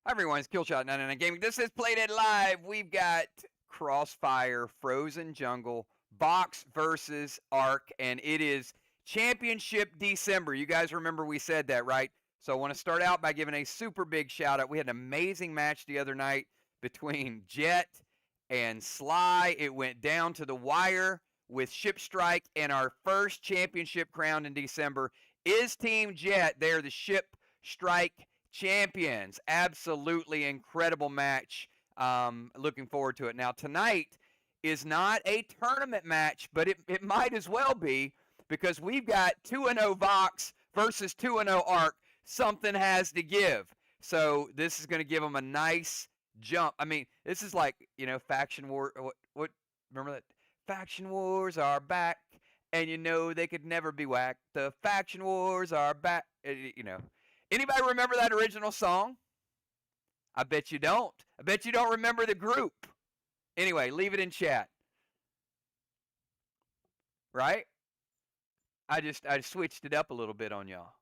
Hi everyone, it's Killshot99 Gaming. This is Played It Live. We've got Crossfire, Frozen Jungle, VOX versus Arc, and it is Championship December. You guys remember we said that, right? So I want to start out by giving a super big shout out. We had an amazing match the other night between Jet and Sly. It went down to the wire with Ship Strike, and our first championship crown in December is Team Jet. They're the Ship Strike champions. Absolutely incredible match. Looking forward to it. Now, tonight is not a tournament match, but it might as well be because we've got 2-0 VOX versus 2-0 ARC. Something has to give. So this is going to give them a nice jump. I mean, this is like, Faction War. What remember that? Faction Wars are back, and they could never be whacked. The Faction Wars are back. Anybody remember that original song? I bet you don't. I bet you don't remember the group. Anyway, leave it in chat. Right? I switched it up a little bit on y'all.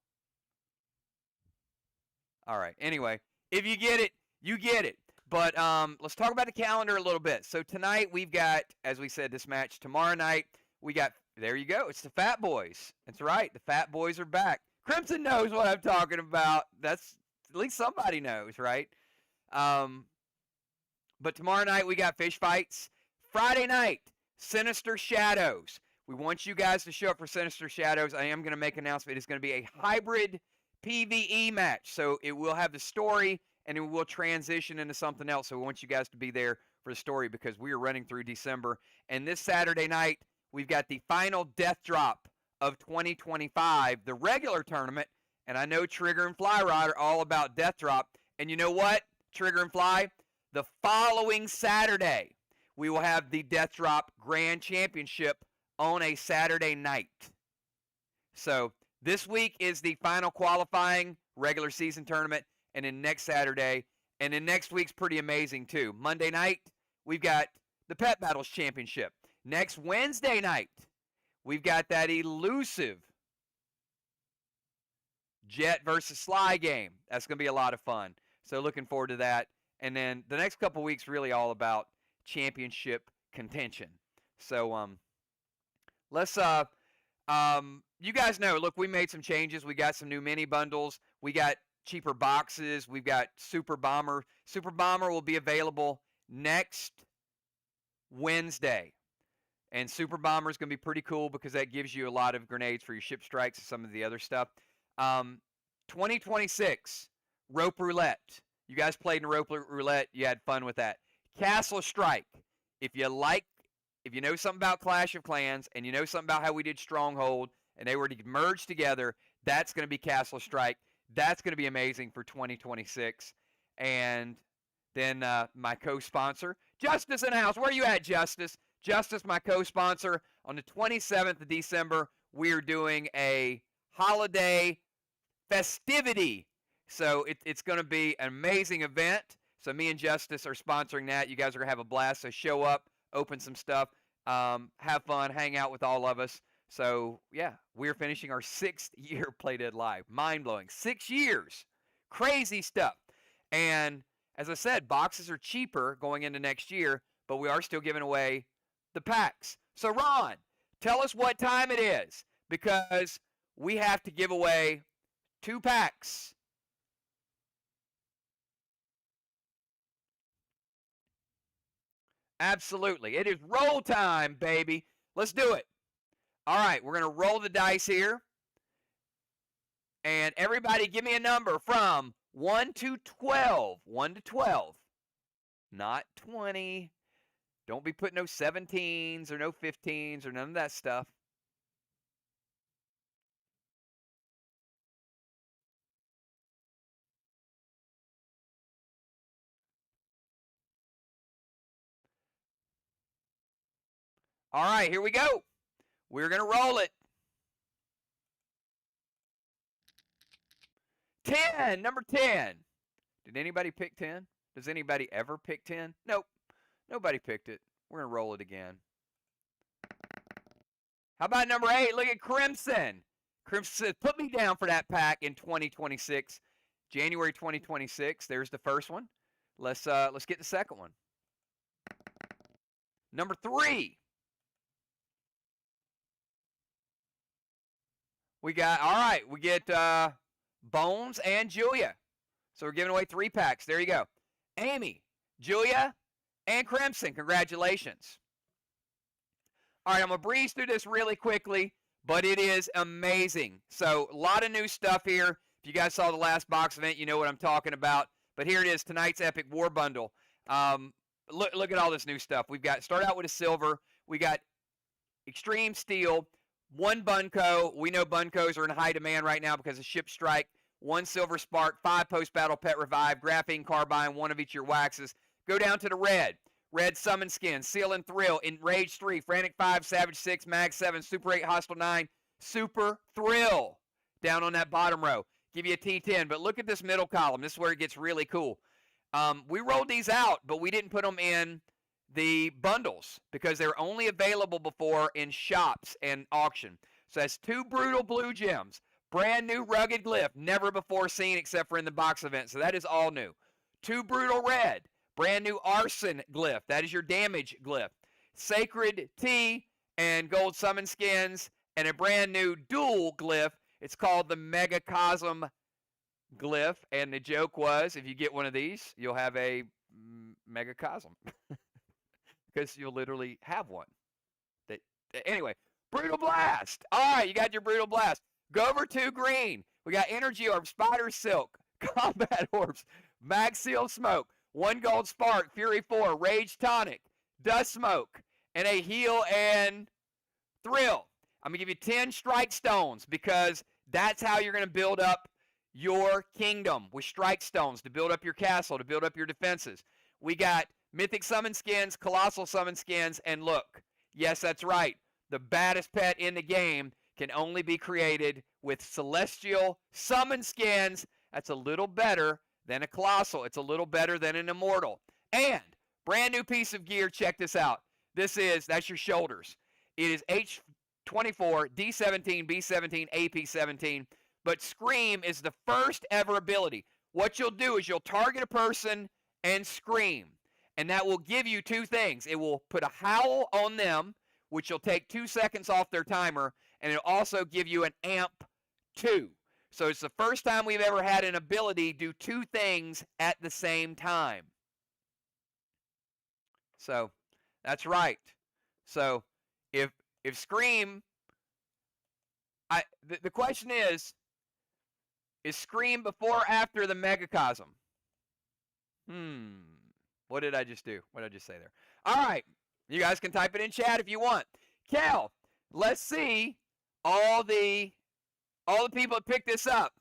All right. Anyway, if you get it, you get it. But let's talk about the calendar a little bit. So tonight we've got, as we said, this match. Tomorrow night we got, there you go, it's the Fat Boys. That's right, the Fat Boys are back. Crimson knows what I'm talking about. That's, at least somebody knows, right? But tomorrow night we got fish fights. Friday night, Sinister Shadows. We want you guys to show up for Sinister Shadows. I am going to make an announcement. It's going to be a hybrid PvE match. So it will have the story, and it will transition into something else. So we want you guys to be there for the story because we are running through December. And this Saturday night, we've got the final death drop of 2025, the regular tournament. And I know Trigger and Fly Rod are all about death drop. And you know what, Trigger and Fly? The following Saturday, we will have the death drop grand championship on a Saturday night. So this week is the final qualifying regular season tournament, and then next Saturday, and then next week's pretty amazing too. Monday night, we've got the Pet Battles Championship. Next Wednesday night, we've got that elusive Jet versus Sly game. That's going to be a lot of fun. So looking forward to that. And then the next couple weeks really all about championship contention. So let's you guys know, look, we made some changes. We got some new mini bundles. We got cheaper boxes. We've got Super Bomber. Super Bomber will be available next Wednesday. And Super Bomber is going to be pretty cool because that gives you a lot of grenades for your ship strikes and some of the other stuff. 2026, Rope Roulette. You guys played in Rope Roulette. You had fun with that. Castle Strike. If you know something about Clash of Clans and you know something about how we did Stronghold and they were to merge together, that's going to be Castle Strike. That's going to be amazing for 2026. And then my co-sponsor, Justice in the house. Where are you at, Justice? Justice, my co-sponsor. On the 27th of December, we're doing a holiday festivity. So it's going to be an amazing event. So me and Justice are sponsoring that. You guys are going to have a blast. So show up, open some stuff, have fun, hang out with all of us. So, yeah, we're finishing our 6th year Play Dead Live. Mind-blowing. 6 years. Crazy stuff. And as I said, boxes are cheaper going into next year, but we are still giving away the packs. So, Ron, tell us what time it is because we have to give away 2 packs. Absolutely. It is roll time, baby. Let's do it. All right, we're going to roll the dice here. And everybody give me a number from 1 to 12. 1 to 12. Not 20. Don't be putting no 17s or no 15s or none of that stuff. All right, here we go. We're going to roll it. 10, number 10. Did anybody pick 10? Does anybody ever pick 10? Nope. Nobody picked it. We're going to roll it again. How about number 8? Look at Crimson. Crimson says, put me down for that pack in 2026. January 2026. There's the first one. Let's get the second one. Number 3. We get Bones and Julia. So we're giving away 3 packs. There you go. Amy, Julia, and Crimson. Congratulations. All right, I'm going to breeze through this really quickly, but it is amazing. So a lot of new stuff here. If you guys saw the last box event, you know what I'm talking about. But here it is, tonight's Epic War Bundle. Look at all this new stuff. We've got, start out with a silver. We got Extreme Steel, 1 Bunko. We know Bunkos are in high demand right now because of Ship Strike. 1 Silver Spark, 5 Post-Battle Pet Revive, Graphene Carbine, 1 of each of your waxes. Go down to the red. Red Summon Skin, Seal and Thrill, Enrage 3, Frantic 5, Savage 6, Mag 7, Super 8, Hostile 9, Super Thrill. Down on that bottom row. Give you a T10, but look at this middle column. This is where it gets really cool. We rolled these out, but we didn't put them in the bundles because they were only available before in shops and auction. So that's 2 Brutal Blue Gems. Brand new Rugged Glyph, never before seen except for in the box event. So that is all new. 2 Brutal Red. Brand new Arson Glyph. That is your damage glyph. Sacred Tea and Gold Summon Skins. And a brand new dual glyph. It's called the Megacosm Glyph. And the joke was, if you get one of these, you'll have a Megacosm. Because you'll literally have one. Anyway, Brutal Blast. All right, you got your Brutal Blast. Go over 2 green. We got Energy Orb, Spider Silk, Combat Orbs, Mag Seal Smoke, 1 Gold Spark, Fury 4, Rage Tonic, Dust Smoke, and a Heal and Thrill. I'm going to give you 10 Strike Stones because that's how you're going to build up your kingdom with Strike Stones, to build up your castle, to build up your defenses. We got Mythic Summon Skins, Colossal Summon Skins, and look, yes, that's right, the baddest pet in the game can only be created with Celestial Summon Skins. That's a little better than a Colossal. It's a little better than an Immortal. And brand new piece of gear, check this out. That's your shoulders. It is H24, D17, B17, AP17, but Scream is the first ever ability. What you'll do is you'll target a person and scream, and that will give you 2 things. It will put a howl on them, which will take 2 seconds off their timer, and it'll also give you an amp 2. So it's the first time we've ever had an ability do 2 things at the same time. So that's right. So if Scream, the question is Scream before or after the Megacosm? What did I just do? What did I just say there? All right. You guys can type it in chat if you want. Cal, let's see all the people that picked this up.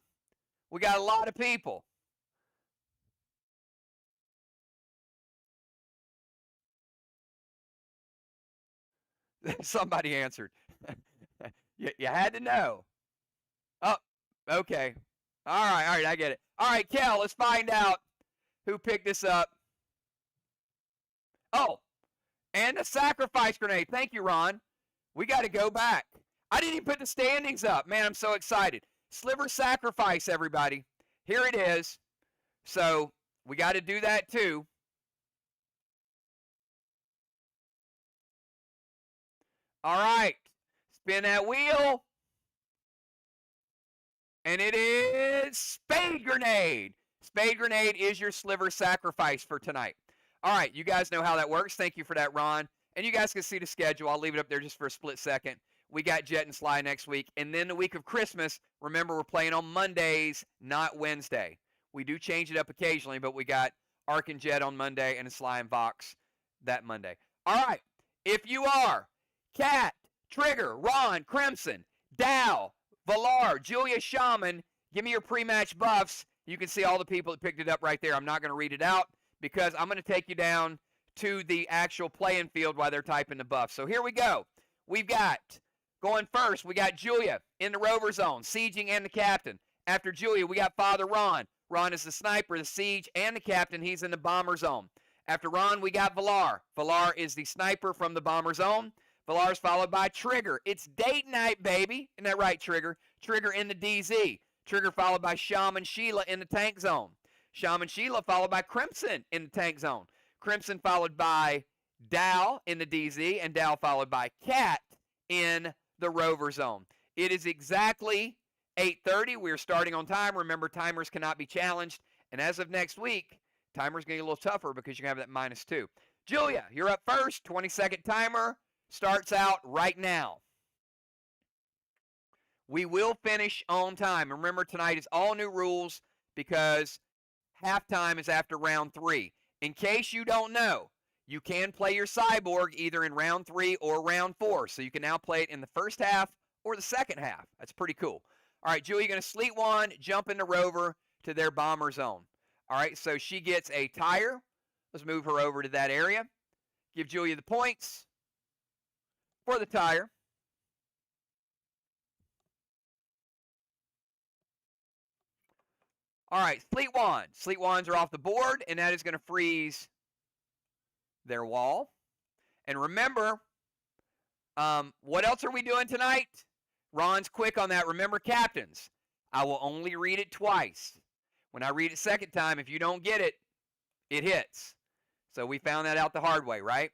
We got a lot of people. Somebody answered. You had to know. Oh, okay. All right, I get it. All right, Cal, let's find out who picked this up. Oh, and the Sacrifice Grenade. Thank you, Ron. We got to go back. I didn't even put the standings up. Man, I'm so excited. Sliver Sacrifice, everybody. Here it is. So we got to do that too. All right. Spin that wheel. And it is Spade Grenade. Spade Grenade is your Sliver Sacrifice for tonight. All right, you guys know how that works. Thank you for that, Ron. And you guys can see the schedule. I'll leave it up there just for a split second. We got Jet and Sly next week. And then the week of Christmas, remember, we're playing on Mondays, not Wednesday. We do change it up occasionally, but we got Ark and Jet on Monday and Sly and VOX that Monday. All right, if you are Cat, Trigger, Ron, Crimson, Dow, Valar, Julia Shaman, give me your pre-match buffs. You can see all the people that picked it up right there. I'm not going to read it out because I'm going to take you down to the actual playing field while they're typing the buffs. So here we go. We've got, going first, we got Julia in the Rover Zone, sieging and the captain. After Julia, we got Father Ron. Ron is the sniper, the siege, and the captain. He's in the Bomber Zone. After Ron, we got Valar. Valar is the sniper from the Bomber Zone. Valar's followed by Trigger. It's date night, baby. Isn't that right, Trigger? Trigger in the DZ. Trigger followed by Shaman Sheila in the tank zone. Shaman Sheila followed by Crimson in the tank zone. Crimson followed by Dow in the DZ, and Dow followed by Cat in the Rover zone. It is exactly 8:30. We're starting on time. Remember, timers cannot be challenged. And as of next week, timer's going to get a little tougher because you're going to have that -2. Julia, you're up first. 20-second timer starts out right now. We will finish on time. Remember, tonight is all new rules because halftime is after round 3. In case you don't know, you can play your cyborg either in round 3 or round 4. So you can now play it in the first half or the second half. That's pretty cool. All right, Julie, you're going to Sleet Wand, jump in the Rover to their bomber zone. All right, so she gets a tire. Let's move her over to that area. Give Julia the points for the tire. All right, Sleet Wand. Sleet Wands are off the board, and that is going to freeze their wall. And remember, what else are we doing tonight? Ron's quick on that. Remember, captains, I will only read it twice. When I read it second time, if you don't get it, it hits. So we found that out the hard way, right?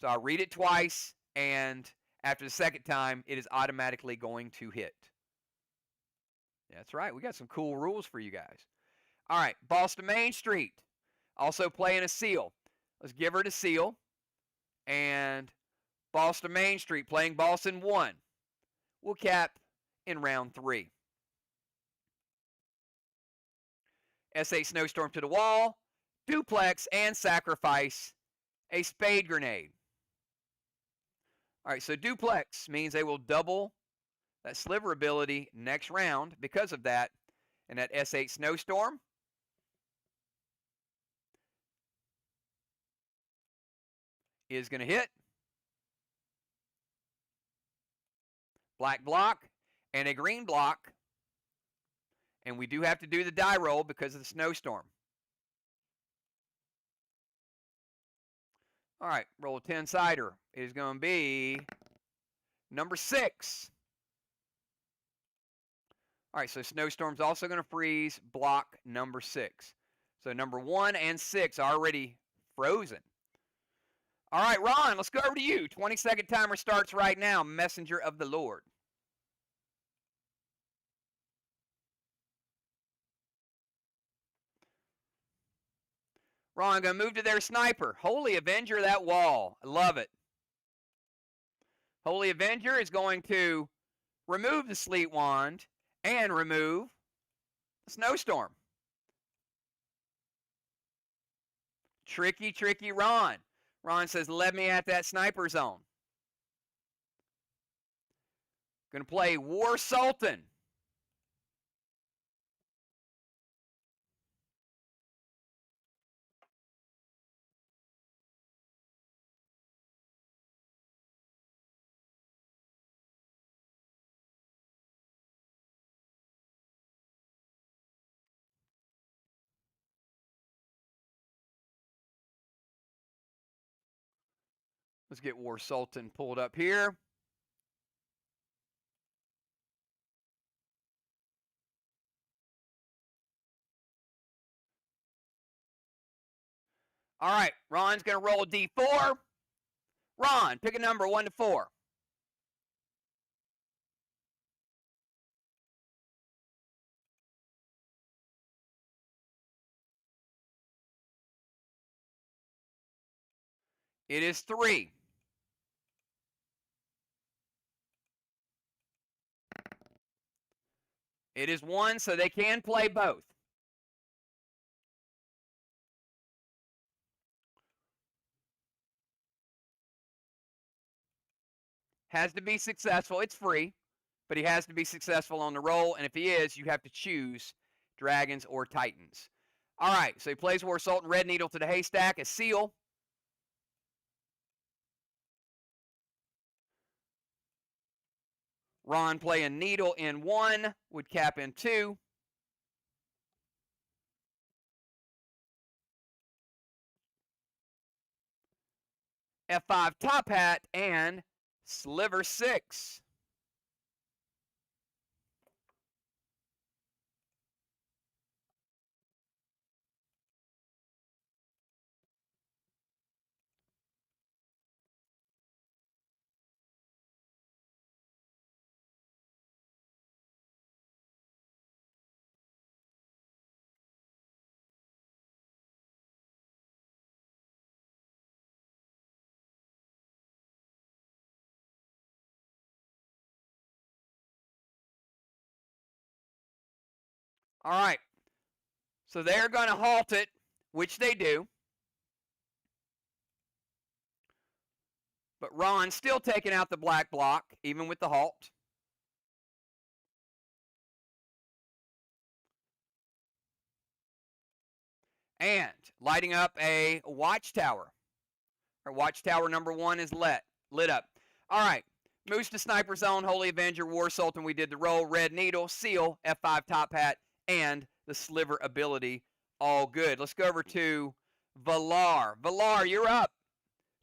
So I'll read it twice, and after the second time, it is automatically going to hit. That's right. We got some cool rules for you guys. All right, Boston Main Street. Also playing a seal. Let's give her the seal. And Boston Main Street playing Boston 1. We'll cap in round 3. S8 Snowstorm to the wall. Duplex and sacrifice a spade grenade. All right, so duplex means they will double that sliver ability next round because of that. And that S8 Snowstorm is going to hit. Black block and a green block. And we do have to do the die roll because of the snowstorm. All right, roll a 10-sider. It is going to be number 6. All right, so snowstorm's also going to freeze block number 6. So number 1 and 6 already frozen. All right, Ron, let's go over to you. 20-second timer starts right now. Messenger of the Lord. Ron, going to move to their sniper. Holy Avenger, that wall. I love it. Holy Avenger is going to remove the Sleet Wand and remove the Snowstorm. Tricky, tricky Ron. Ron says, let me at that sniper zone. Going to play War Sultan. Let's get War Sultan pulled up here. All right, Ron's going to roll a D4. Ron, pick a number 1 to 4. It is 3. It is 1, so they can play both. Has to be successful. It's free, but he has to be successful on the roll, and if he is, you have to choose dragons or titans. All right, so he plays War Sultan, red needle to the haystack, a seal. Ron playing needle in 1, would cap in 2. F5 top hat and sliver 6. All right. So they're going to halt it, which they do. But Ron's still taking out the black block, even with the halt. And lighting up a watchtower. Our watchtower number 1 is lit up. All right. Moves to Sniper Zone, Holy Avenger, War Sultan. We did the roll, Red Needle, Seal, F5 Top Hat, and the Sliver ability. All good. Let's go over to Valar. Valar, you're up.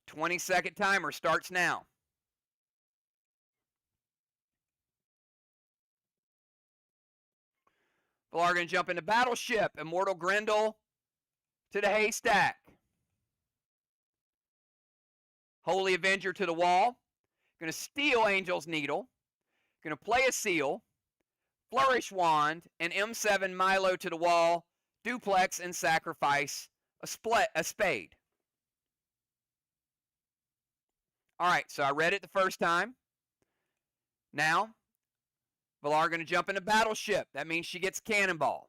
20-second timer starts now. Valar going to jump into Battleship. Immortal Grendel to the haystack. Holy Avenger to the wall. Going to steal Angel's Needle. Going to play a seal. Flourish Wand and M7 Milo to the wall. Duplex and sacrifice a spade. All right, so I read it the first time. Now, Valar going to jump into Battleship. That means she gets Cannonball.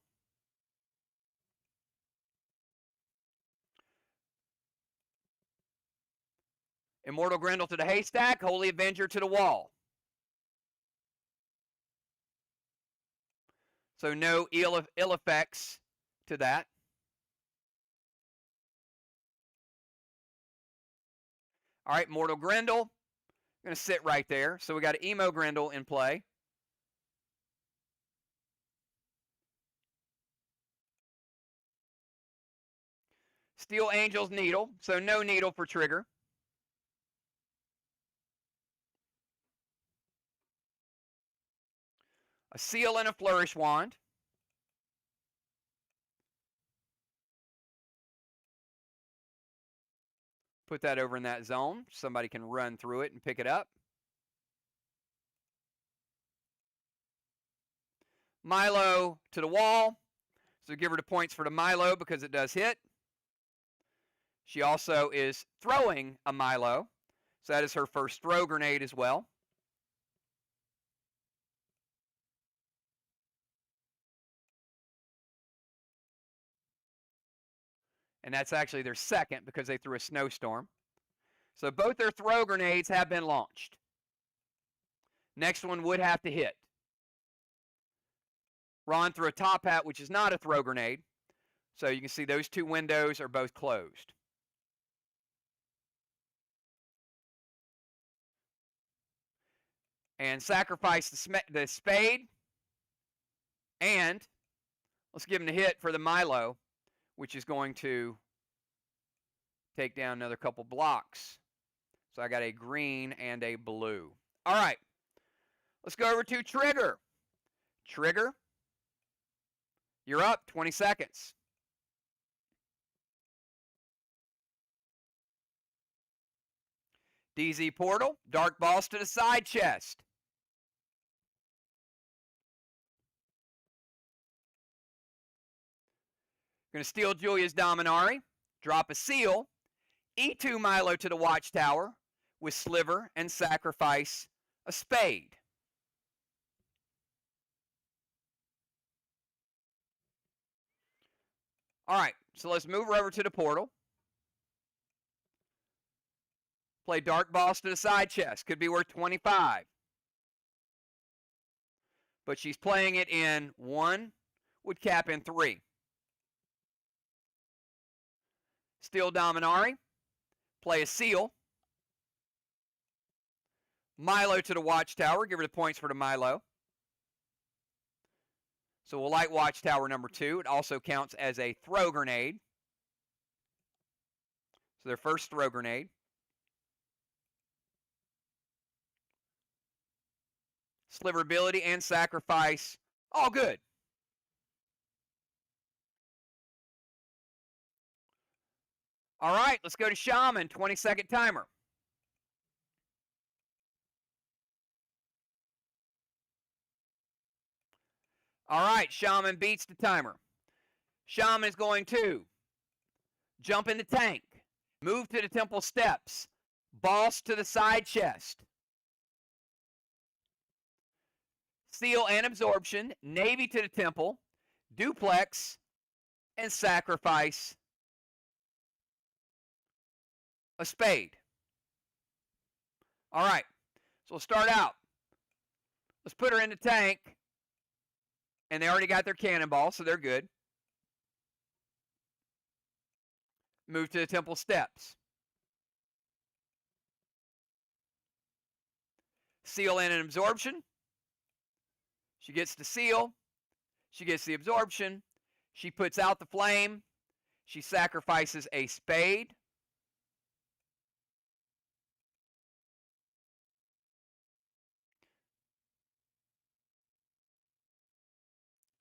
Immortal Grendel to the haystack. Holy Avenger to the wall. So no ill effects to that. All right, Mortal Grendel. Going to sit right there. So we got an Emo Grendel in play. Steal Angel's Needle. So no needle for trigger. A seal and a Flourish Wand. Put that over in that zone. Somebody can run through it and pick it up. Milo to the wall. So give her the points for the Milo because it does hit. She also is throwing a Milo. So that is her first throw grenade as well. And that's actually their second because they threw a snowstorm. So both their throw grenades have been launched. Next one would have to hit. Ron threw a top hat, which is not a throw grenade. So you can see those two windows are both closed. And sacrifice the spade. And let's give him the hit for the Milo, which is going to take down another couple blocks. So I got a green and a blue. All right. Let's go over to Trigger. Trigger, you're up. 20 seconds. DZ Portal, Dark Boss to the side chest. Going to steal Julia's Dominari, drop a seal, E2 Milo to the watchtower with Sliver and sacrifice a spade. All right, so let's move her over to the portal. Play Dark Boss to the side chest. Could be worth 25. But she's playing it in 1, would cap in 3. Steal Dominari. Play a seal. Milo to the watchtower. Give her the points for the Milo. So we'll light watchtower number 2. It also counts as a throw grenade. So their first throw grenade. Sliver ability and sacrifice. All good. All right, let's go to Shaman. 20-second timer. All right, Shaman beats the timer. Shaman is going to jump in the tank, move to the temple steps, boss to the side chest, seal and absorption, navy to the temple, duplex, and sacrifice a spade. All right, so we'll start out. Let's put her in the tank. And they already got their cannonball, so they're good. Move to the temple steps. Seal in an absorption. She gets the seal. She gets the absorption. She puts out the flame. She sacrifices a spade.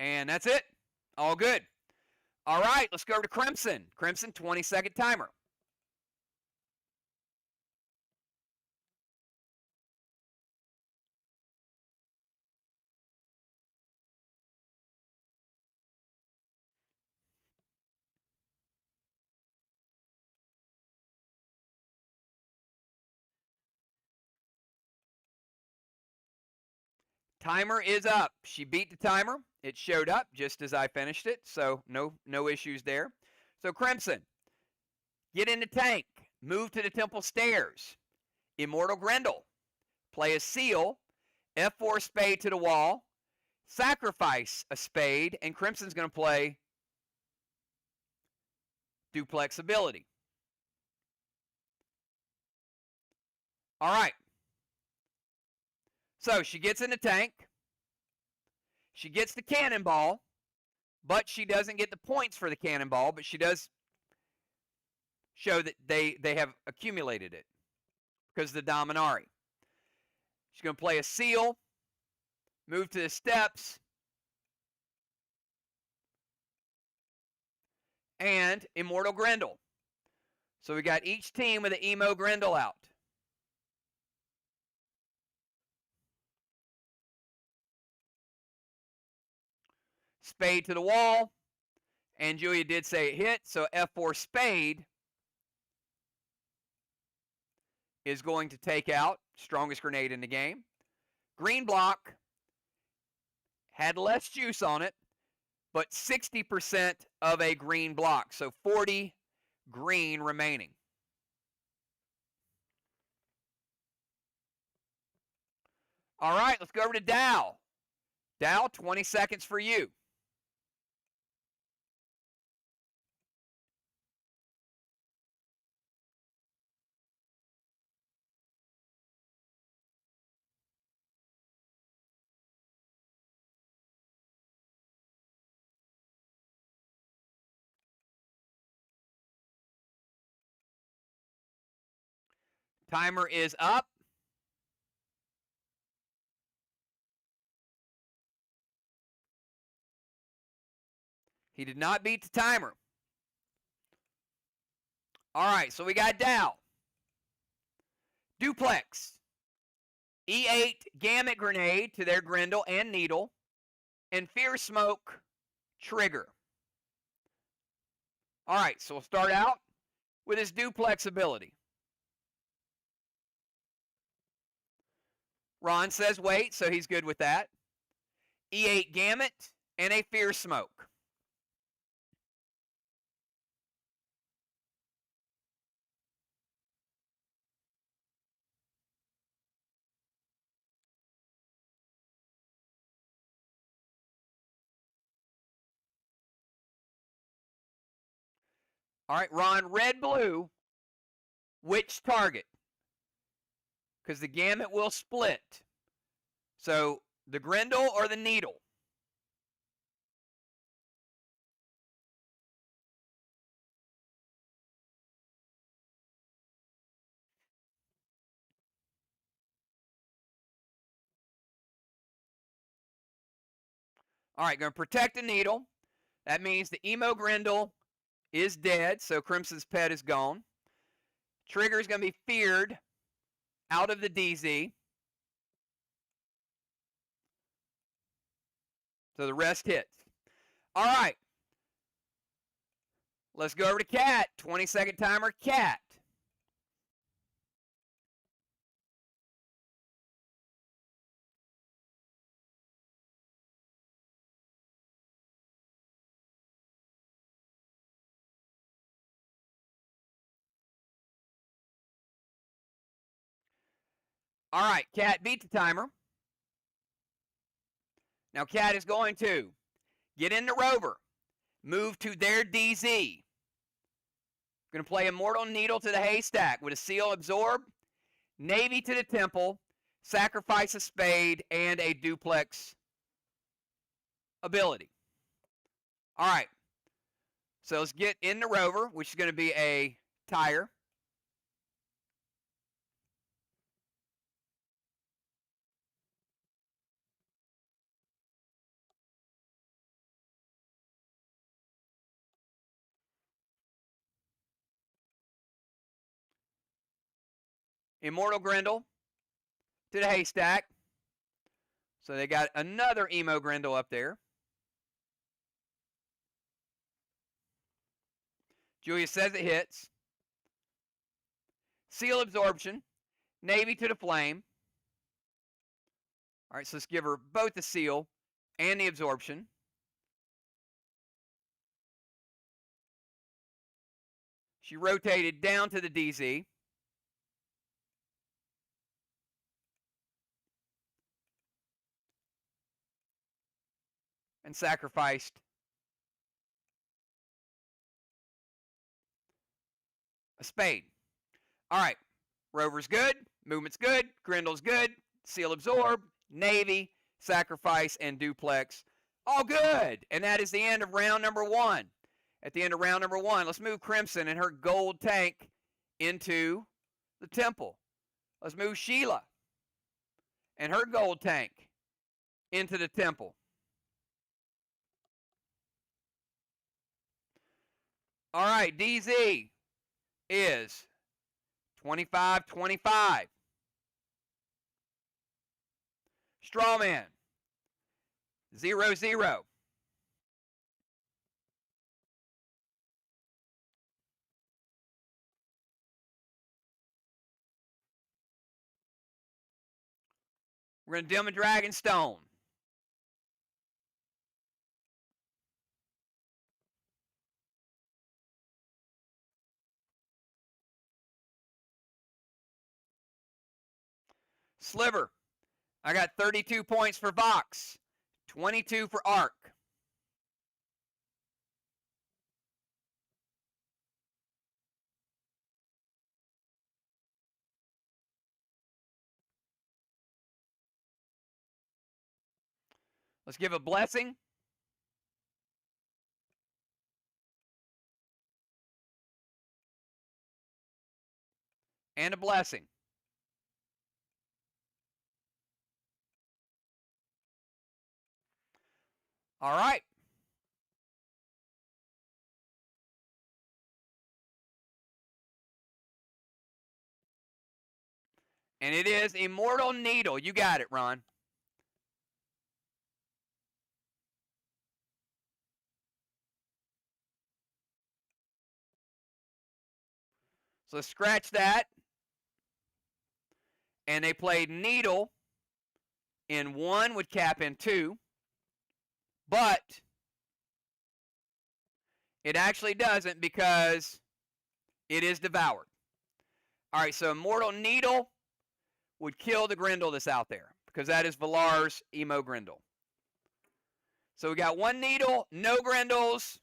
And that's it. All good. All right, let's go over to Crimson. Crimson, 20-second timer. Timer is up. She beat the timer. It showed up just as I finished it, so no issues there. So Crimson, get in the tank. Move to the temple stairs. Immortal Grendel. Play a seal. F4 spade to the wall. Sacrifice a spade, and Crimson's going to play duplex ability. All right. So she gets in the tank. She gets the cannonball, but she doesn't get the points for the cannonball, but she does show that they have accumulated it because of the Dominari. She's going to play a seal, move to the steps, and Immortal Grendel. So we got each team with an Emo Grendel out. Spade to the wall, and Julia did say it hit, so F4 spade is going to take out strongest grenade in the game. Green block had less juice on it, but 60% of a green block, so 40 green remaining. All right, let's go over to Dow. Dow, 20 seconds for you. Timer is up. He did not beat the timer. All right, so we got Dow. Duplex. E8 Gamut Grenade to their Grendel and Needle. And Fear Smoke Trigger. All right, so we'll start out with his duplex ability. Ron says wait, so he's good with that. E8 Gamut and a Fear Smoke. All right, Ron, red, blue, which target? Because the Gamut will split. So the Grendel or the Needle? All right, going to protect the Needle. That means the Emo Grendel is dead, so Crimson's pet is gone. Trigger is going to be feared out of the DZ. So the rest hits. All right. Let's go over to Cat. 20-second timer, Cat. All right, Cat beat the timer. Now Cat is going to get in the rover, move to their DZ. Going to play Immortal Needle to the haystack with a seal absorb, Navy to the temple, sacrifice a spade, and a duplex ability. All right. So let's get in the rover, which is going to be a tire. Immortal Grendel to the haystack. So they got another Emo Grendel up there. Julia says it hits. Seal absorption. Navy to the flame. All right, so let's give her both the seal and the absorption. She rotated down to the DZ. And sacrificed a spade. All right, rover's good, movement's good, Grendel's good, seal absorb, Navy, sacrifice, and duplex. All good. And that is the end of round number 1. At the end of round number 1, let's move Crimson and her gold tank into the temple. Let's move Sheila and her gold tank into the temple. All right, DZ is 25-25. Strawman, 0-0. We're going to dim a Dragonstone. Sliver. I got 32 points for VOX, 22 for Arc. Let's give a blessing. And a blessing. All right. And it is Immortal Needle. You got it, Ron. So let's scratch that. And they played Needle in 1 with cap in 2. But it actually doesn't because it is devoured. All right, so Immortal Needle would kill the Grendel that's out there because that is Valar's Emo Grendel. So we got 1 Needle, no Grendels,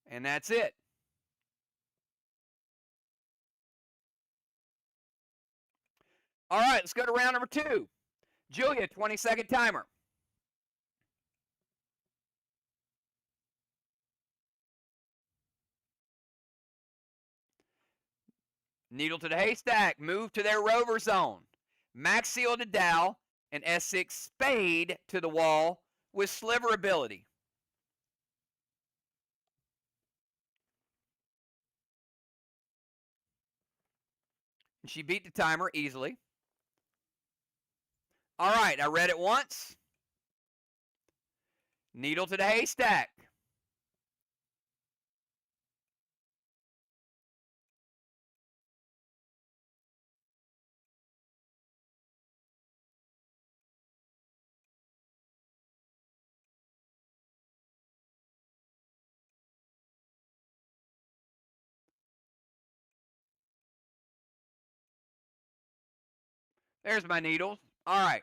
and that's it. All right, let's go to round number 2. Julia, 20-second timer. Needle to the haystack, move to their rover zone. Max seal to Dow, and S6 spade to the wall with sliver ability. And she beat the timer easily. All right, I read it once. Needle to the haystack. There's my needles. All right.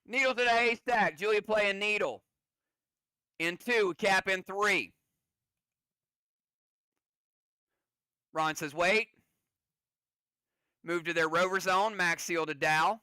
Needles in a haystack. Julia playing needle. In 2, cap in 3. Ron says, wait. Move to their rover zone. Max seal to Dow.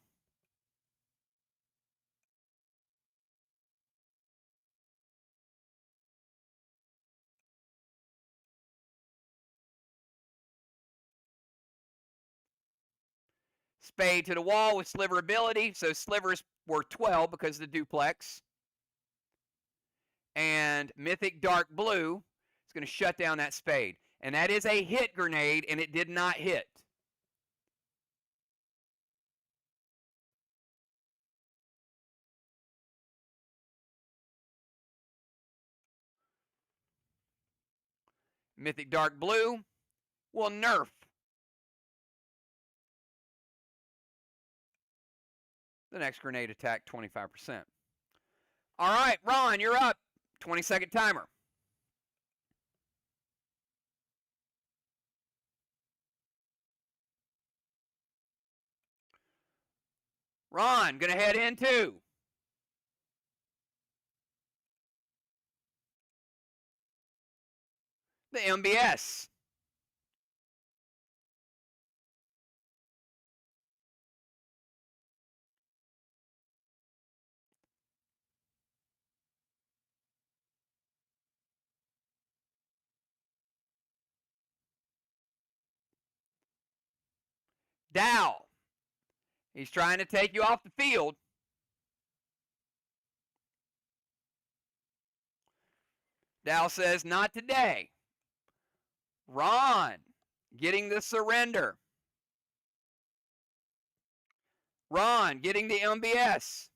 Spade to the wall with sliver ability. So slivers were 12 because of the duplex. And Mythic Dark Blue is going to shut down that spade. And that is a hit grenade, and it did not hit. Mythic Dark Blue will nerf the next grenade attack 25%. All right, Ron, you're up. 20-second timer. Ron, going to head into the MBS. Dow. He's trying to take you off the field. Dow says, not today. Ron getting the surrender. Ron getting the MBS.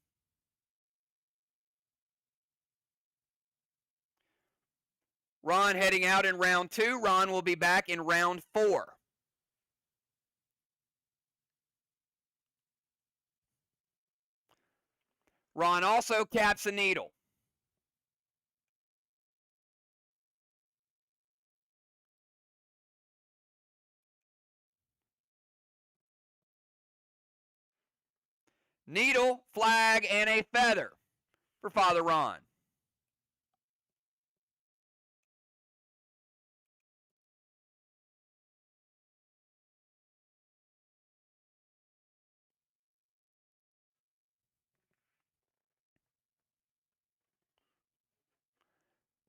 Ron heading out in round 2. Ron will be back in round 4. Ron also caps a needle. Needle, flag, and a feather for Father Ron.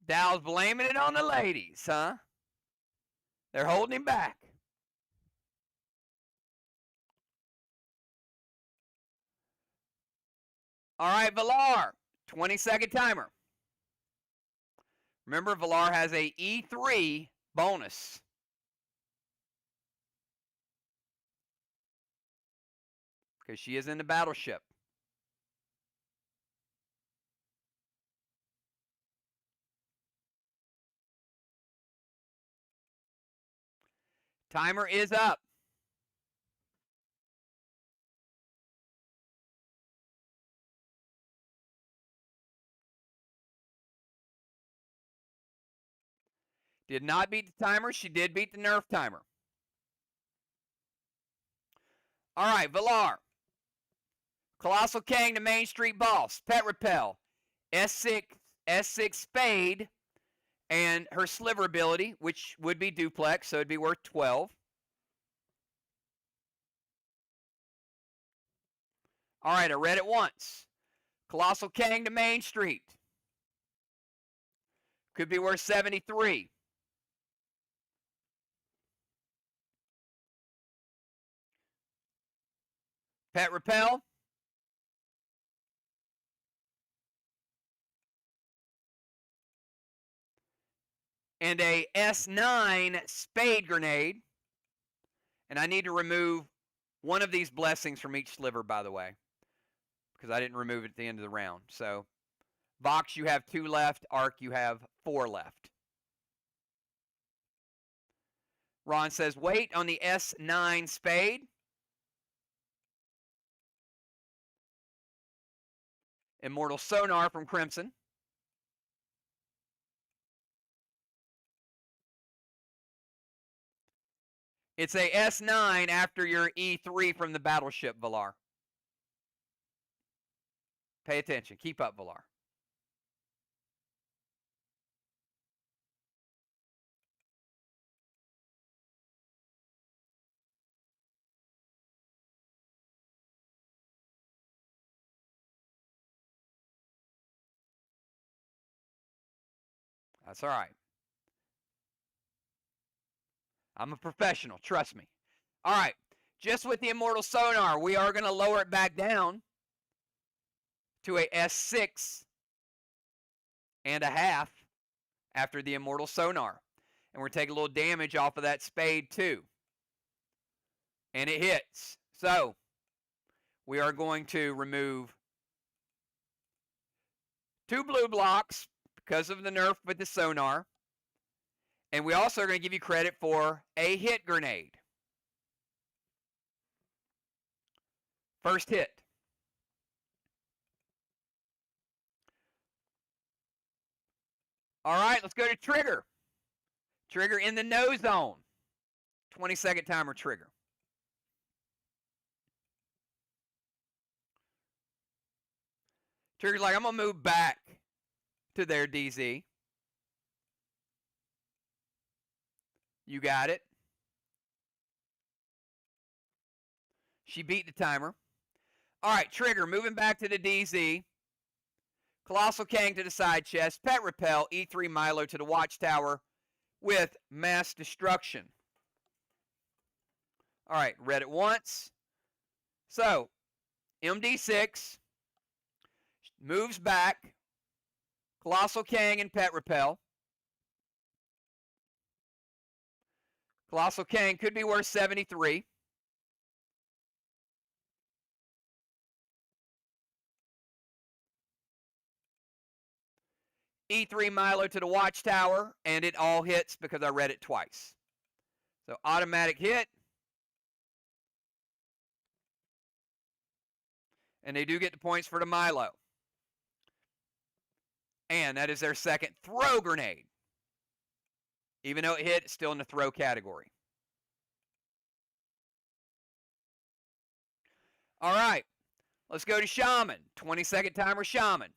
Dow's blaming it on the ladies, huh? They're holding him back. All right, Villar, 20-second timer. Remember, Villar has a E3 bonus. Because she is in the battleship. Timer is up. Did not beat the timer. She did beat the nerf timer. All right, Villar. Colossal Kang, the Main Street Boss. Pet Repel. S6 Spade. And her sliver ability, which would be duplex, so it'd be worth 12. All right, I read it once. Colossal Kang to Main Street. Could be worth 73. Pet Repel. And a S9 Spade Grenade. And I need to remove one of these blessings from each sliver, by the way, because I didn't remove it at the end of the round. So, VOX, you have 2 left. ARC, you have 4 left. Ron says, wait on the S9 Spade. Immortal Sonar from Crimson. It's a S9 after your E3 from the battleship, Villar. Pay attention. Keep up, Villar. That's all right. I'm a professional. Trust me. All right. Just with the Immortal Sonar, we are going to lower it back down to a S6 and a half after the Immortal Sonar. And we're taking a little damage off of that spade too. And it hits. So we are going to remove 2 blue blocks because of the nerf with the sonar. And we also are going to give you credit for a hit grenade. First hit. All right, let's go to trigger. Trigger in the no zone. 20-second timer trigger. Trigger's like, I'm going to move back to their DZ. You got it. She beat the timer. All right, trigger, moving back to the DZ. Colossal Kang to the side chest. Pet Repel, E3 Milo to the watchtower with mass destruction. All right, read it once. So, MD6 moves back. Colossal Kang and Pet Repel. Colossal Kang could be worth 73. E3 Milo to the watchtower, and it all hits because I read it twice. So automatic hit. And they do get the points for the Milo. And that is their second throw grenade. Even though it hit, it's still in the throw category. All right, let's go to Shaman. 20-second timer Shaman.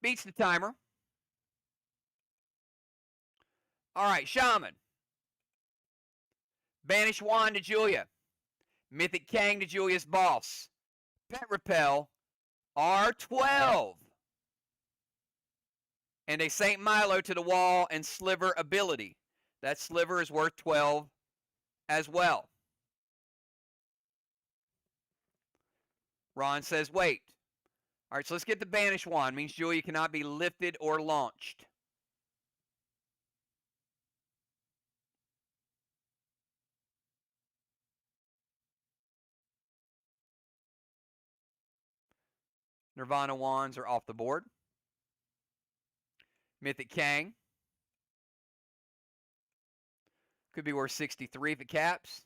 Beats the timer. All right, Shaman. Banish Wand to Julia. Mythic Kang to Julia's boss. Pet Repel, R12. And a St. Milo to the wall and Sliver ability. That Sliver is worth 12 as well. Ron says, wait. All right, so let's get the Banish Wand. Means Julia cannot be lifted or launched. Nirvana Wands are off the board. Mythic Kang. Could be worth 63 if it caps.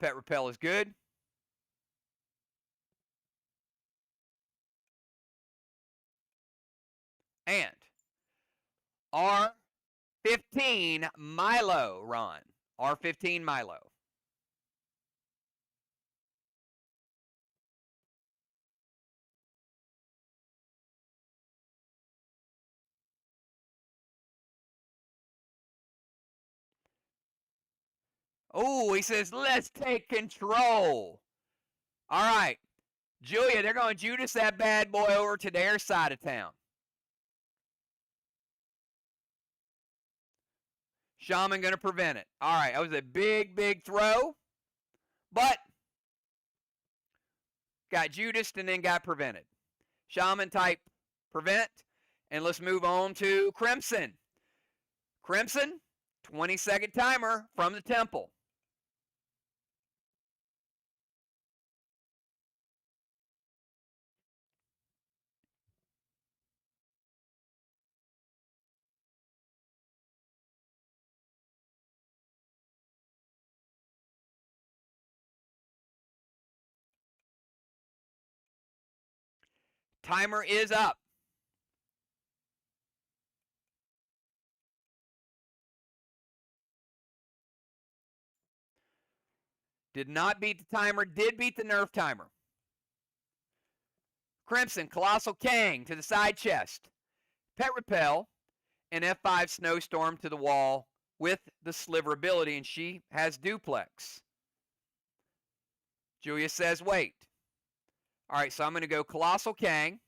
Pet Repel is good. And R15 Milo, Ron. R15 Milo. Oh, he says, let's take control. All right. Julia, they're going to Judas that bad boy over to their side of town. Shaman going to prevent it. All right. That was a big, big throw. But got Judas and then got prevented. Shaman type prevent. And let's move on to Crimson. Crimson, 20-second timer from the temple. Timer is up. Did not beat the timer, did beat the nerf timer. Crimson, Colossal Kang to the side chest. Pet Repel, and F5 Snowstorm to the wall with the sliver ability, and she has duplex. Julia says wait. All right, so I'm going to go Colossal Kang.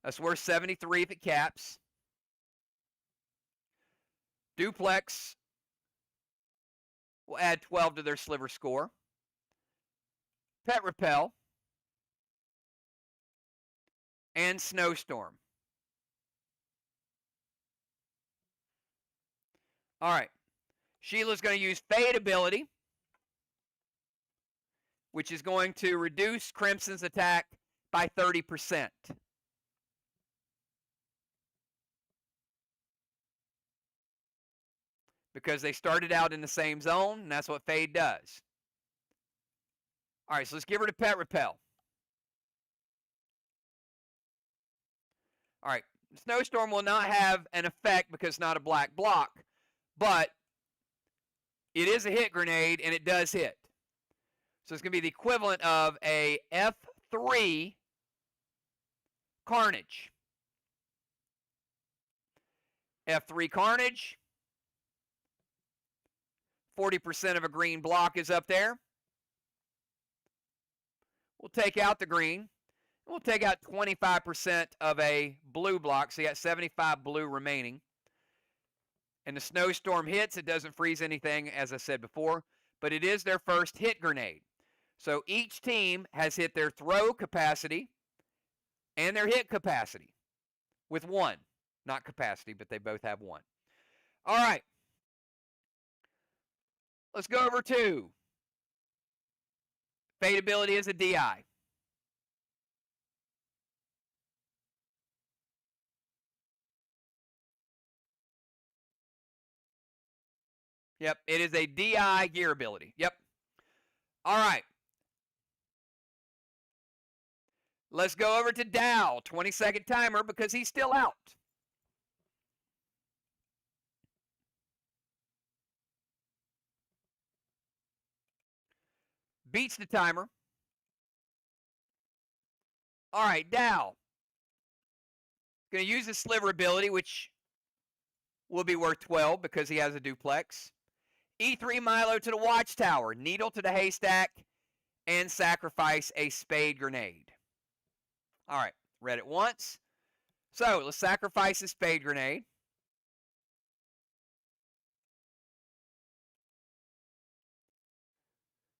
That's worth 73 if it caps. Duplex will add 12 to their sliver score. Pet Repel. And Snowstorm. All right. Sheila's going to use Fade ability, which is going to reduce Crimson's attack by 30%. Because they started out in the same zone, and that's what Fade does. All right, so let's give her to Pet Repel. All right, Snowstorm will not have an effect because it's not a black block, but it is a hit grenade, and it does hit. So it's going to be the equivalent of a F3 Carnage. F3 Carnage. 40% of a green block is up there. We'll take out the green. We'll take out 25% of a blue block, so you got 75 blue remaining. And the Snowstorm hits. It doesn't freeze anything, as I said before, but it is their first hit grenade. So each team has hit their throw capacity and their hit capacity with one. Not capacity, but they both have one. All right. Let's go over to Fade ability is a DI. Yep, it is a DI gear ability. Yep. All right. Let's go over to Dow. 20-second timer because he's still out. Beats the timer. All right, Dow. Going to use his sliver ability, which will be worth 12 because he has a duplex. E3 Milo to the Watchtower. Needle to the haystack. And sacrifice a spade grenade. All right, read it once. So let's sacrifice a spade grenade.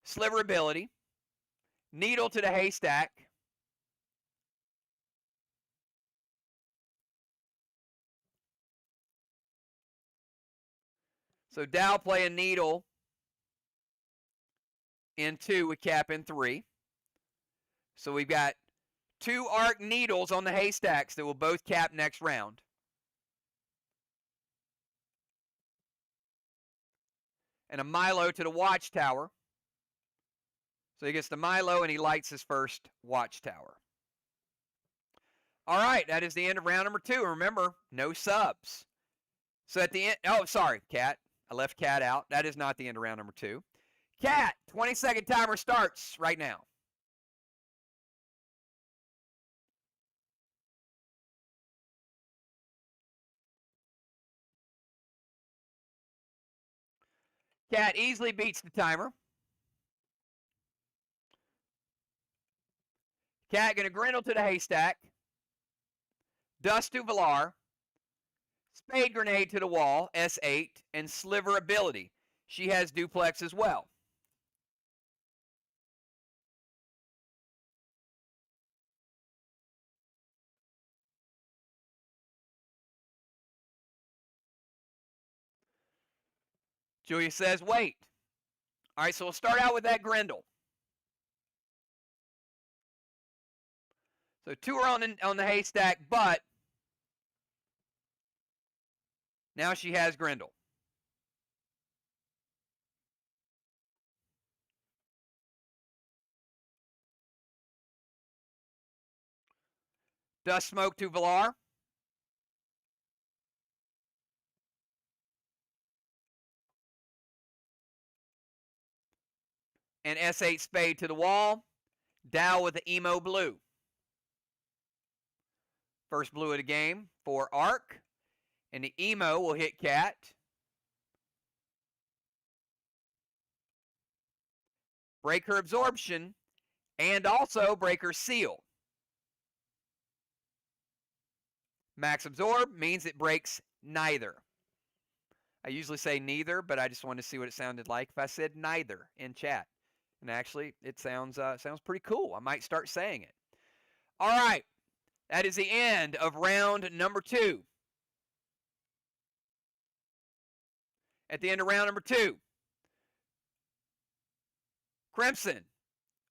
Sliver ability. Needle to the haystack. So Dow playing needle in 2 with cap in 3. So we've got 2 arc needles on the haystacks that will both cap next round. And a Milo to the Watchtower. So he gets the Milo and he lights his first Watchtower. All right, that is the end of round number 2. Remember, no subs. So at the end, oh, sorry, Cat. I left Cat out. That is not the end of round number 2. Cat, 20-second timer starts right now. Cat easily beats the timer. Cat going to Grindle to the haystack. Dust to Valar. Spade grenade to the wall, S8, and sliver ability. She has duplex as well. Julia says, wait. All right, so we'll start out with that Grendel. So 2 are on the haystack, but now she has Grendel. Dust Smoke to Villar. And S8 Spade to the wall. Dow with the Emo Blue. First blue of the game for Arc. And the Emo will hit Cat. Break her Absorption. And also break her Seal. Max Absorb means it breaks neither. I usually say neither, but I just wanted to see what it sounded like if I said neither in chat. And actually, it sounds pretty cool. I might start saying it. All right. That is the end of round number 2. At the end of round number 2, Crimson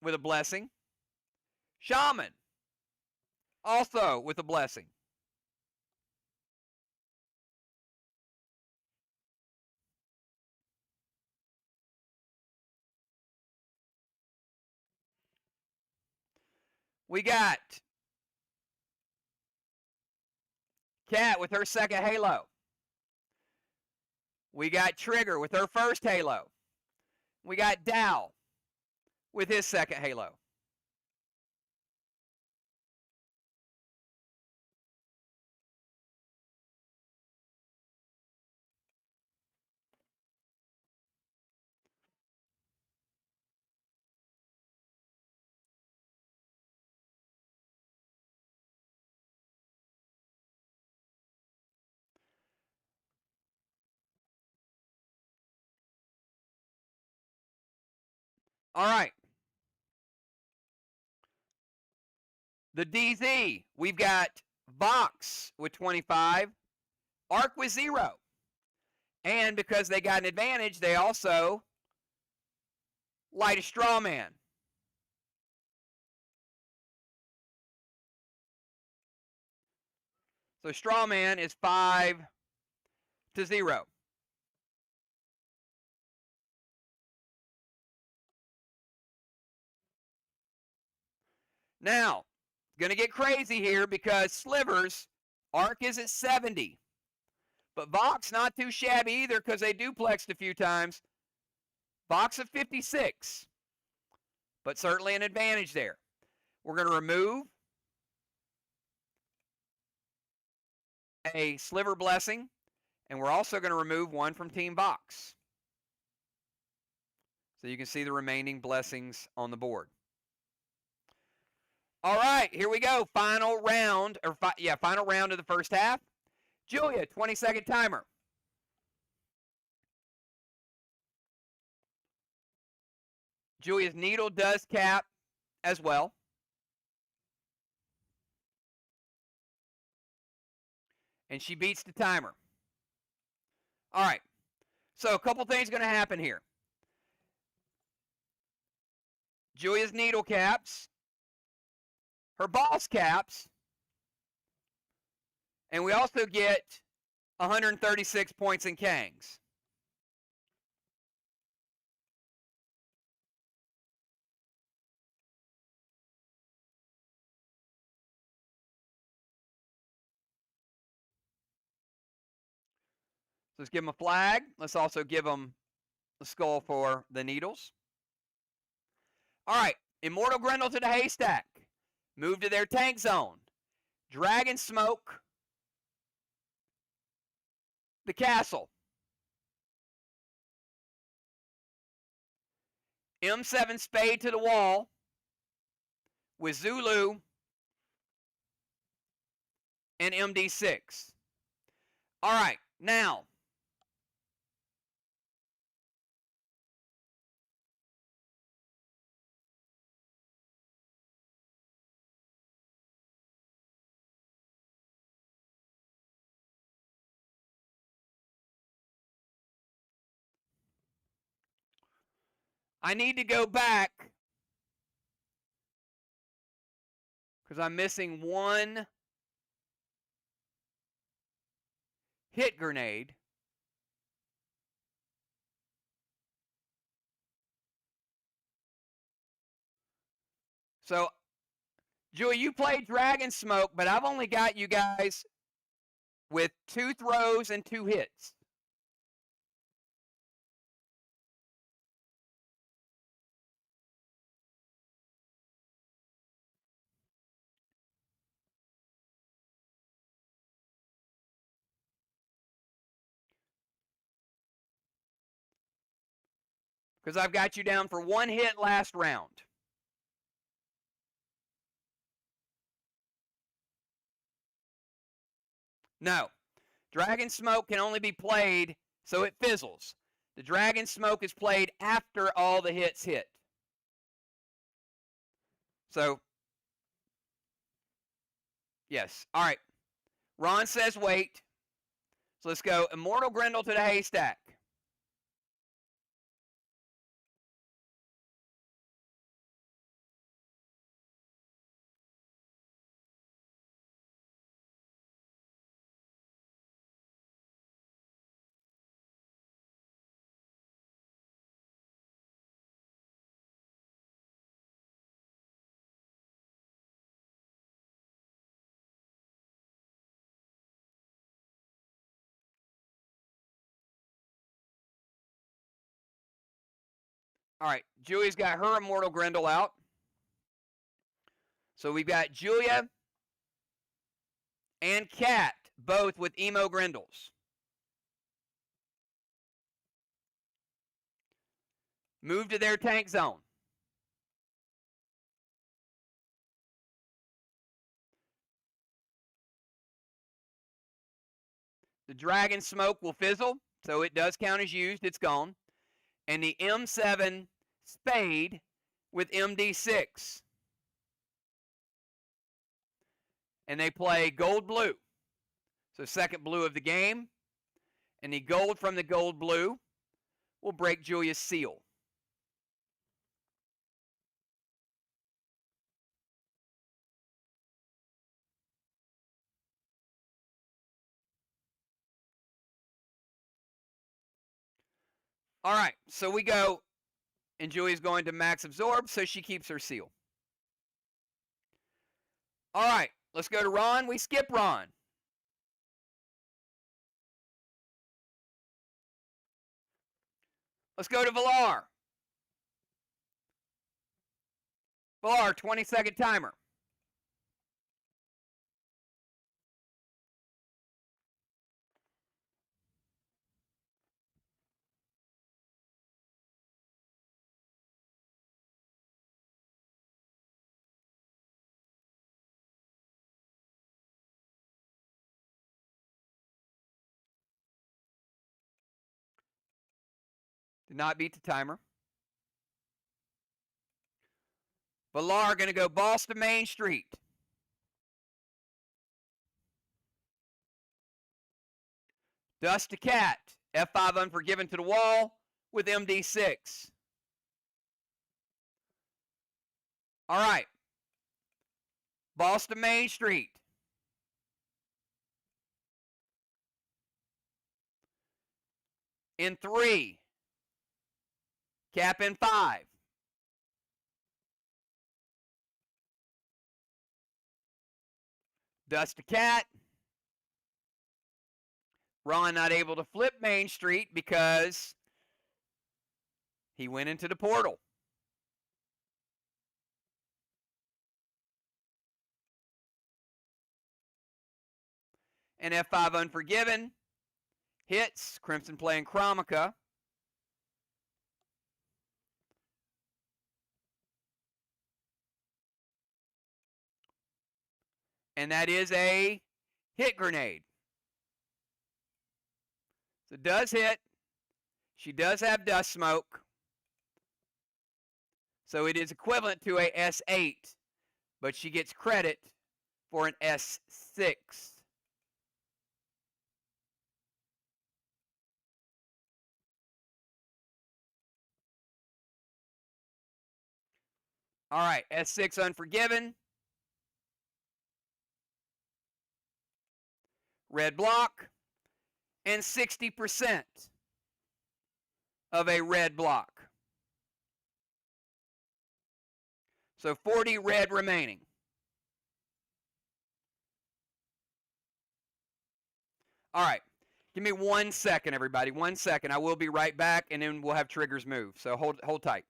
with a blessing. Shaman also with a blessing. We got Cat with her second halo. We got Trigger with her first halo. We got Dow with his second halo. All right. The DZ, we've got VOX with 25, Arc with 0. And because they got an advantage, they also light a straw man. So straw man is 5-0. Now, going to get crazy here because Slivers, Arc is at 70. But Vox not too shabby either because they duplexed a few times. Vox at 56. But certainly an advantage there. We're going to remove a Sliver Blessing. And we're also going to remove one from Team Vox. So you can see the remaining blessings on the board. All right, here we go. Final round, final round of the first half. Julia, 20-second timer. Julia's needle does cap as well. And she beats the timer. All right, so a couple things going to happen here. Julia's needle caps. Her boss caps. And we also get 136 points in Kangs. So let's give them a flag. Let's also give them the skull for the needles. All right, Immortal Grendel to the haystack. Move to their tank zone. Dragon Smoke. The castle. M7 Spade to the wall with Zulu and MD6. All right, now I need to go back because I'm missing one hit grenade. So Julie, you played Dragon Smoke, but I've only got you guys with 2 throws and 2 hits. Because I've got you down for 1 hit last round. No. Dragon Smoke can only be played so it fizzles. The Dragon Smoke is played after all the hits hit. So, yes. All right. Ron says wait. So let's go Immortal Grendel to the haystack. All right. Julie's got her Immortal Grendel out. So we've got Julia and Kat both with Emo Grendels. Move to their tank zone. The Dragon Smoke will fizzle, so it does count as used. It's gone. And the M7 Spade with MD6. And they play gold blue. So second blue of the game. And the gold from the gold blue will break Julia's seal. All right, so we go, and Julia's going to max absorb, so she keeps her seal. All right, let's go to Ron. We skip Ron. Let's go to Villar. Villar, 20-second timer. Did not beat the timer. Villar going to go Boss to Main Street. Dust to Cat. F5 Unforgiven to the wall with MD6. All right. Boss to Main Street. In 3. Cap in 5. Dust to Cat. Ron not able to flip Main Street because he went into the portal. And F5 Unforgiven hits. Crimson playing Chromica. And that is a hit grenade. So it does hit. She does have dust smoke. So it is equivalent to a S8, but she gets credit for an S6. All right, S6 Unforgiven. Red block. And 60% of a red block. So 40 red remaining. All right. Give me 1 second, everybody. 1 second. I will be right back, and then we'll have triggers move. So hold tight.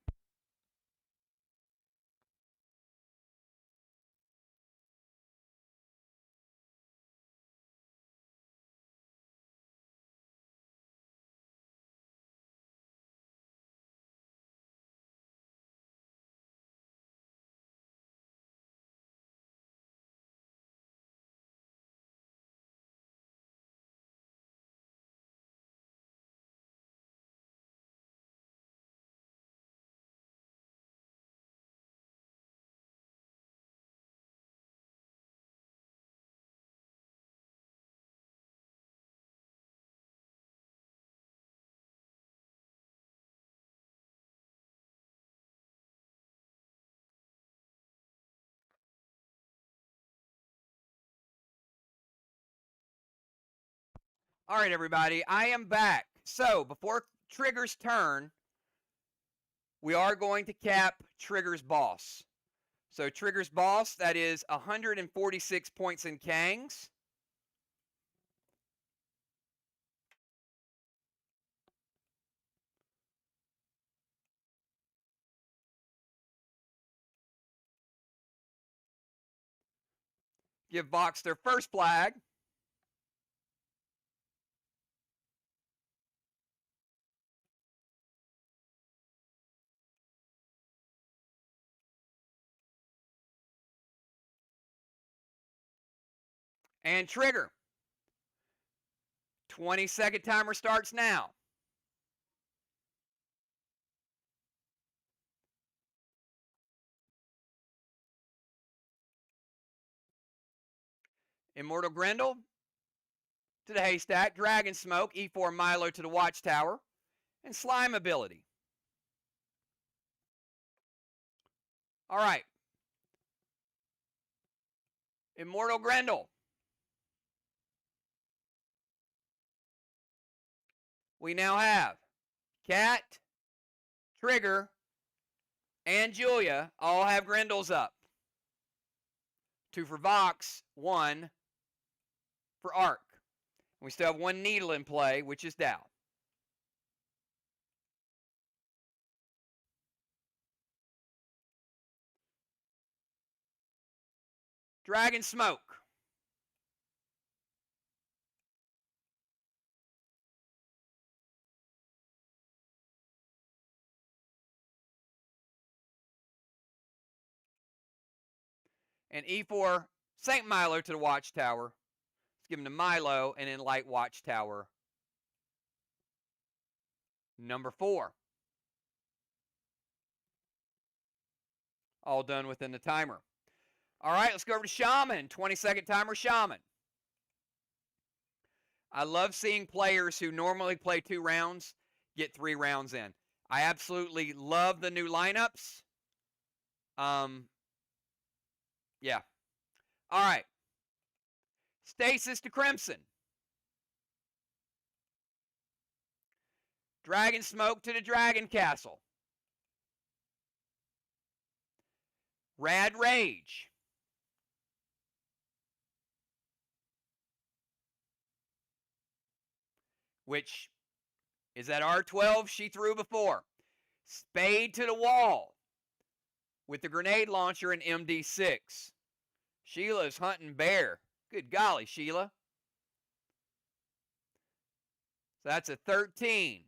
All right, everybody. I am back. So before triggers turn, we are going to cap triggers boss. So triggers boss, that is 146 points in Kangs. Give VOX their first flag. And trigger. 20-second timer starts now. Immortal Grendel to the haystack. Dragon Smoke, E4 Milo to the watchtower. And slime ability. All right. Immortal Grendel. We now have Cat, Trigger, and Julia all have Grendels up. 2 for VOX, 1 for Arc. We still have 1 needle in play, which is Dow. Dragon Smoke. And E4 St. Milo to the watchtower. Let's give him to Milo, and then light watchtower. Number 4. All done within the timer. All right, let's go over to Shaman. 20-second timer, Shaman. I love seeing players who normally play 2 rounds get 3 rounds in. I absolutely love the new lineups. Yeah. All right. Stasis to Crimson. Dragon Smoke to the Dragon Castle. Rad Rage. Which is that R12 she threw before. Spade to the wall with the grenade launcher and MD6. Sheila's hunting bear. Good golly, Sheila. So that's a 13.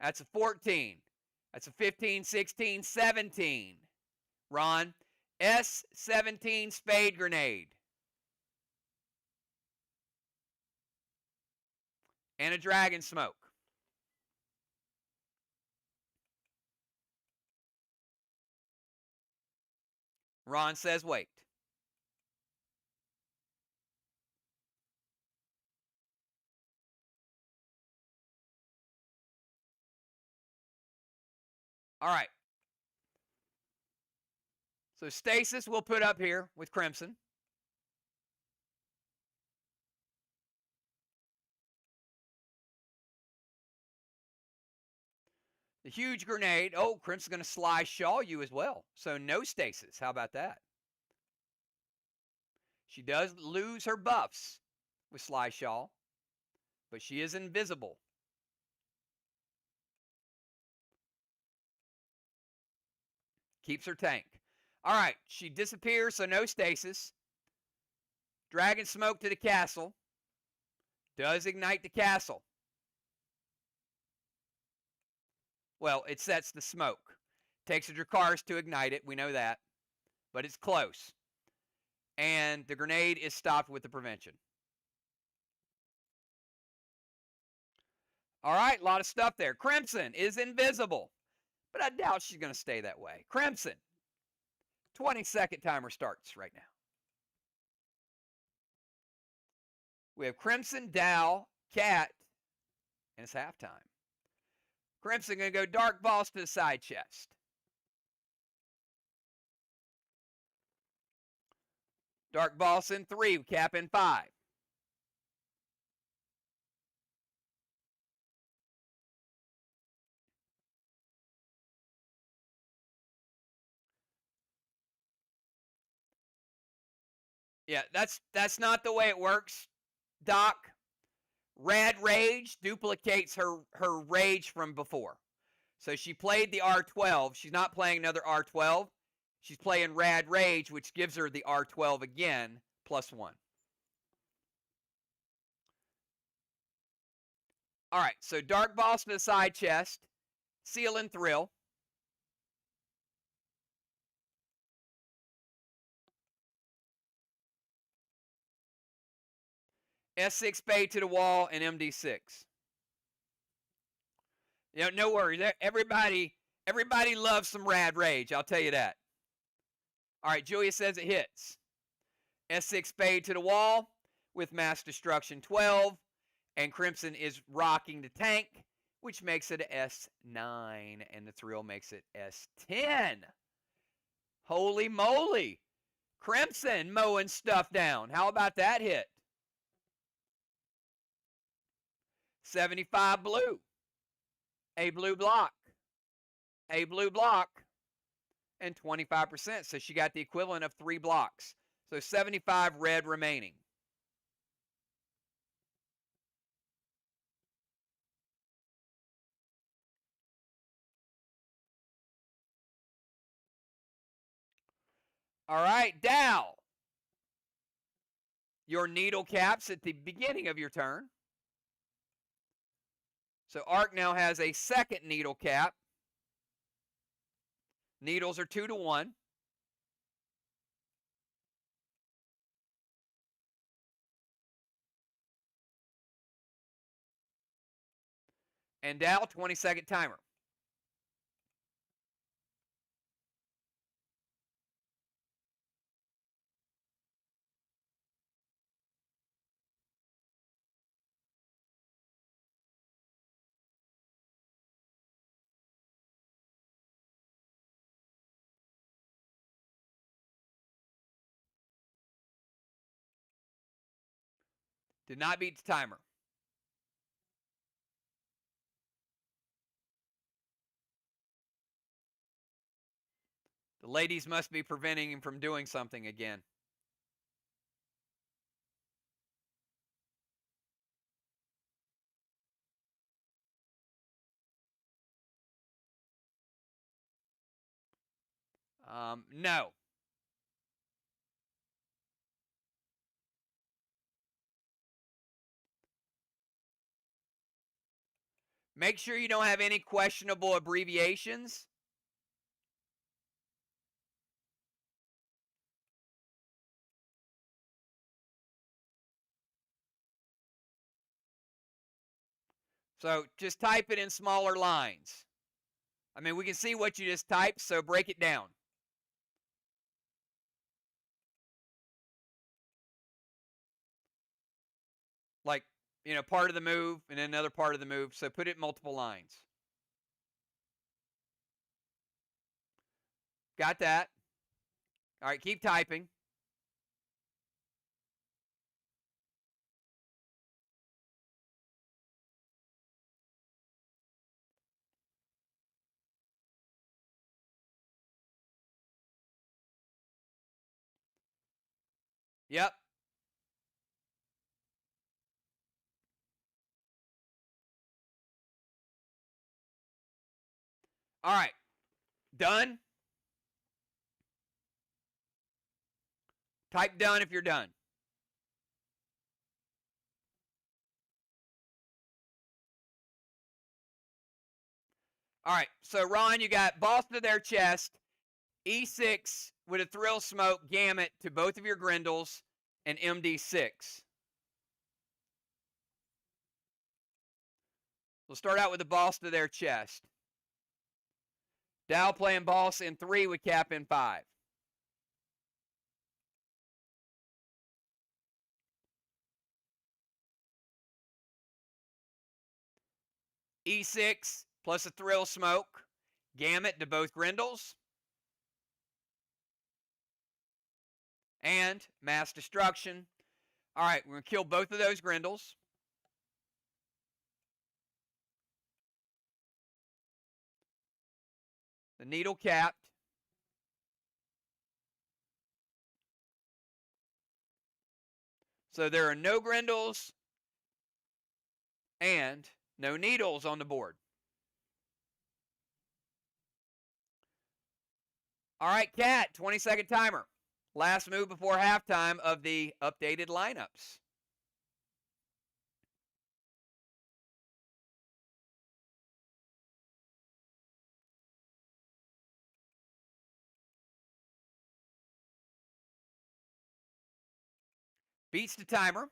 That's a 14. That's a 15, 16, 17. Ron, S17 spade grenade. And a Dragon Smoke. Ron says wait. All right. So Stasis we'll put up here with Crimson. The huge grenade. Oh, Crimson's going to Sly Shaw you as well. So no Stasis. How about that? She does lose her buffs with Sly Shaw. but she is invisible. Keeps her tank. All right, she disappears, so no stasis. Dragon smoke to the castle. Does ignite the castle. Well, it sets the smoke. Takes a Dracarys to ignite it, we know that. But it's close. And the grenade is stopped with the prevention. All right, a lot of stuff there. Crimson is invisible, but I doubt she's going to stay that way. Crimson, 20-second timer starts right now. We have Crimson, Dow, Cat, and it's halftime. Crimson going to go Dark Boss to the side chest. Dark Boss in 3, Cap in 5. Yeah, that's not the way it works, Doc. Rad Rage duplicates her rage from before. So she played the R12. She's not playing another R12. She's playing Rad Rage, which gives her the R12 again, +1. All right, so Dark Boss to the side chest. Seal and Thrill. S6 Spade to the wall and MD6. You know, no worries. Everybody loves some Rad Rage. I'll tell you that. All right, Julia says it hits. S6 Spade to the wall with Mass Destruction 12. And Crimson is rocking the tank, which makes it a S9. And the Thrill makes it S10. Holy moly. Crimson mowing stuff down. How about that hit? 75 blue. A blue block. A blue block. And 25%. So she got the equivalent of 3 blocks. So 75 red remaining. All right, Dow. Your needle caps at the beginning of your turn. So Arc now has a second needle cap. Needles are 2-1. And Dow, 20-second timer. Did not beat the timer. The ladies must be preventing him from doing something again. No. Make sure you don't have any questionable abbreviations. So just type it in smaller lines. I mean, we can see what you just typed, so break it down. Like, you know, part of the move and another part of the move. So put it in multiple lines. Got that? All right, keep typing. Yep. All right. Done? Type done if you're done. All right. So, Ron, you got boss to their chest, E6 with a thrill smoke, gamut to both of your Grendels, and MD6. We'll start out with the boss to their chest. Dow playing boss in 3 with cap in 5. E6 plus a thrill smoke, gamut to both Grendels, and mass destruction. All right, we're going to kill both of those Grendels. The needle capped. So there are no Grendels and no needles on the board. All right, Cat, 20-second timer. Last move before halftime of the updated lineups. Beats the timer.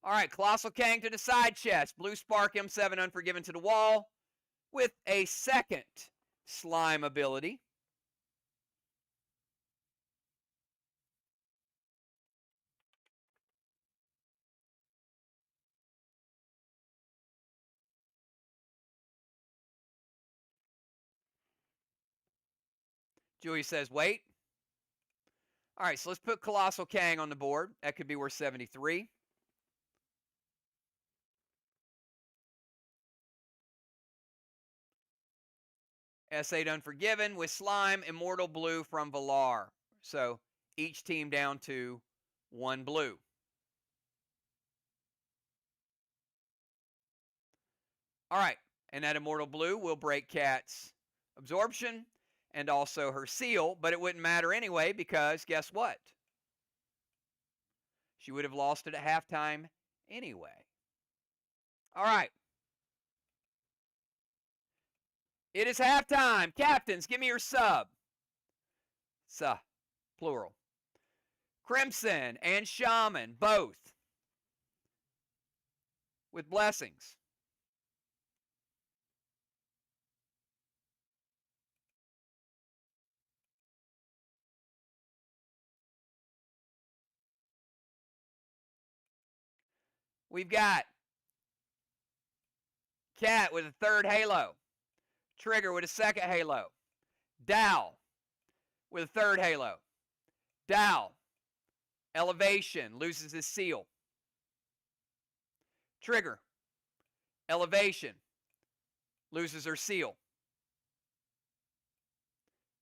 All right, Colossal Kang to the side chest. Blue Spark M7 Unforgiven to the wall with a second slime ability. Julie says, wait. All right, so let's put Colossal Kang on the board. That could be worth 73. S8 Unforgiven with Slime, Immortal Blue from Valar. So each team down to 1 blue. All right, and that Immortal Blue will break Cat's absorption and also her seal, but it wouldn't matter anyway because guess what? She would have lost it at halftime anyway. All right. It is halftime. Captains, give me your sub. Plural. Crimson and Shaman, both with blessings. We've got Cat with a third halo. Trigger with a second halo. Dow with a third halo. Dow, elevation, loses his seal. Trigger, elevation, loses her seal.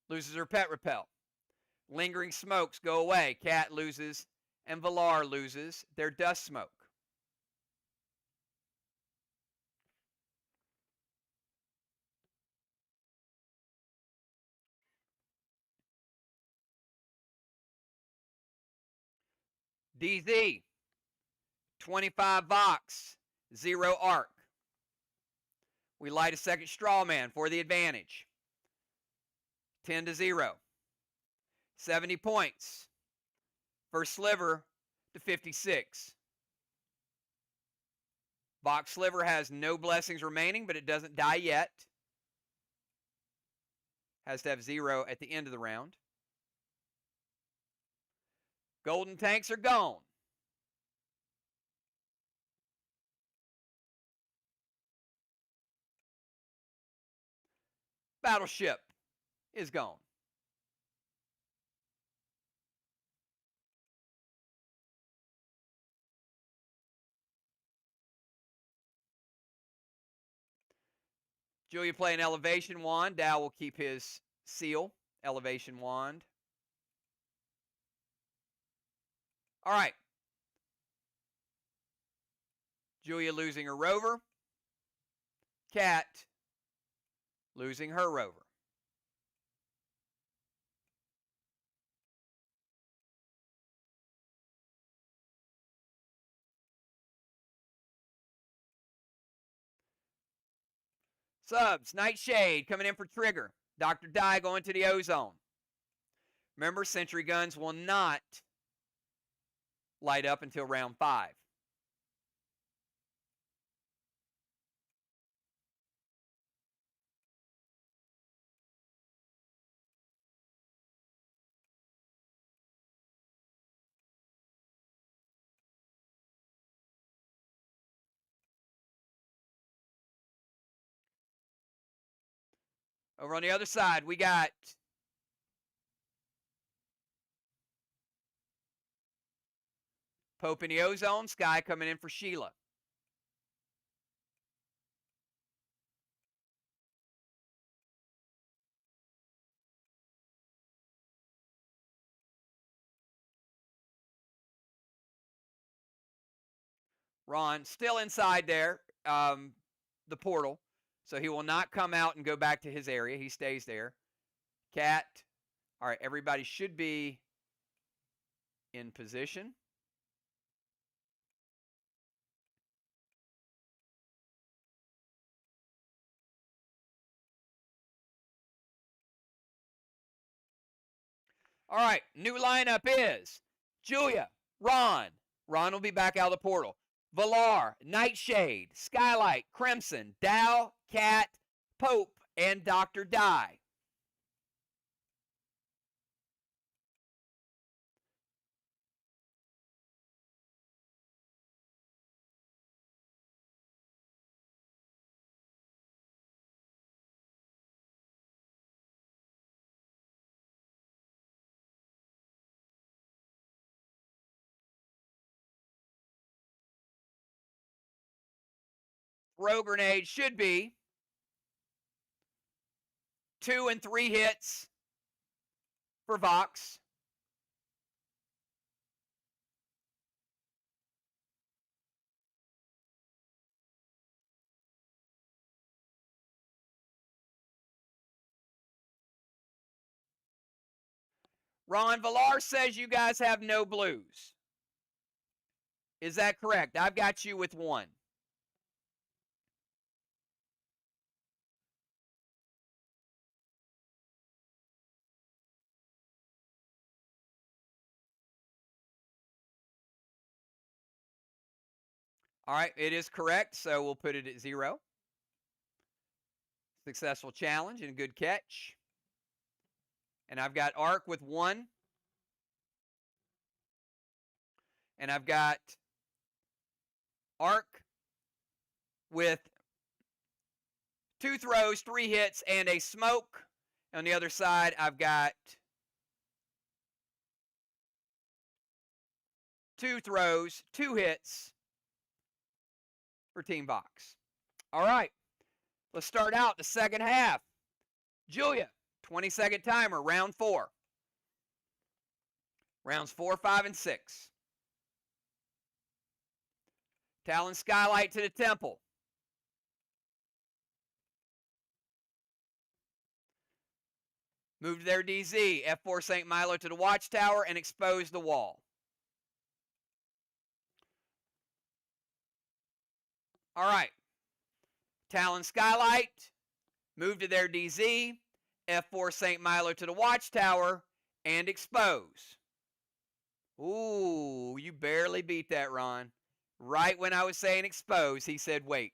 Loses her pet repel. Lingering smokes go away. Cat loses and Valar loses their dust smoke. DZ, 25 VOX, 0 arc. We light a second straw man for the advantage. 10-0. 70 points. First sliver to 56. VOX sliver has no blessings remaining, but it doesn't die yet. Has to have 0 at the end of the round. Golden tanks are gone. Battleship is gone. Julia playing elevation wand. Dow will keep his seal. Elevation wand. All right. Julia losing her rover. Cat losing her rover. Subs, Nightshade coming in for trigger. Dr. Die going to the ozone. Remember, sentry guns will not light up until round 5. Over on the other side, we got Pope in the ozone. Sky coming in for Sheila. Ron still inside there, the portal. So he will not come out and go back to his area. He stays there. Cat. All right, everybody should be in position. All right, new lineup is Julia, Ron. Ron will be back out of the portal. Valar, Nightshade, Skylight, Crimson, Dow, Cat, Pope, and Dr. Die. Throw grenade should be 2 and 3 hits for VOX. Ron Villar says you guys have no blues. Is that correct? I've got you with 1. All right, it is correct, so we'll put it at 0. Successful challenge and a good catch. And I've got Arc with 1. And I've got Arc with 2 throws, 3 hits, and a smoke. On the other side, I've got 2 throws, 2 hits for Team VOX. All right, let's start out the second half. Julia, 20-second timer, round 4. Rounds 4, 5, and 6. Talon Skylight to the temple. Move to their DZ. F4 St. Milo to the watchtower and expose the wall. All right. Talon Skylight. Move to their DZ. F4 St. Milo to the watchtower and expose. Ooh, you barely beat that, Ron. Right when I was saying expose, he said wait.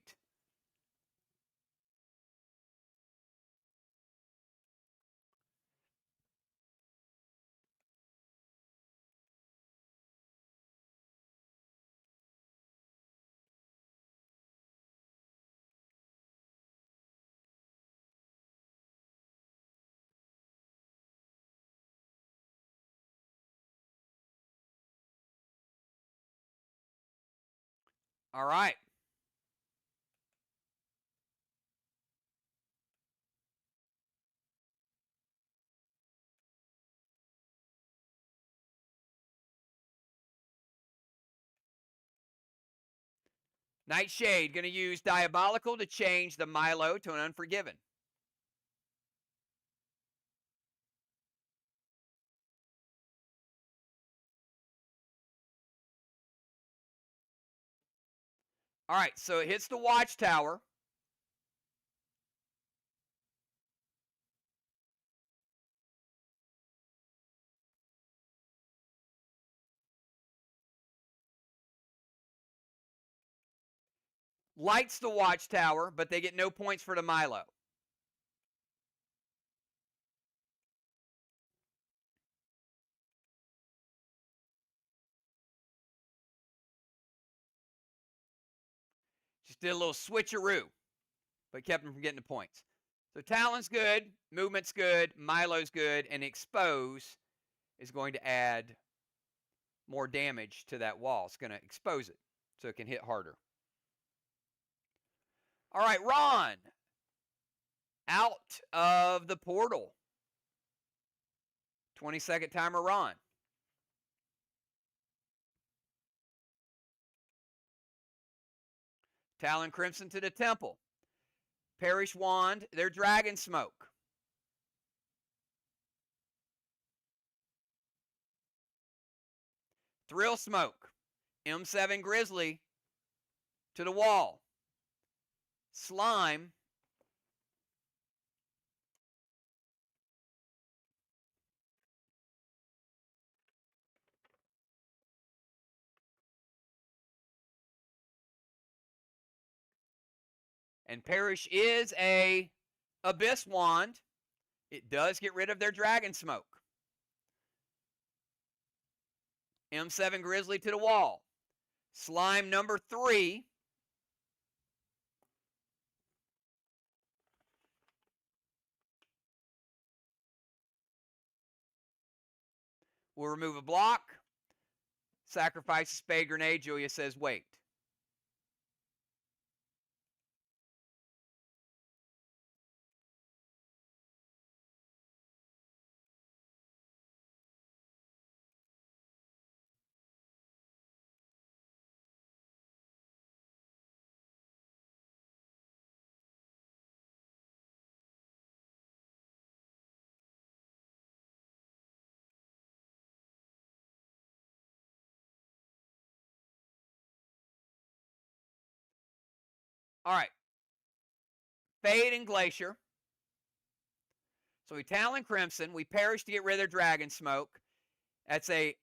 All right. Nightshade going to use Diabolical to change the Milo to an Unforgiven. All right, so it hits the Watchtower. Lights the Watchtower, but they get no points for the Milo. Just did a little switcheroo, but kept them from getting the points. So Talon's good, movement's good, Milo's good, and Expose is going to add more damage to that wall. It's going to expose it so it can hit harder. All right, Ron. Out of the portal. 20-second timer, Ron. Talon Crimson to the temple. Perish Wand, their Dragon Smoke. Thrill Smoke. M7 Grizzly to the wall. Slime. And Perish is a Abyss Wand. It does get rid of their Dragon Smoke. M7 Grizzly to the wall. Slime number 3. We'll remove a block. Sacrifice a Spade Grenade. Julia says wait. All right. Fade and Glacier. So we Talon Crimson. We Perish to get rid of their Dragon Smoke. That's a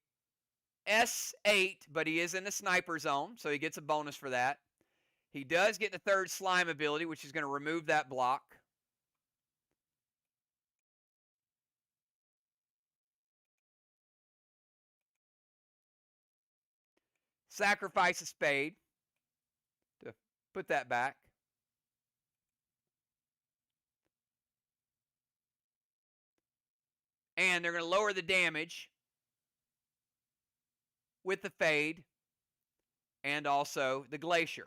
S8, but he is in the sniper zone, so he gets a bonus for that. He does get the 3rd Slime ability, which is going to remove that block. Sacrifice a Spade to put that back. And they're going to lower the damage with the Fade and also the Glacier.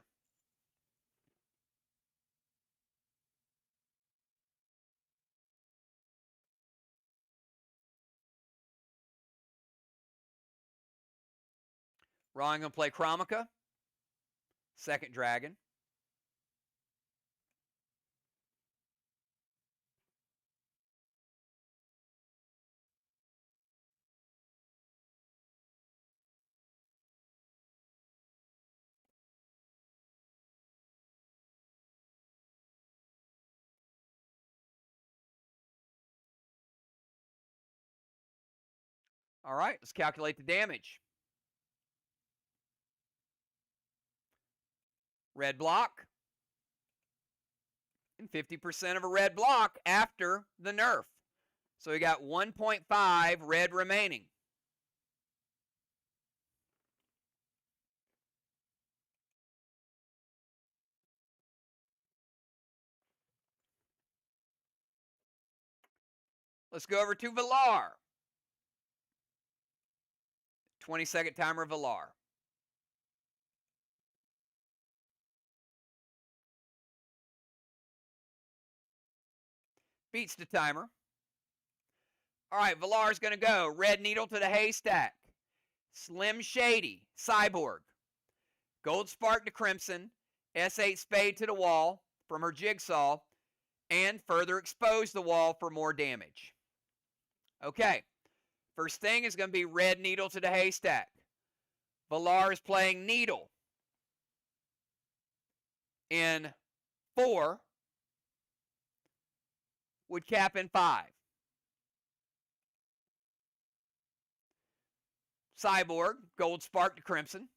Ron going to play Chromica. 2nd Dragon. All right, let's calculate the damage. Red block. And 50% of a red block after the nerf. So we got 1.5 red remaining. Let's go over to Valar. 20-second timer, Valar. Beats the timer. All right, Valar's going to go. Red Needle to the Haystack. Slim Shady, Cyborg. Gold Spark to Crimson. S8 spade to the wall from her jigsaw, and further expose the wall for more damage. Okay, first thing is going to be red needle to the haystack. Villar is playing needle in 4, would cap in 5. Cyborg, gold spark to crimson.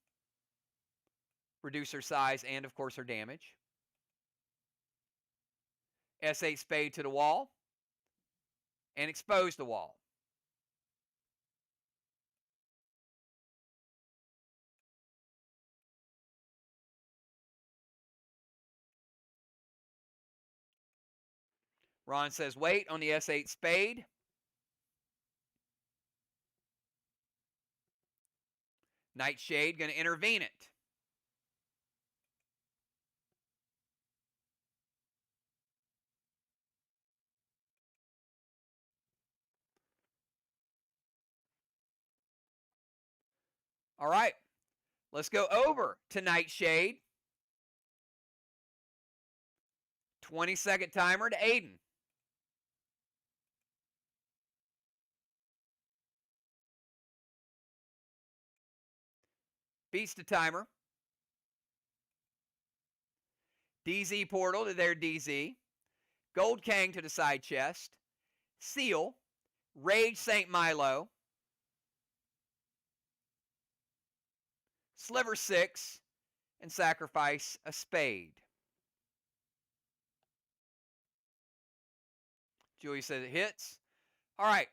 Reduce her size and, of course, her damage. S8 spade to the wall and expose the wall. Ron says wait on the S8 spade. Nightshade going to intervene it. All right, let's go over to Nightshade. 20-second timer to Aiden. Beats the timer. DZ portal to their DZ. Gold Kang to the side chest. Seal. Rage St. Milo. Sliver 6. And sacrifice a spade. Julie says it hits. All right.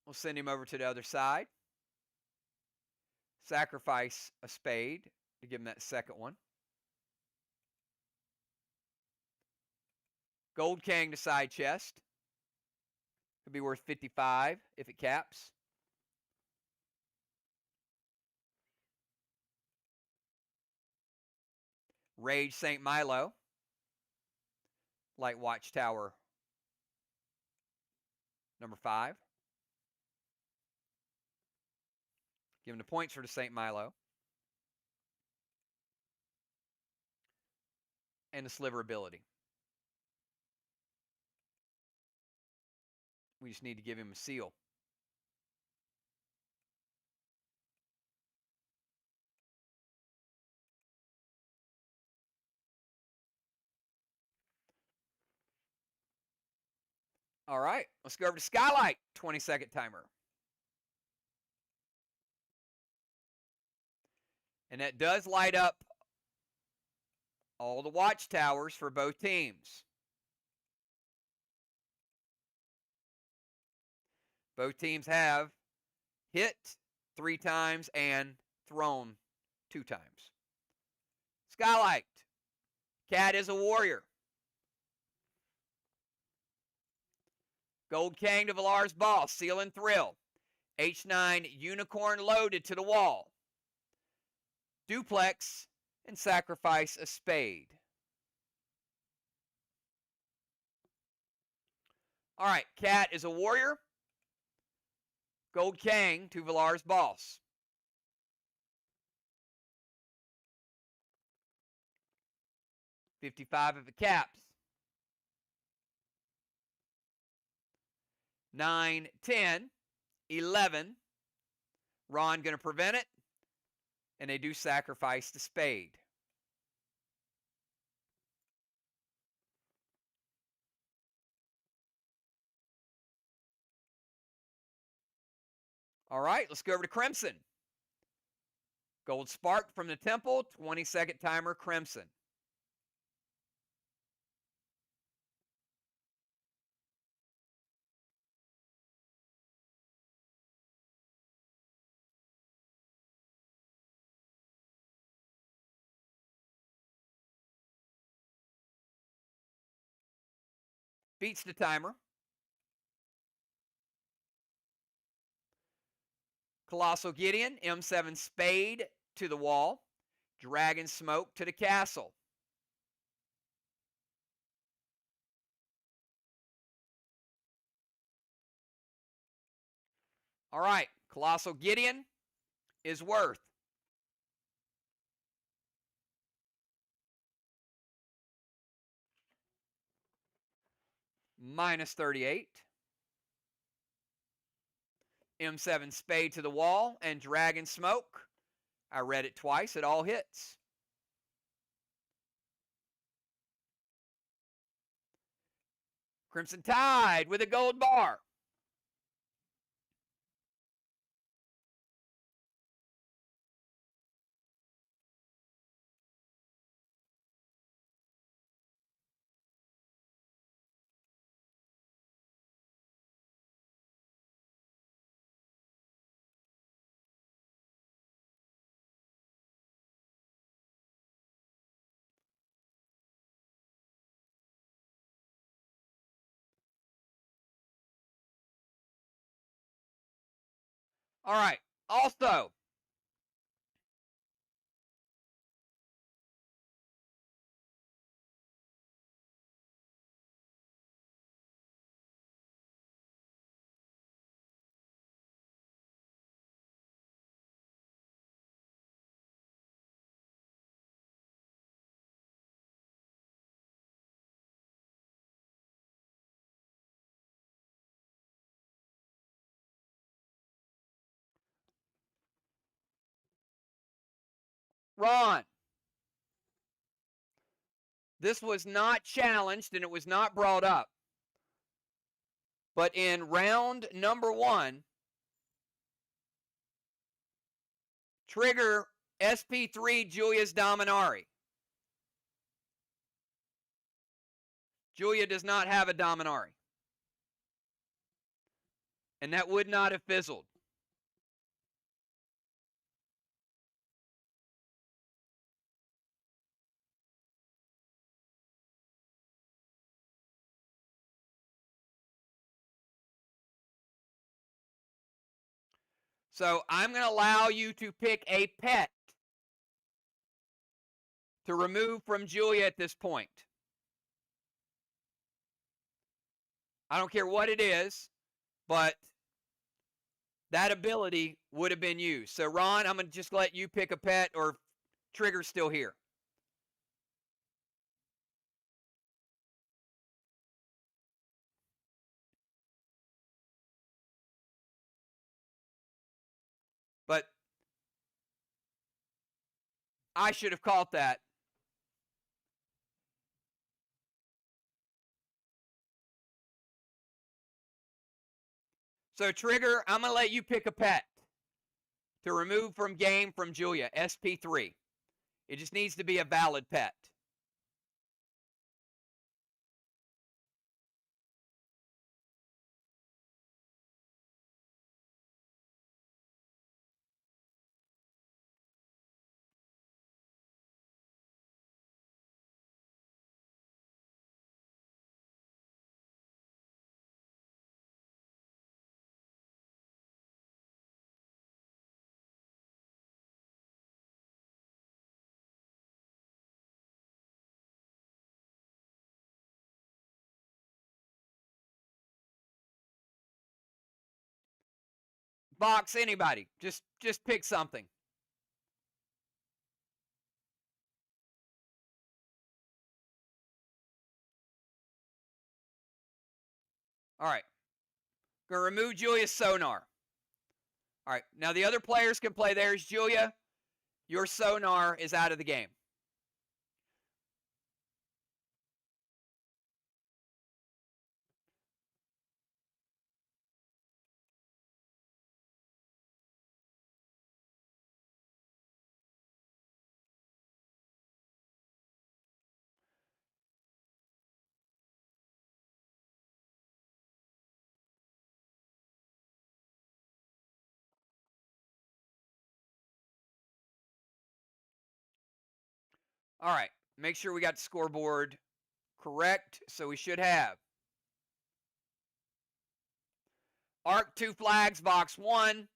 We'll send him over to the other side. Sacrifice a spade to give him that second one. Gold Kang to side chest. Could be worth 55 if it caps. Rage St. Milo. Light Watchtower number 5. Give him the points for the St. Milo. And the Sliver ability. We just need to give him a seal. All right, let's go over to Skylight. 20-second timer. And that does light up all the watchtowers for both teams. Both teams have hit 3 times and thrown 2 times. Skylight. Cat is a warrior. Gold Kang to Villar's boss. Seal and Thrill. H9 Unicorn loaded to the wall. Duplex and sacrifice a spade. All right, Cat is a warrior. Gold Kang to Villar's boss. $55 if it caps. 9, 10, 11. Ron going to prevent it. And they do sacrifice the spade. All right, let's go over to Crimson. Gold Spark from the Temple, 20-second timer, Crimson. Beats the timer. Colossal Gideon, M7 Spade to the wall. Dragon Smoke to the castle. All right, Colossal Gideon is worth minus 38. M7 spade to the wall and dragon smoke. I read it twice. It all hits. Crimson Tide with a gold bar. All right. Also, Ron, this was not challenged and it was not brought up. But in round number 1, trigger SP3 Julia's Dominari. Julia does not have a Dominari. And that would not have fizzled. So I'm going to allow you to pick a pet to remove from Julia at this point. I don't care what it is, but that ability would have been used. So Ron, I'm going to just let you pick a pet, or Trigger's still here. But I should have caught that. So Trigger, I'm going to let you pick a pet to remove from game from Julia, SP3. It just needs to be a valid pet. VOX, anybody. Just pick something. All right. Going to remove Julia's sonar. All right. Now the other players can play theirs. Julia, your sonar is out of the game. All right. Make sure we got the scoreboard correct. So we should have Arc 2 flags, VOX 1.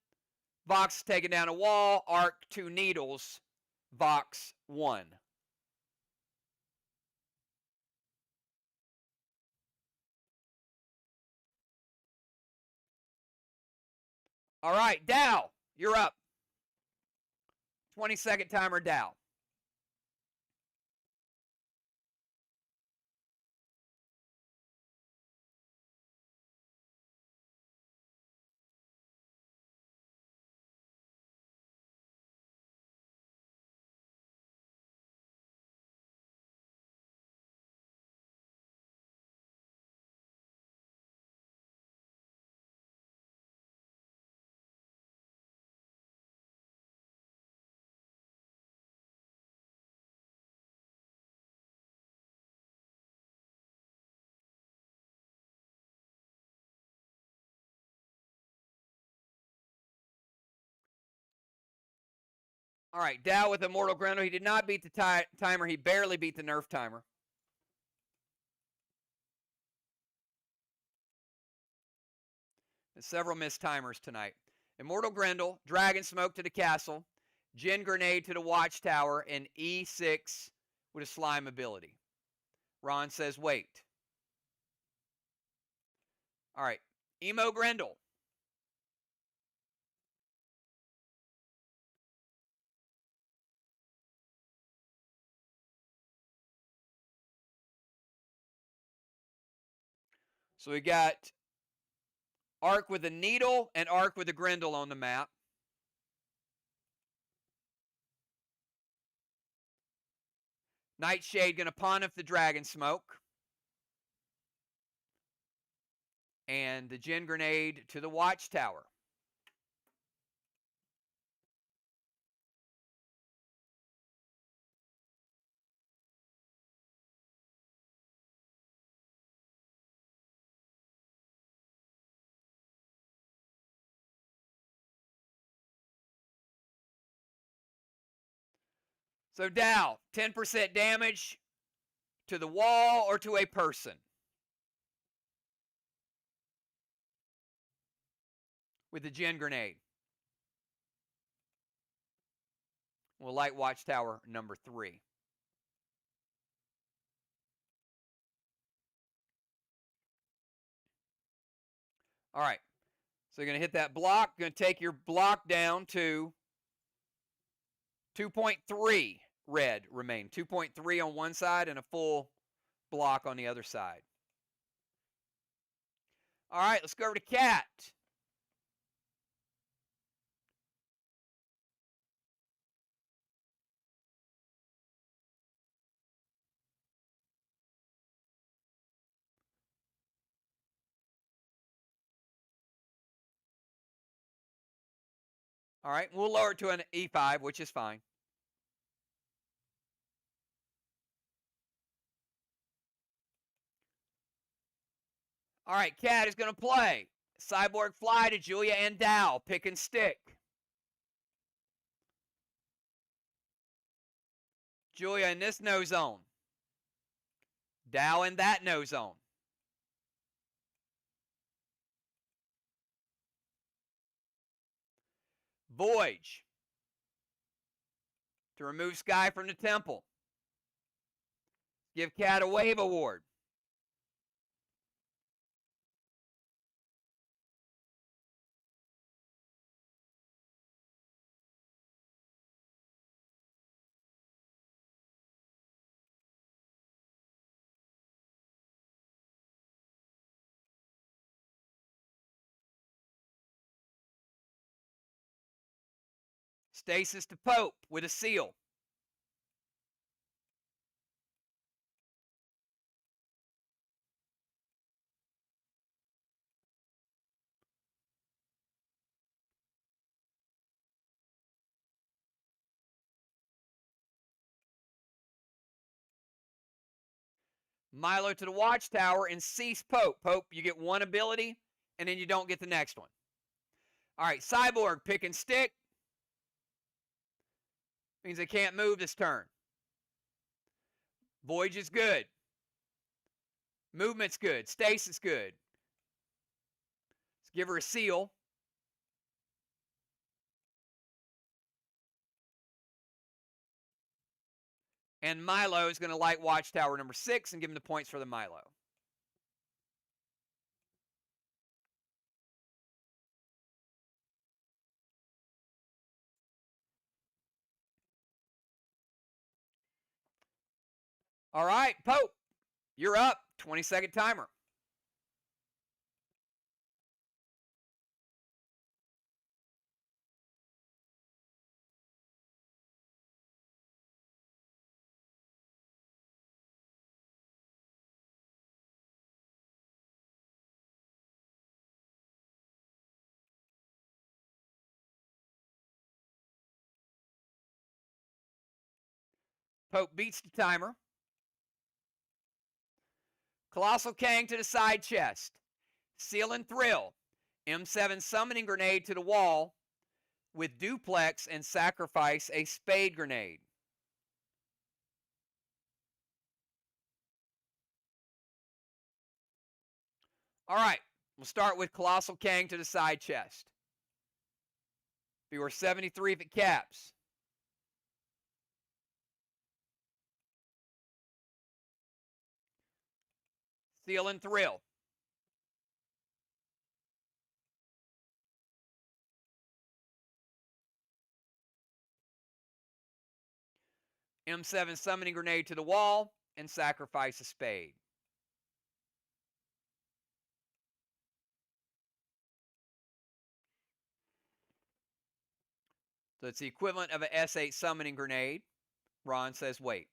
VOX taking down a wall. Arc 2 needles, VOX 1. All right, Dow, you're up. 20-second timer, Dow. All right, Dow with Immortal Grendel. He did not beat the timer. He barely beat the nerf timer. And several missed timers tonight. Immortal Grendel, Dragon Smoke to the castle, Gin Grenade to the watchtower, and E6 with a slime ability. Ron says wait. All right, Emo Grendel. So we got Arc with a needle and Arc with a Grendel on the map. Nightshade going to pawn up the Dragon Smoke. And the Gin Grenade to the watchtower. So Dow, 10% damage to the wall or to a person. With the Gin Grenade. We'll light watchtower number 3. All right. So you're going to hit that block. Going to take your block down to 2.3 red remain. 2.3 on one side and a full block on the other side. All right, let's go over to Cat. All right, we'll lower it to an E5, which is fine. All right, Cat is going to play. Cyborg Fly to Julia and Dow. Pick and stick. Julia in this no zone. Dow in that no zone. Voyage to remove Sky from the temple. Give Cat a wave award. Stasis to Pope with a seal. Milo to the watchtower and cease Pope. Pope, you get one ability, and then you don't get the next one. All right, Cyborg, pick and stick. Means they can't move this turn. Voyage is good. Movement's good. Stasis good. Let's give her a seal. And Milo is going to light watchtower number 6 and give him the points for the Milo. All right, Pope, you're up. 20-second timer. Pope beats the timer. Colossal Kang to the side chest. Seal and Thrill. M7 summoning grenade to the wall. with duplex and sacrifice a spade grenade. All right, we'll start with Colossal Kang to the side chest. Be worth 73 if it caps. Seal and Thrill. M7 Summoning Grenade to the wall and sacrifice a spade. So it's the equivalent of an S8 Summoning Grenade. Ron says wait.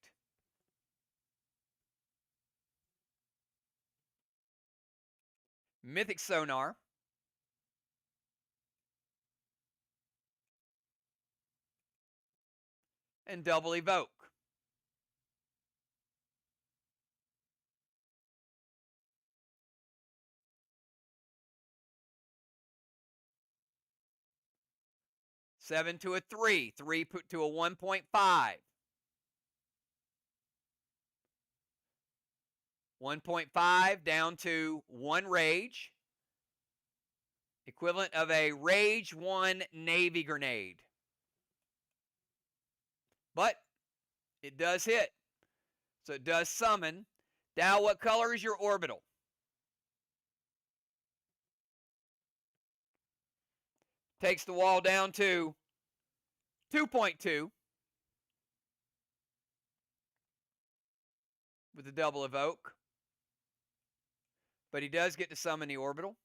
Mythic Sonar. And double Evoke. Seven to a 3. 3 put to a 1.5. 1.5 down to 1 Rage. Equivalent of a Rage 1 Navy Grenade. But it does hit. So it does summon. Now, what color is your orbital? Takes the wall down to 2.2 with the double Evoke. But he does get to summon the orbital.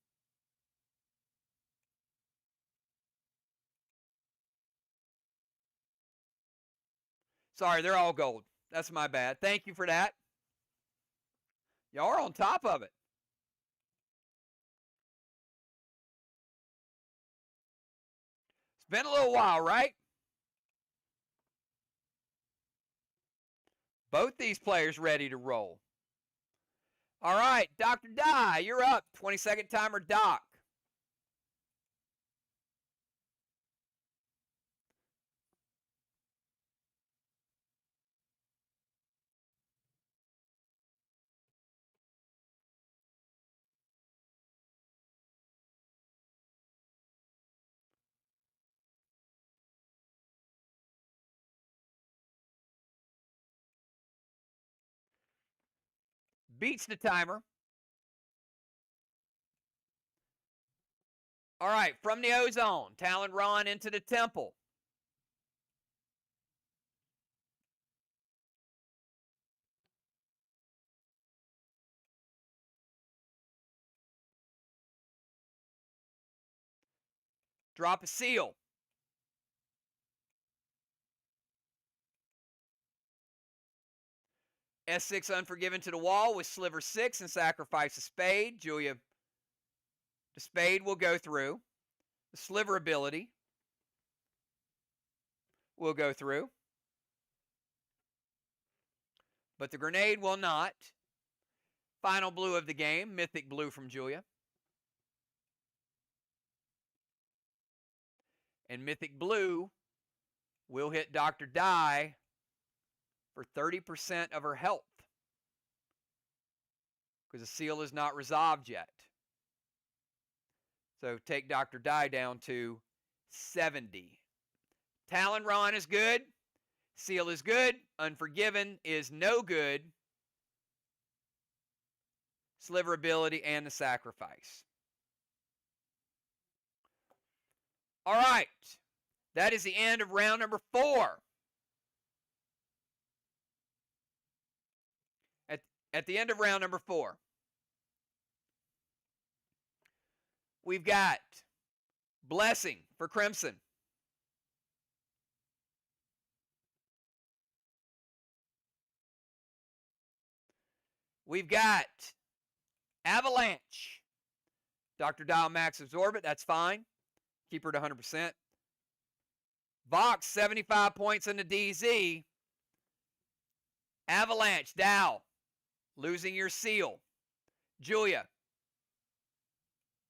Sorry, they're all gold. That's my bad. Thank you for that. Y'all are on top of it. It's been a little while, right? Both these players ready to roll. All right, Dr. Dye, you're up. 20-second timer, Doc. Beats the timer. All right, from the Ozone, Talon Ron into the Temple. Drop a seal. S6 Unforgiven to the wall with Sliver 6 and sacrifice a spade. Julia, the spade will go through. The Sliver ability will go through. But the grenade will not. Final blue of the game, Mythic Blue from Julia. And Mythic Blue will hit Dr. Dye for 30% of her health. Because the seal is not resolved yet. So take Dr. Dye down to 70. Talon Ron is good. Seal is good. Unforgiven is no good. Sliver ability and the sacrifice. All right. That is the end of round number 4. At the end of round number 4, we've got Blessing for Crimson. We've got Avalanche. Dr. Dial Max Absorb it. That's fine. Keep her to 100%. VOX, 75 points in the DZ. Avalanche, Dow, losing your seal. Julia,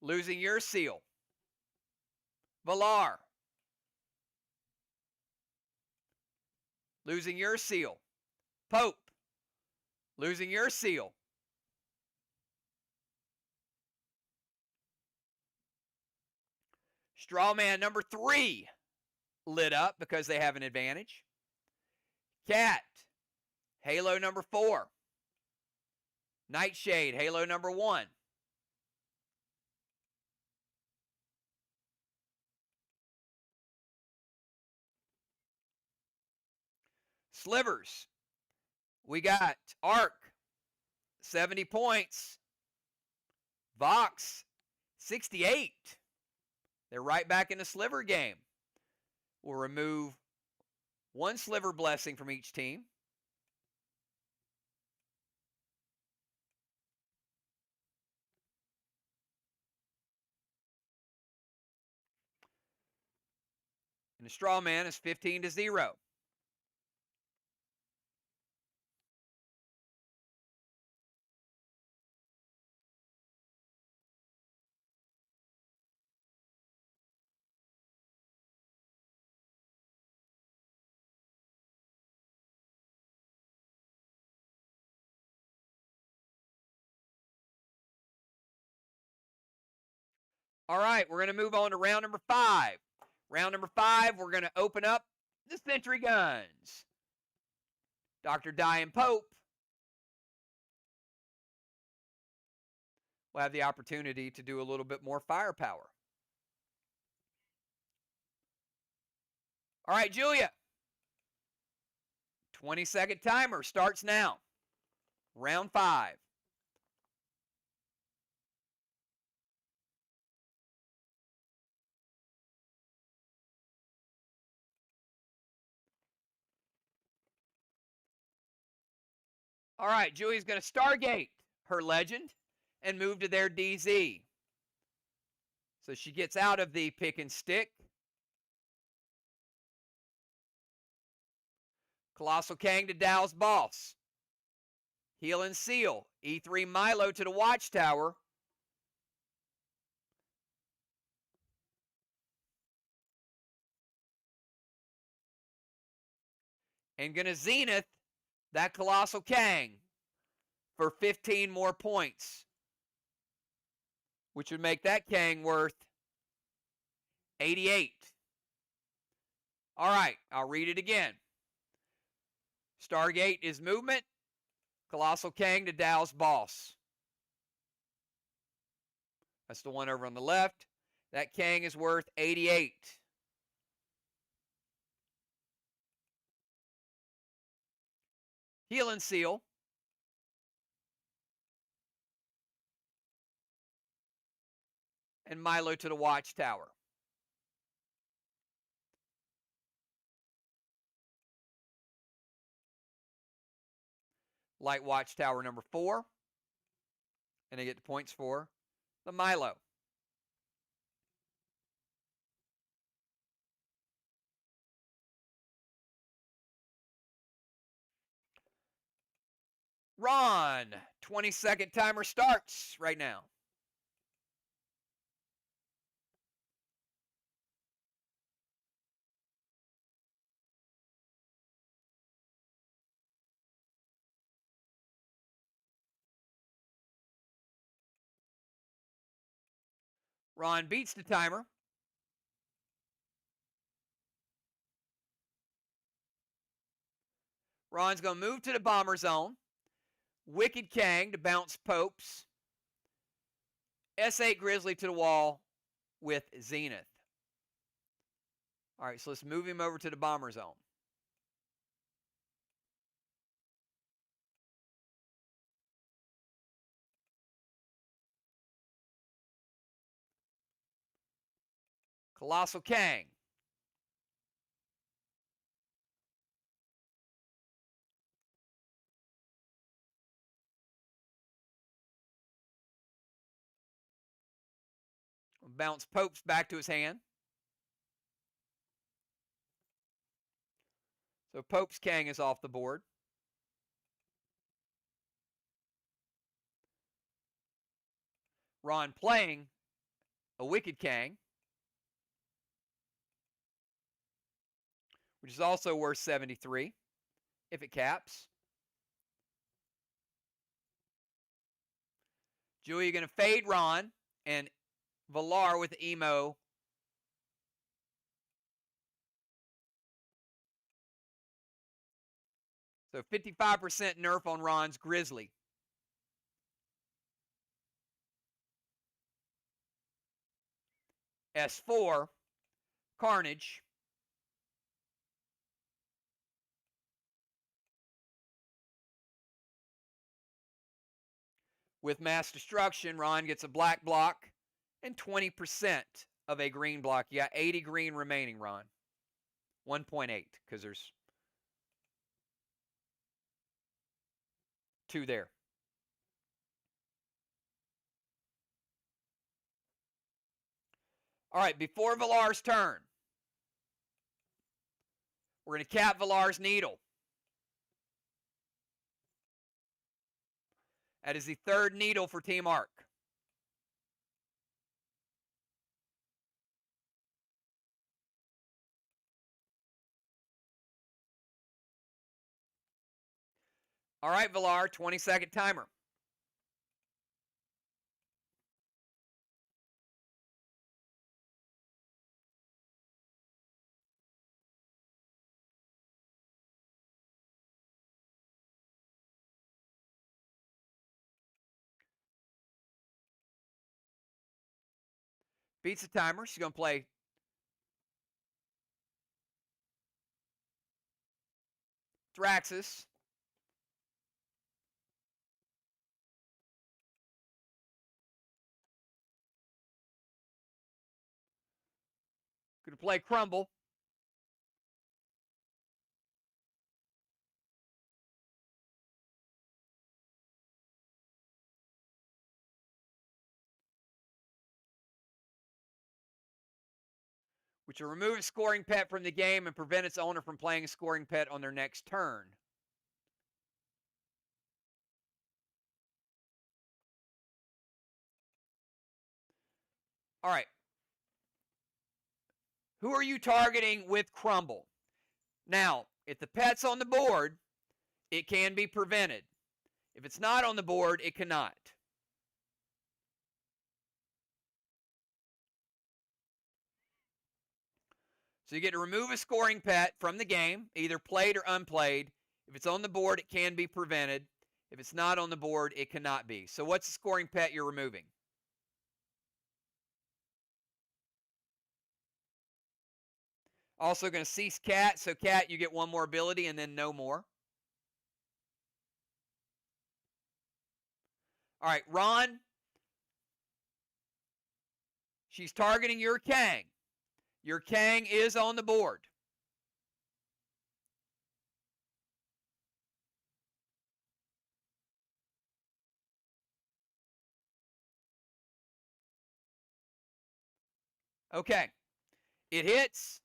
losing your seal. Valar, Losing your seal. Pope. Losing your seal. Strawman number 3 lit up because they have an advantage. Cat. Halo number 4. Nightshade. Halo number 1. Slivers. We got Arc, 70 points. VOX, 68. They're right back in the sliver game. We'll remove 1 sliver blessing from each team. And the straw man is 15-0. All right, we're going to move on to round number 5. Round number 5, we're going to open up the Sentry Guns. Dr. Diane Pope will have the opportunity to do a little bit more firepower. All right, Julia. 20-second timer starts now. Round 5. All right, Julia's going to Stargate her legend and move to their DZ. So she gets out of the pick and stick. Colossal Kang to Dow's Boss. Heal and Seal. E3 Milo to the Watchtower. And going to Zenith that Colossal Kang for 15 more points, which would make that Kang worth 88. All right, I'll read it again. Stargate is movement. Colossal Kang to Dow's Boss. That's the one over on the left. That Kang is worth 88. Heal and Seal. And Milo to the Watchtower. Light Watchtower number 4. And they get the points for the Milo. Ron, 20-second timer starts right now. Ron beats the timer. Ron's going to move to the bomber zone. Wicked Kang to bounce Popes. S8 Grizzly to the wall with Zenith. All right, so let's move him over to the bomber zone. Colossal Kang. Bounce Popes back to his hand. So Pope's Kang is off the board. Ron playing a Wicked Kang, which is also worth 73. if it caps. Julia going to fade Ron, and Villar with the emo. So 55% nerf on Ron's Grizzly. S4, Carnage. With Mass Destruction, Ron gets a black block and 20% of a green block. You got 80 green remaining, Ron. 1.8, because there's 2 there. All right, before Villar's turn, we're going to cap Villar's needle. That is the 3rd needle for Team Arc. All right, Villar, 20-second timer. Beats the timer. She's going to play Thraxus. Going to play Crumble. Which will remove a scoring pet from the game and prevent its owner from playing a scoring pet on their next turn. All right. Who are you targeting with Crumble? Now, if the pet's on the board, it can be prevented. If it's not on the board, it cannot. So you get to remove a scoring pet from the game, either played or unplayed. If it's on the board, it can be prevented. If it's not on the board, it cannot be. So what's the scoring pet you're removing? Also going to cease Cat. So Cat, you get 1 more ability and then no more. All right, Ron. She's targeting your Kang. Your Kang is on the board. Okay. It hits,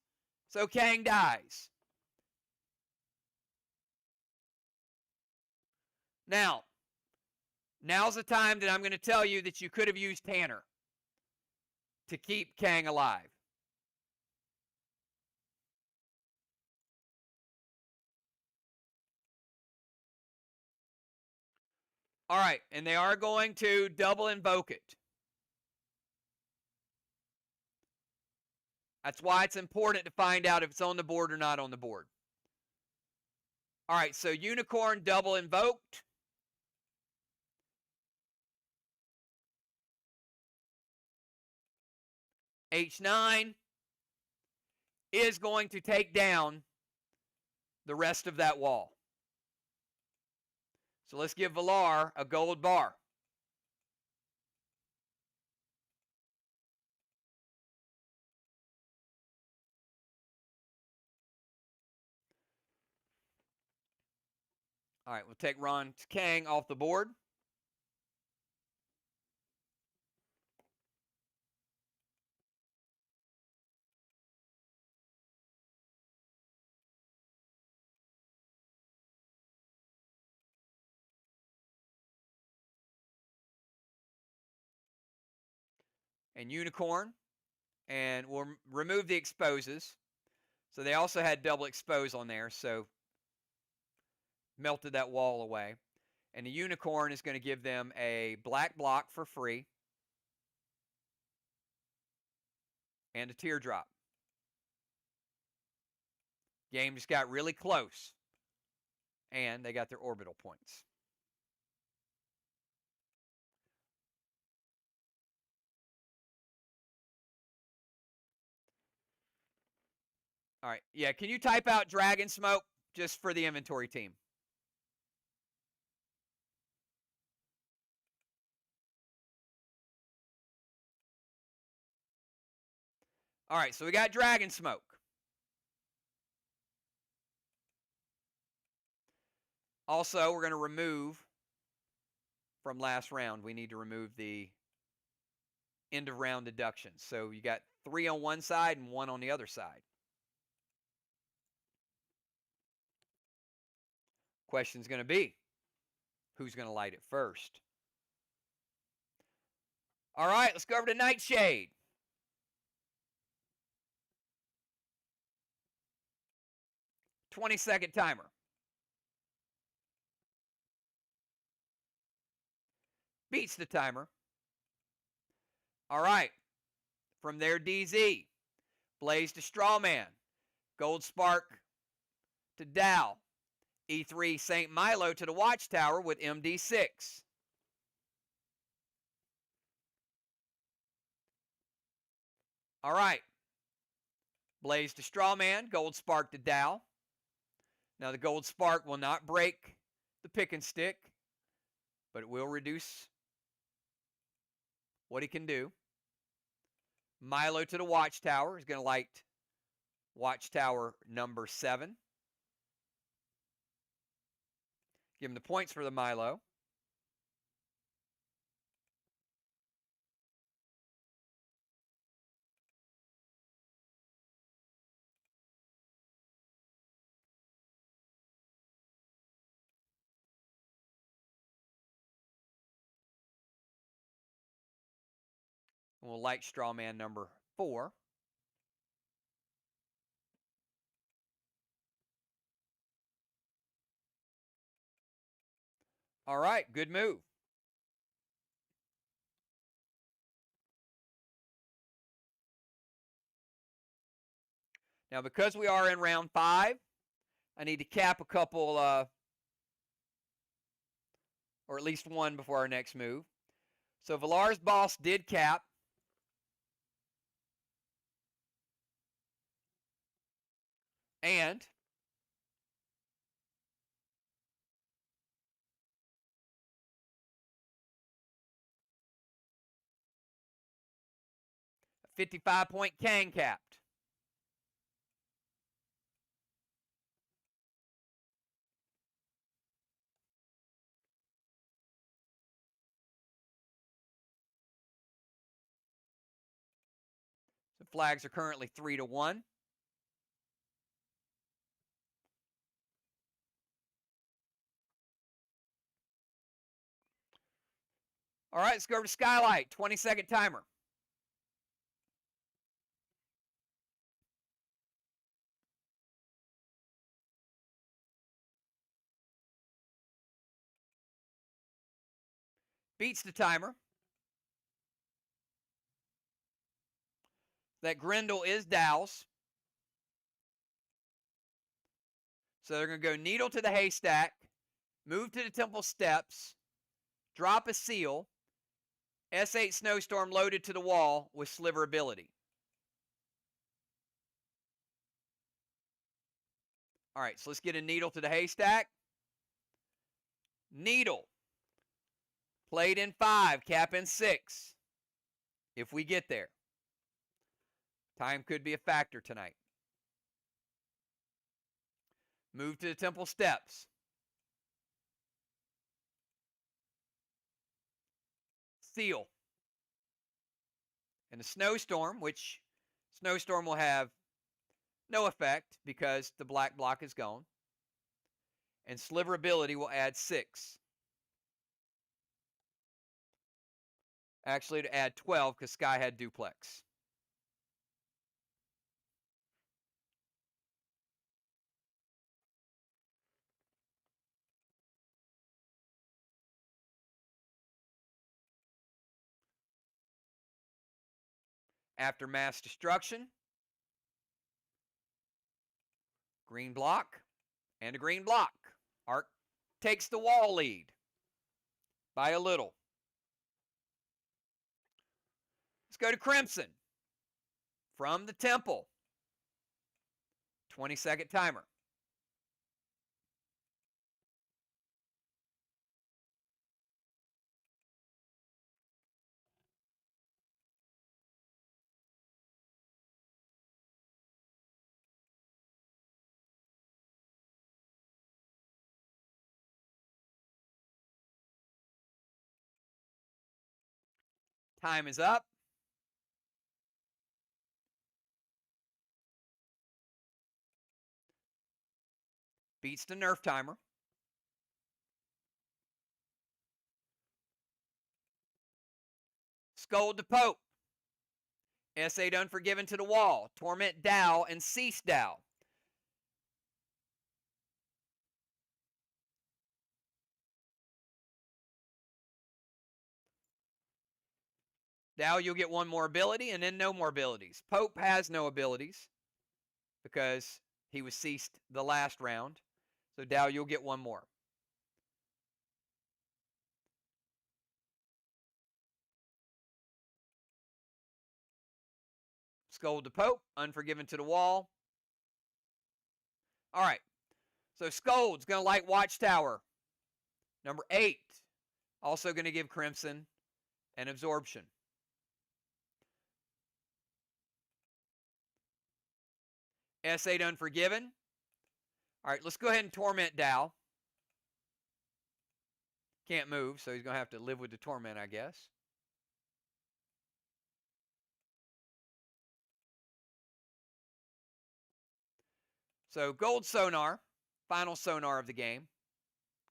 so Kang dies. Now's the time that I'm going to tell you that you could have used Tanner to keep Kang alive. All right, and they are going to double invoke it. That's why it's important to find out if it's on the board or not on the board. All right, so Unicorn double invoked. H9 is going to take down the rest of that wall. So let's give Villar a gold bar. All right, we'll take Ron Kang off the board. And Unicorn. And we'll remove the exposes. So they also had double expose on there. So melted that wall away. And the unicorn is going to give them a black block for free and a teardrop. Game just got really close, and they got their orbital points. All right. Yeah, can you type out Dragon Smoke just for the inventory team? All right, so we got Dragon Smoke. Also, we're going to remove from last round, we need to remove the end of round deductions. So you got 3 on one side and 1 on the other side. Question's going to be, who's going to light it first? All right, let's go over to Nightshade. "20-second timer. Beats the timer. All right, from there, DZ. Blaze to Strawman. Gold Spark to Dow. E3 St. Milo to the Watchtower with MD6. All right. Blaze to Strawman. Gold Spark to Dow. Now, the Gold Spark will not break the pick and stick, but it will reduce what he can do. Milo to the Watchtower is going to light Watchtower number 7. Give him the points for the Milo. And we'll light Strawman number 4. All right, good move. Now, because we are in round 5, I need to cap a couple, or at least one before our next move. So Valar's Boss did cap. And a 55-point Kang capped. So flags are currently 3-1. All right, let's go over to Skylight. 20-second timer. Beats the timer. That Grendel is Dow's. So they're going to go Needle to the Haystack, move to the Temple Steps, drop a seal, S8 Snowstorm loaded to the wall with Sliver ability. All right, so let's get a Needle to the Haystack. Needle. Played in 5, cap in 6. If we get there. Time could be a factor tonight. Move to the Temple Steps. Seal. And the Snowstorm, which Snowstorm will have no effect because the black block is gone. And Sliver ability will add 6. Actually, to add 12 because Sky had duplex. After mass destruction, green block and a green block. Arc takes the wall lead by a little. Let's go to Crimson from the temple. 20-second timer. Time is up. Beats the nerf timer. Scold the Pope. S8 Unforgiven to the wall. Torment Dow and Cease Dow. Dow, you'll get one more ability and then no more abilities. Pope has no abilities because he was ceased the last round. So Dow, you'll get one more. Scold the Pope. Unforgiven to the wall. All right. So Scold's going to light Watchtower. Number 8. Also going to give Crimson an absorption. S8 Unforgiven. All right, let's go ahead and Torment Dow. Can't move, so he's going to have to live with the torment, I guess. So Gold Sonar, final Sonar of the game.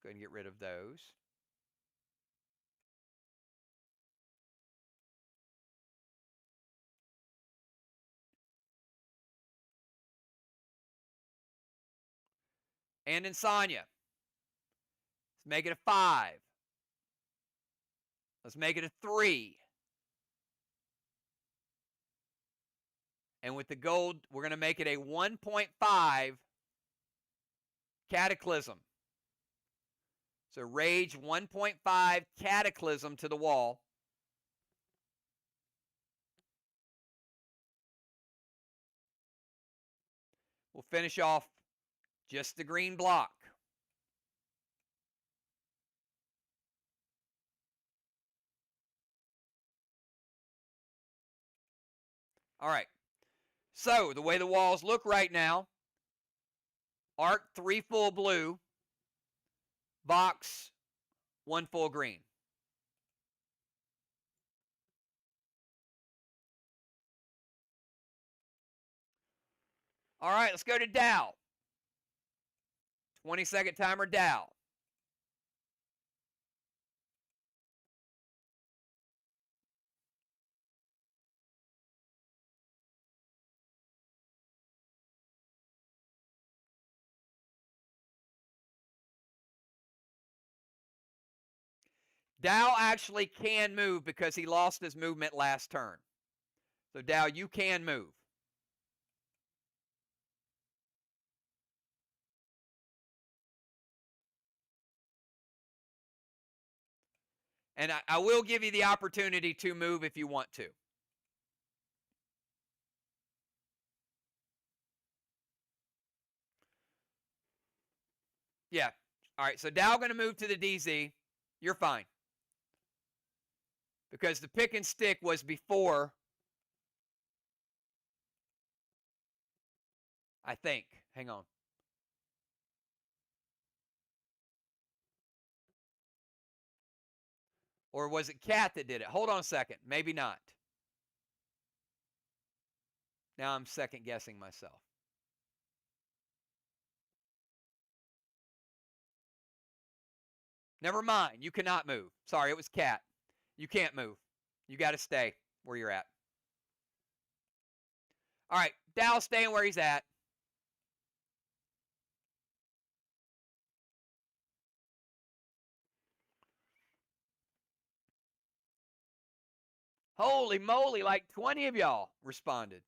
Go ahead and get rid of those. And Insomnia. Let's make it a 5. Let's make it a 3. And with the gold, we're going to make it a 1.5 Cataclysm. So Rage 1.5 Cataclysm to the wall. We'll finish off just the green block. All right. So the way the walls look right now, Arc 3 full blue, VOX 1 full green. All right, let's go to Dow. 20-second timer, Dow. Dow actually can move because he lost his movement last turn. So Dow, you can move. And I will give you the opportunity to move if you want to. Yeah. All right, so Dow going to move to the DZ. You're fine. Because the pick and stick was before, I think. Hang on. Or was it Cat that did it? Hold on a second. Maybe not. Now I'm second guessing myself. Never mind. You cannot move. Sorry, it was Cat. You can't move. You got to stay where you're at. All right. Dow's staying where he's at. Holy moly, like 20 of y'all responded.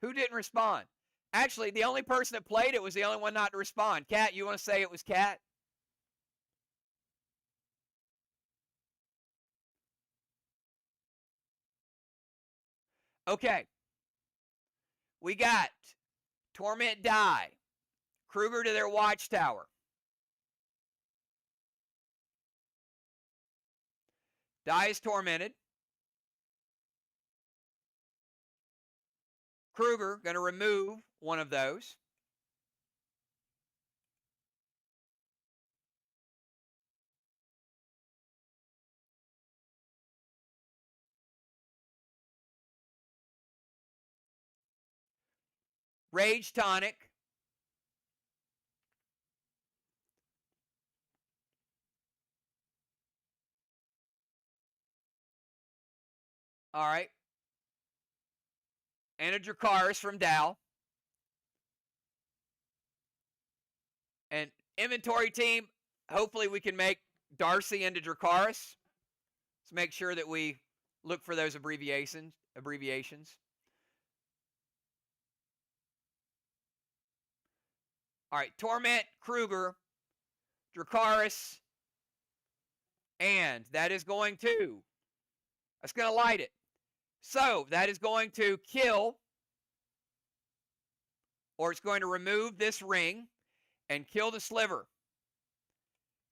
Who didn't respond? Actually, the only person that played it was the only one not to respond. Kat, you want to say it was Kat? Okay. We got Torment die. Kruger to their watchtower. Die is tormented. Kruger going to remove one of those. Rage tonic. All right. And a Dracarys from Dow. And inventory team, hopefully we can make Darcy into Dracarys. Let's make sure that we look for those abbreviations. All right, Torment, Kruger, Dracarys, and that is going to, that's going to light it. So that is going to kill, or it's going to remove this ring and kill the sliver.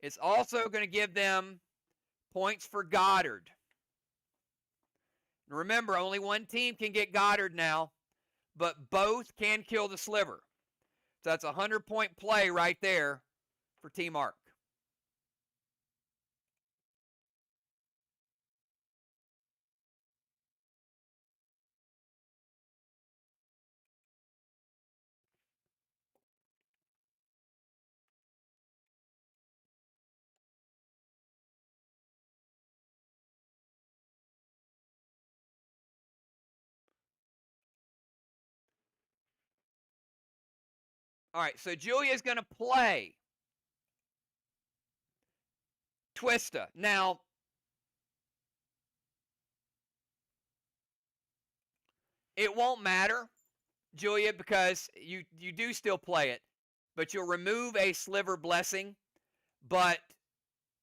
It's also going to give them points for Goddard. Remember, only one team can get Goddard now, but both can kill the sliver. So that's a 100-point play right there for Team Arc. All right, so Julia's going to play Twista. Now, it won't matter, Julia, because you do still play it, but you'll remove a sliver blessing. But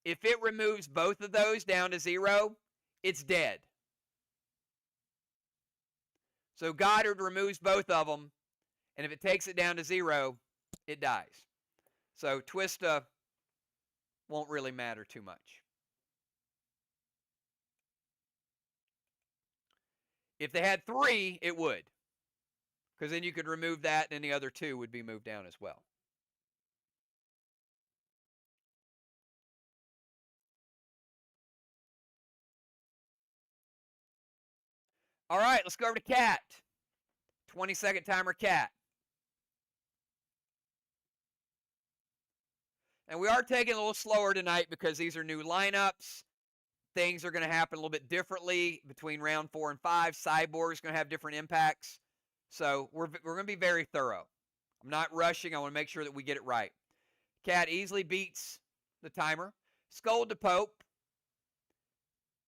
if it removes both of those down to 0, it's dead. So Goddard removes both of them, and if it takes it down to 0, it dies. So Twista won't really matter too much. If they had 3, it would, because then you could remove that, and the other 2 would be moved down as well. All right, let's go over to Cat. 20-second timer, Cat. And we are taking a little slower tonight because these are new lineups. Things are going to happen a little bit differently between round 4 and 5. Cyborg is going to have different impacts. So we're going to be very thorough. I'm not rushing. I want to make sure that we get it right. Cat easily beats the timer. Scold to Pope.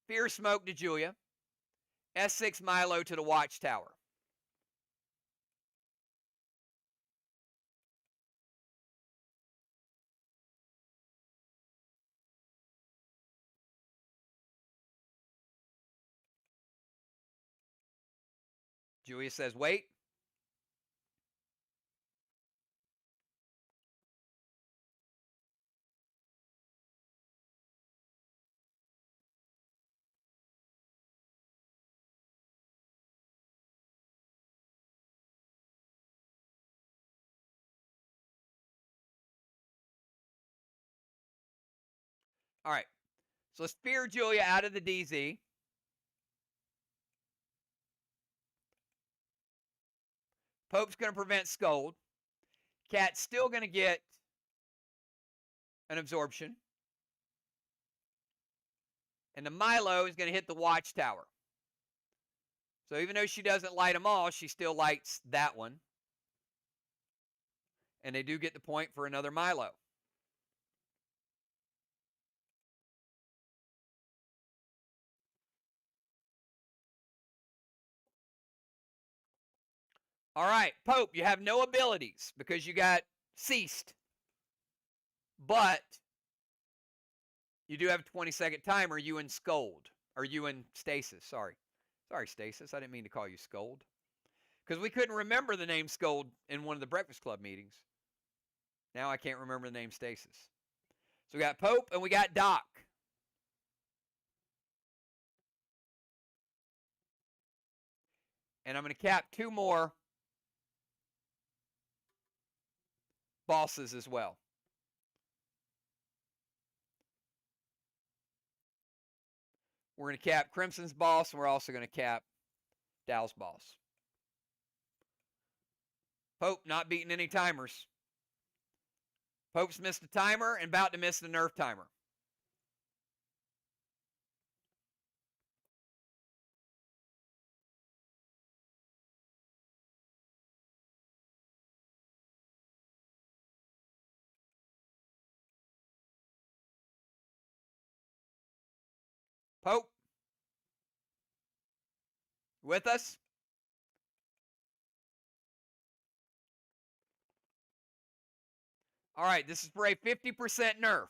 Fear Smoke to Julia. S6 Milo to the Watchtower. Julia says, wait. All right. So let's spear Julia out of the DZ. Pope's going to prevent Scold. Cat's still going to get an absorption. And the Milo is going to hit the Watchtower. So even though she doesn't light them all, she still lights that one. And they do get the point for another Milo. All right, Pope, you have no abilities because you got ceased. But you do have a 20-second timer. You and Scold. Or you and Stasis, sorry. Sorry, Stasis. I didn't mean to call you Scold. Because we couldn't remember the name Scold in one of the Breakfast Club meetings. Now I can't remember the name Stasis. So we got Pope and we got Doc. And I'm going to cap 2 more bosses as well. We're going to cap Crimson's boss, and we're also going to cap Dow's boss. Pope not beating any timers. Pope's missed a timer and about to miss the nerf timer. Pope, with us? All right, this is for a 50% nerf.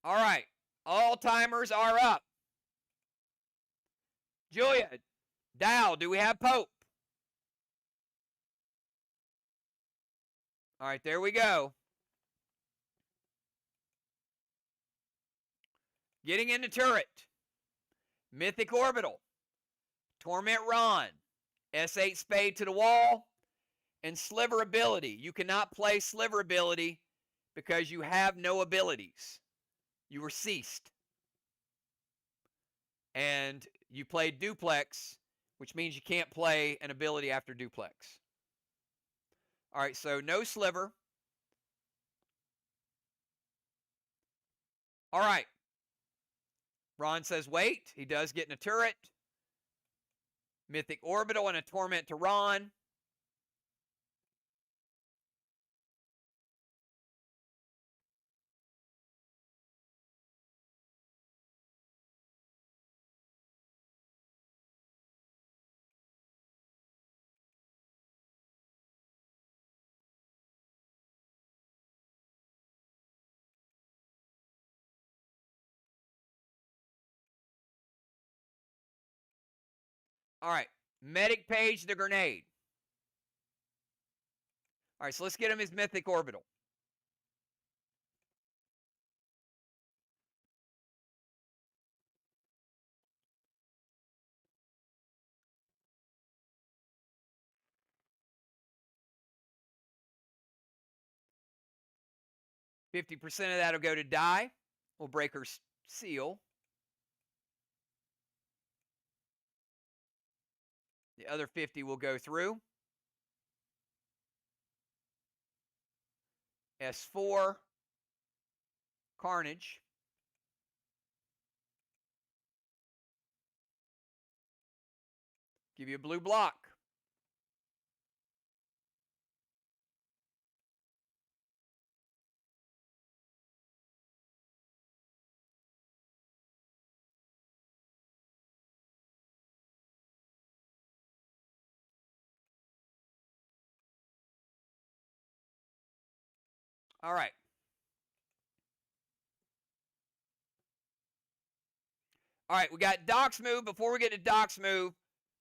All right, all timers are up. Julia, Dow, do we have Pope? All right, there we go. Getting into turret. Mythic Orbital. Torment Ron. S8 Spade to the wall. And Sliver ability. You cannot play Sliver ability because you have no abilities. You were ceased. And you played Duplex, which means you can't play an ability after Duplex. All right, so no Sliver. All right. Ron says wait. He does get in a turret. Mythic Orbital and a Torment to Ron. All right. Medic Page the grenade. All right, so let's get him his Mythic Orbital. $50% of that will go to die. We'll break her seal. The other 50 will go through. S4. Carnage. Give you a blue block. All right. All right, we got Doc's move. Before we get to Doc's move,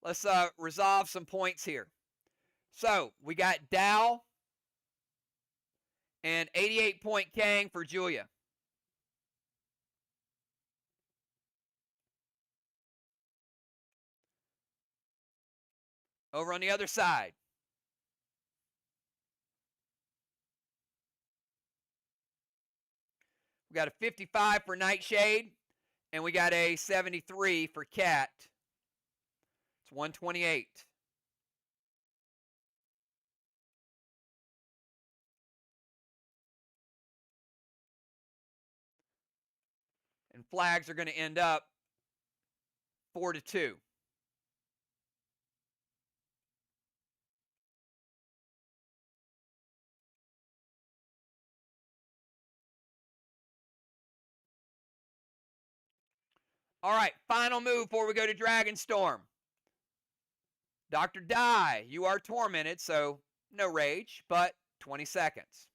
let's resolve some points here. So we got Dow and 88-point Kang for Julia. Over on the other side. We got a 55 for Nightshade, and we got a 73 for Cat. It's 128. And flags are going to end up 4-2. All right, final move before we go to Dragonstorm. Dr. Die, you are tormented, so no rage, but 20 seconds.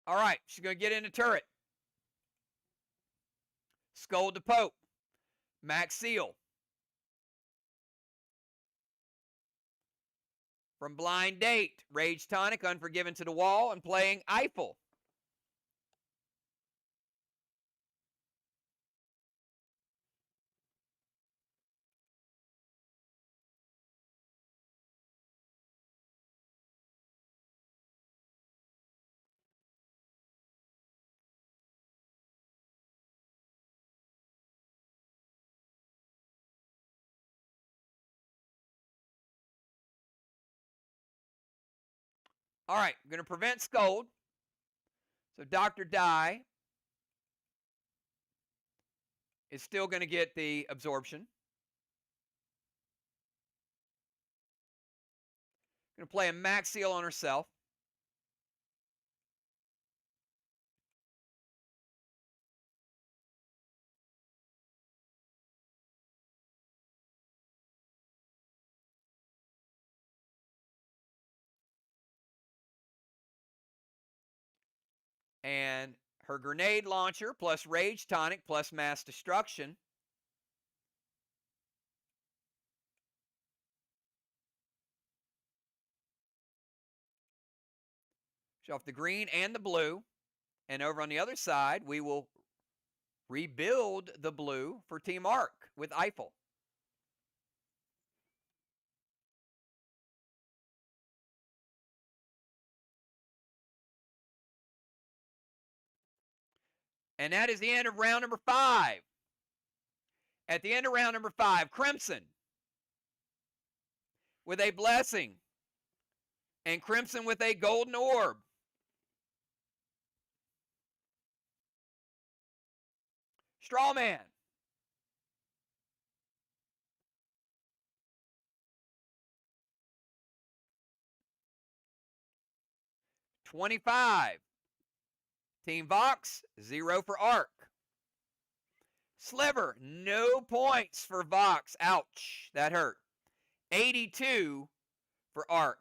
All right, she's going to get in the turret. Scold the Pope. Max Seal. From Blind Date, Rage Tonic, Unforgiven to the Wall, and playing Eiffel. All right, I'm going to prevent Scold. So Dr. Die is still going to get the absorption. Going to play a Max Seal on herself. And her grenade launcher plus Rage Tonic plus Mass Destruction. Show off the green and the blue. And over on the other side, we will rebuild the blue for Team Arc with Eiffel. And that is the end of round number 5. At the end of round number 5, Crimson with a blessing and Crimson with a golden orb. Strawman. $25. Team Vox, 0 for Arc. Sliver, no points for Vox. Ouch, that hurt. 82 for Arc.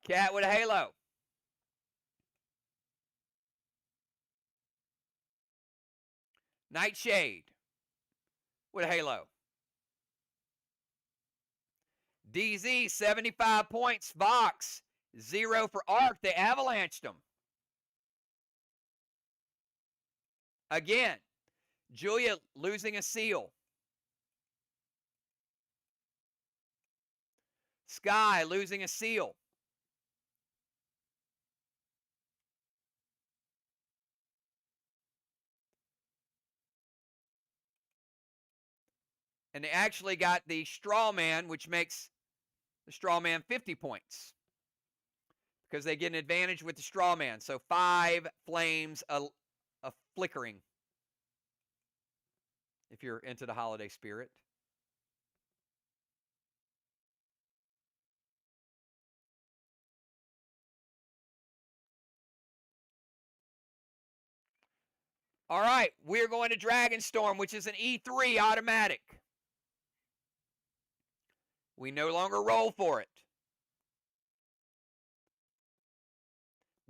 Cat with a halo. Nightshade with a halo. DZ, 75 points. Vox, 0 for Arc. They avalanched them. Again, Julia losing a seal. Sky losing a seal. And they actually got the straw man, which makes the straw man 50 points. Because they get an advantage with the straw man. So 5 flames a flickering. If you're into the holiday spirit. All right, we're going to Dragonstorm, which is an E3 automatic. We no longer roll for it.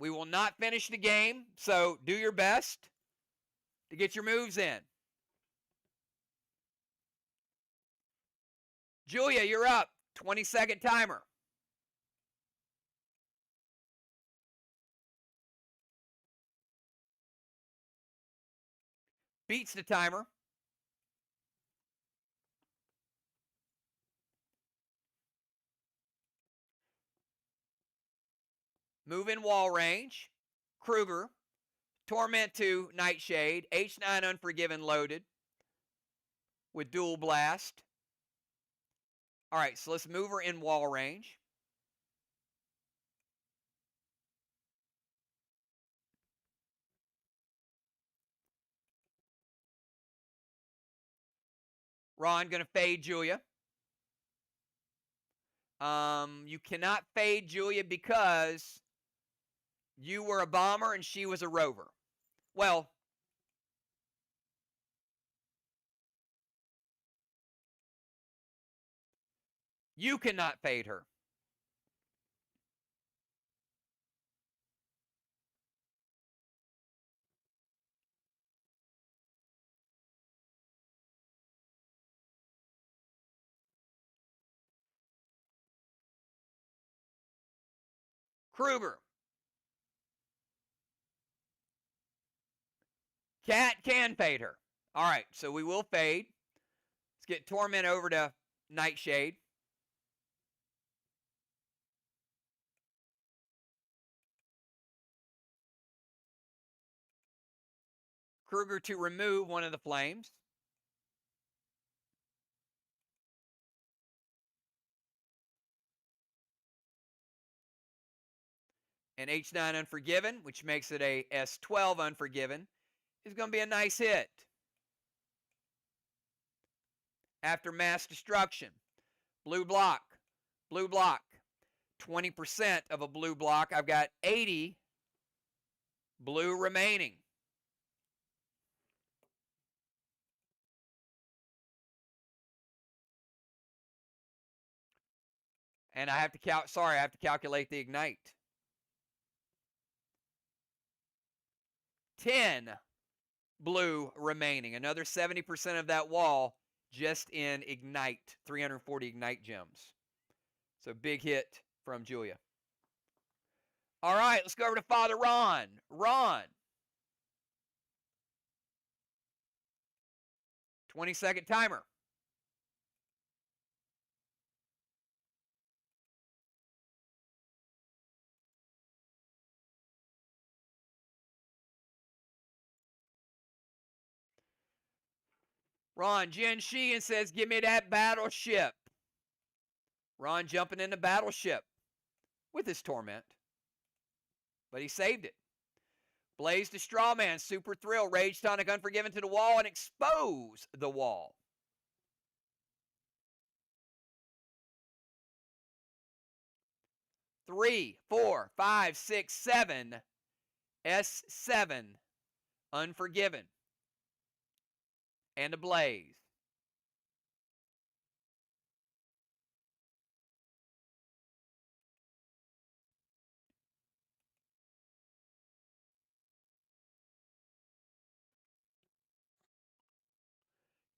We will not finish the game, so do your best to get your moves in. Julia, you're up. 20-second timer. Beats the timer. Move in wall range. Kruger. Torment 2, Nightshade. H9 Unforgiven loaded with Dual Blast. All right, so let's move her in wall range. Ron going to fade Julia. You cannot fade Julia because you were a bomber and she was a rover. Well, you cannot fade her. Kruger. Cat can fade her. All right, so we will fade. Let's get Torment over to Nightshade. Kruger to remove one of the flames. And H9 Unforgiven, which makes it a S12 Unforgiven, is going to be a nice hit. After Mass Destruction, blue block, 20% of a blue block. I've got 80 blue remaining. And I have to calculate the ignite. 10 blue remaining. Another 70% of that wall just in ignite, 340 ignite gems. So big hit from Julia. All right, let's go over to Father Ron. Ron. 20-second timer. Ron Jin Sheehan says, give me that battleship. Ron jumping into battleship with his Torment. But he saved it. Blaze to Strawman, Super Thrill, Rage Tonic, Unforgiven to the wall, and expose the wall. Three, 4, 5, 6, 7. S7, Unforgiven. And a Blaze.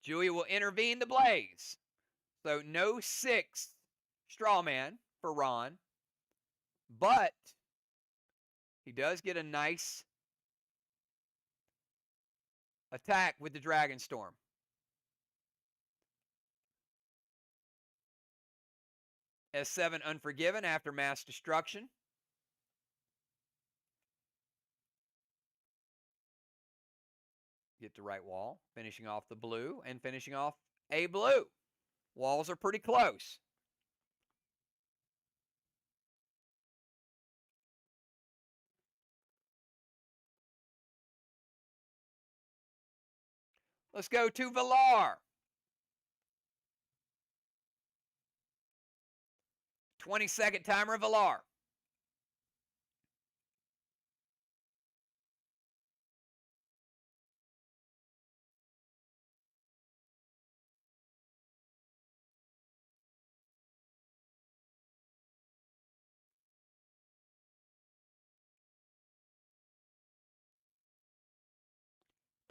Julia will intervene the Blaze. So no 6 Strawman for Ron. But he does get a nice attack with the Dragon Storm. S7 Unforgiven after Mass Destruction. Get the right wall, finishing off the blue and finishing off a blue. Walls are pretty close. Let's go to Villar. 20-second timer, Villar.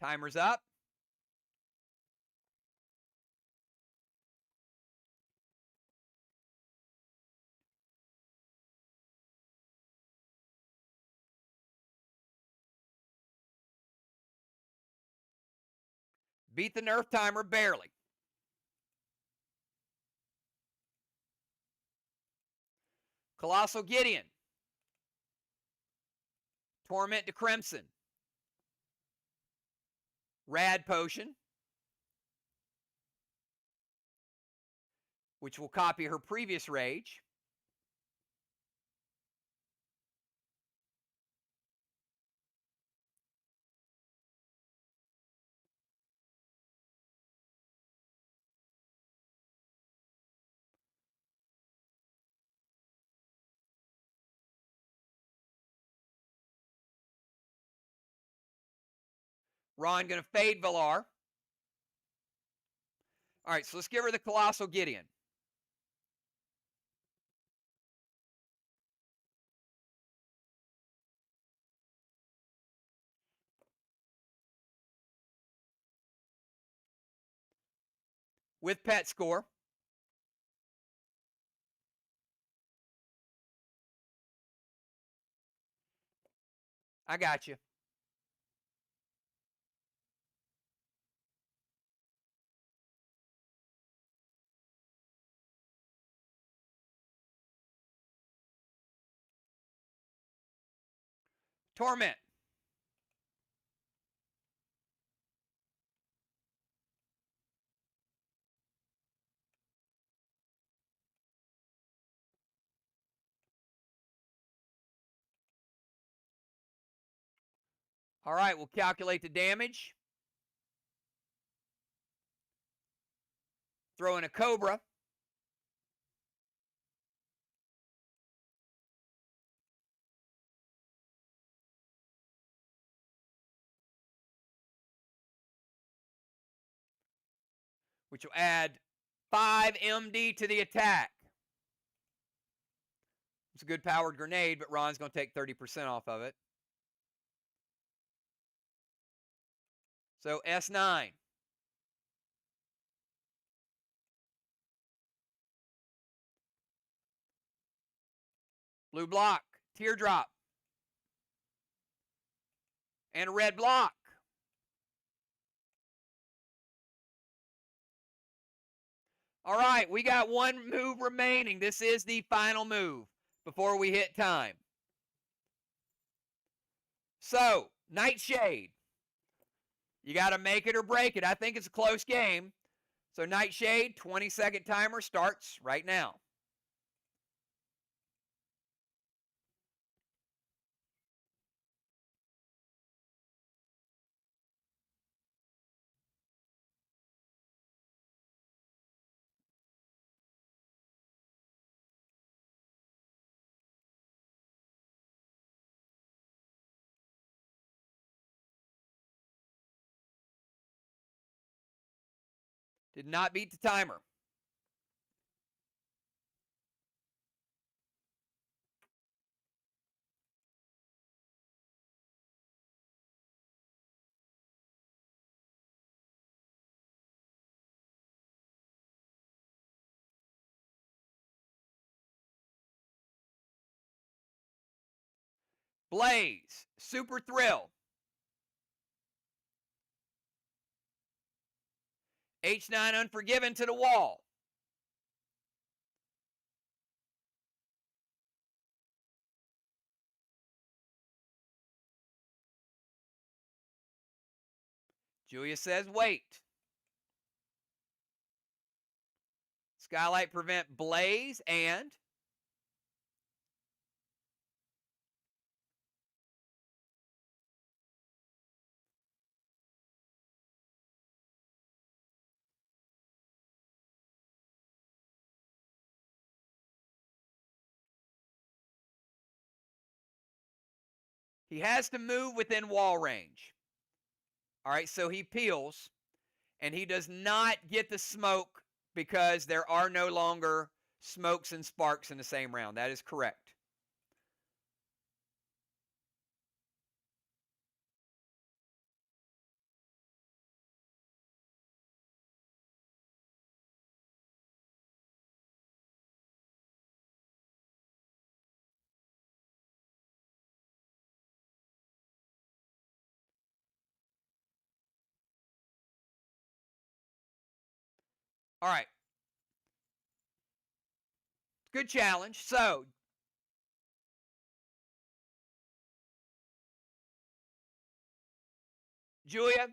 Timer's up. Beat the nerf timer barely. Colossal Gideon. Torment to Crimson. Rad Potion, which will copy her previous rage. Ron going to fade Villar. All right, so let's give her the Colossal Gideon. With pet score. I got you. Torment. All right, we'll calculate the damage. Throw in a Cobra. Which will add 5 MD to the attack. It's a good powered grenade, but Ron's going to take 30% off of it. So S9. Blue block. Teardrop. And a red block. All right, we got one move remaining. This is the final move before we hit time. So, Nightshade. You got to make it or break it. I think it's a close game. So, Nightshade, 20-second timer starts right now. Did not beat the timer. Blaze, Super Thrill. H9 Unforgiven to the wall. Julia says wait. Skylight prevent Blaze and he has to move within wall range. All right, so he peels, and he does not get the smoke because there are no longer smokes and sparks in the same round. That is correct. All right. Good challenge. So, Julia,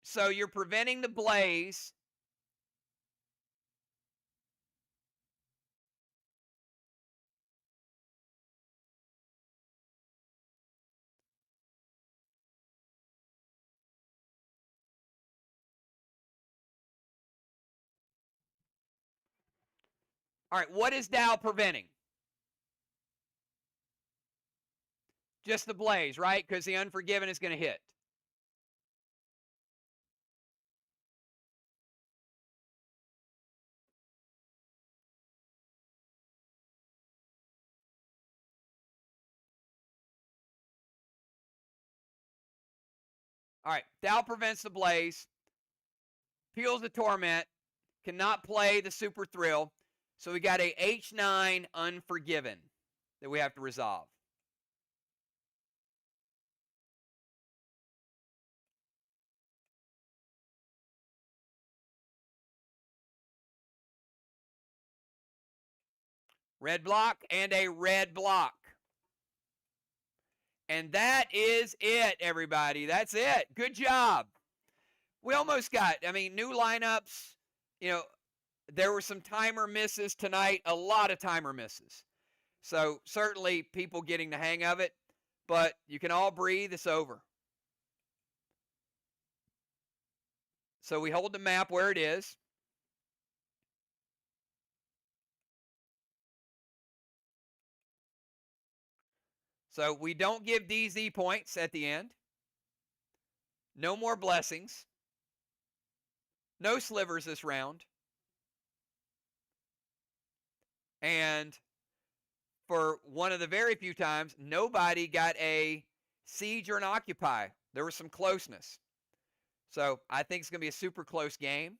so you're preventing the blaze. All right, what is Dow preventing? Just the blaze, right? Because the Unforgiven is going to hit. All right, Dow prevents the blaze, peels the torment, cannot play the super thrill. So we got a H9 Unforgiven that we have to resolve. Red block and a red block. And that is it, everybody. That's it. Good job. We almost got, I mean, new lineups. You know, there were some timer misses tonight, a lot of timer misses. So certainly people getting the hang of it, but you can all breathe. It's over. So we hold the map where it is. So we don't give DZ points at the end. No more blessings. No slivers this round. And for one of the very few times, nobody got a siege or an occupy. There was some closeness. So I think it's going to be a super close game.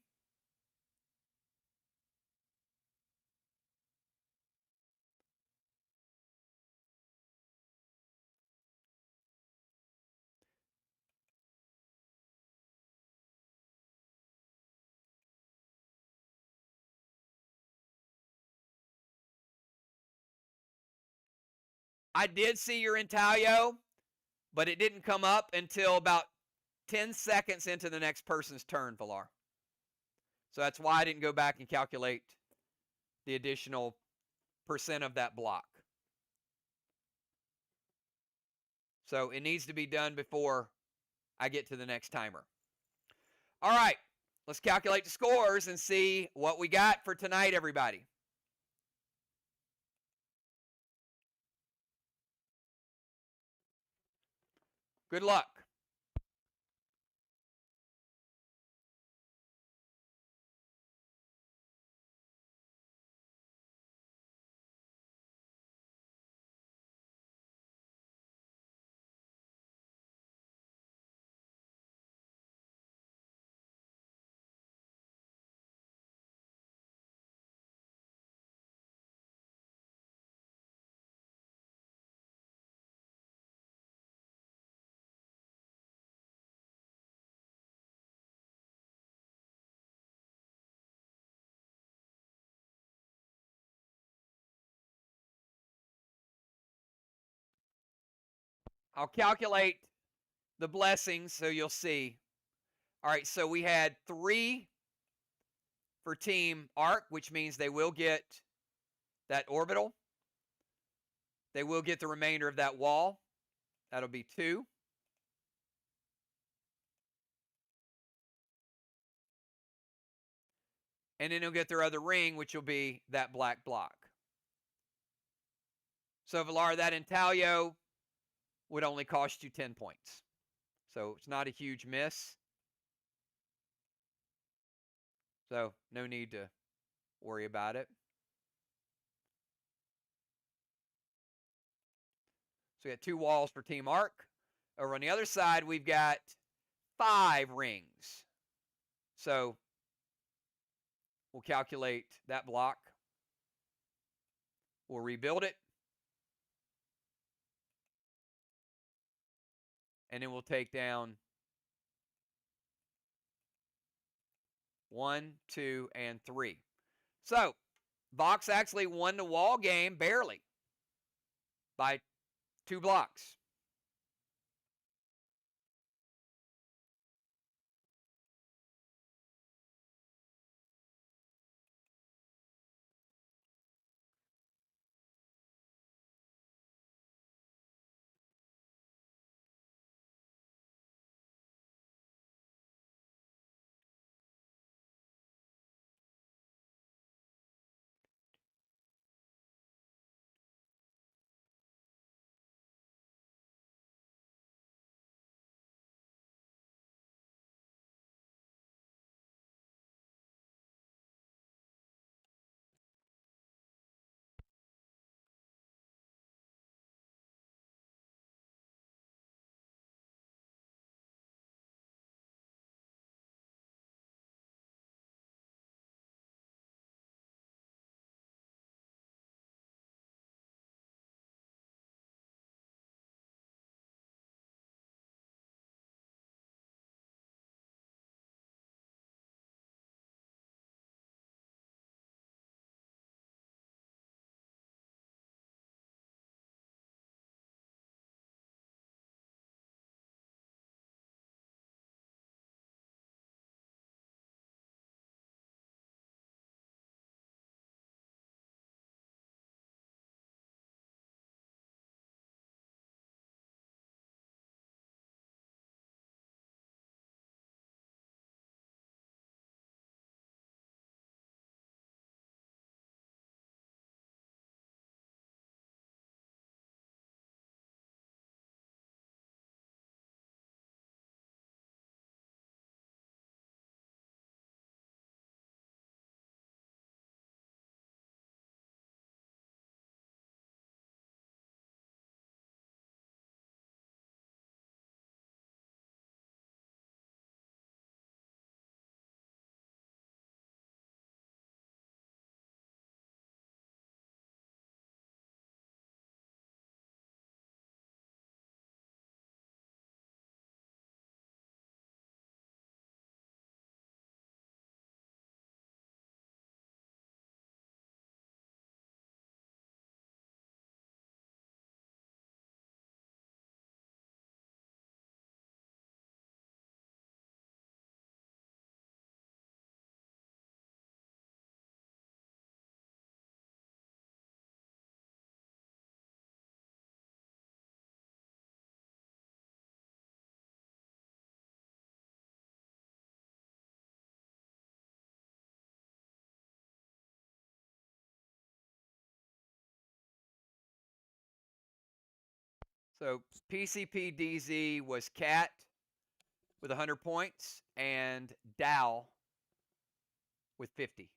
I did see your intaglio, but it didn't come up until about 10 seconds into the next person's turn, Villar. So that's why I didn't go back and calculate the additional percent of that block. So it needs to be done before I get to the next timer. All right, let's calculate the scores and see what we got for tonight, everybody. Good luck. I'll calculate the blessings so you'll see. All right, so we had 3 for Team Arc, which means they will get that orbital. They will get the remainder of that wall. That'll be 2. And then they'll get their other ring, which will be that black block. So, Villar, that intaglio would only cost you 10 points. So it's not a huge miss. So no need to worry about it. So we got 2 walls for Team Arc. Over on the other side, we've got 5 rings. So we'll calculate that block. We'll rebuild it. And then we'll take down 1, 2, and 3. So VOX actually won the wall game barely by 2 blocks. So PCPDZ was Cat with 100 points and Dow with 50.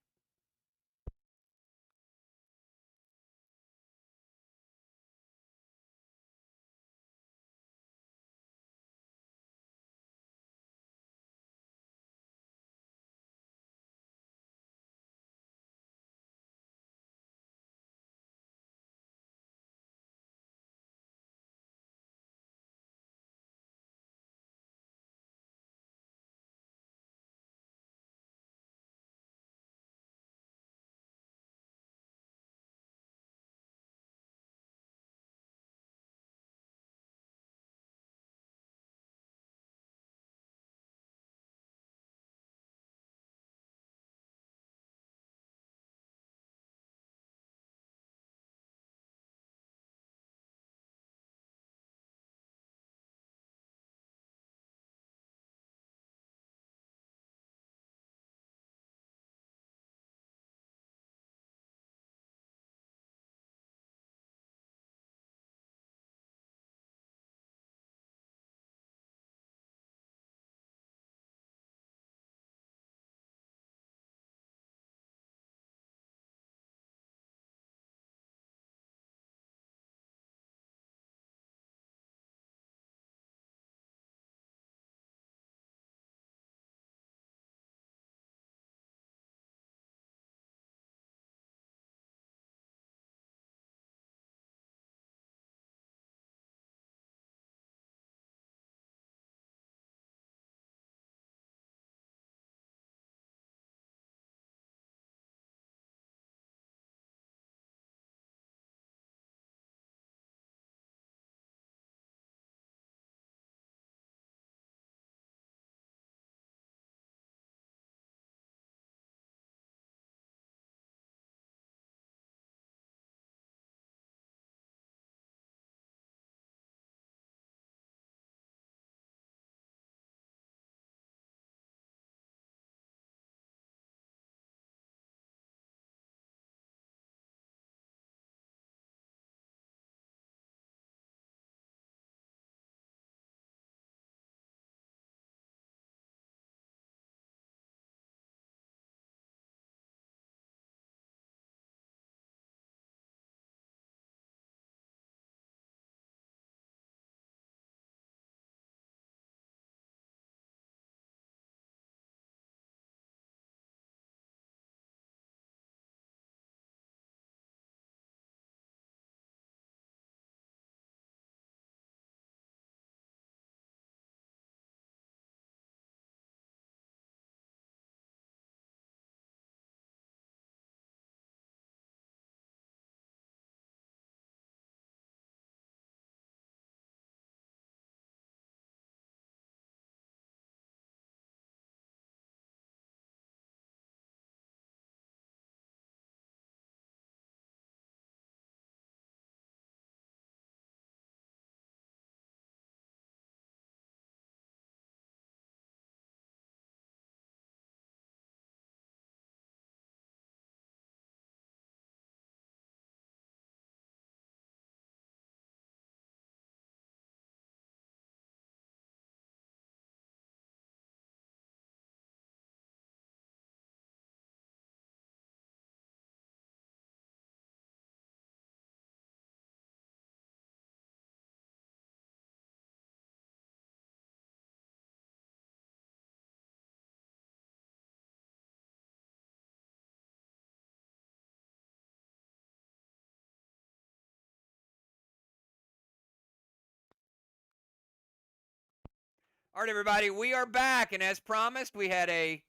All right, everybody, we are back. And as promised, we had a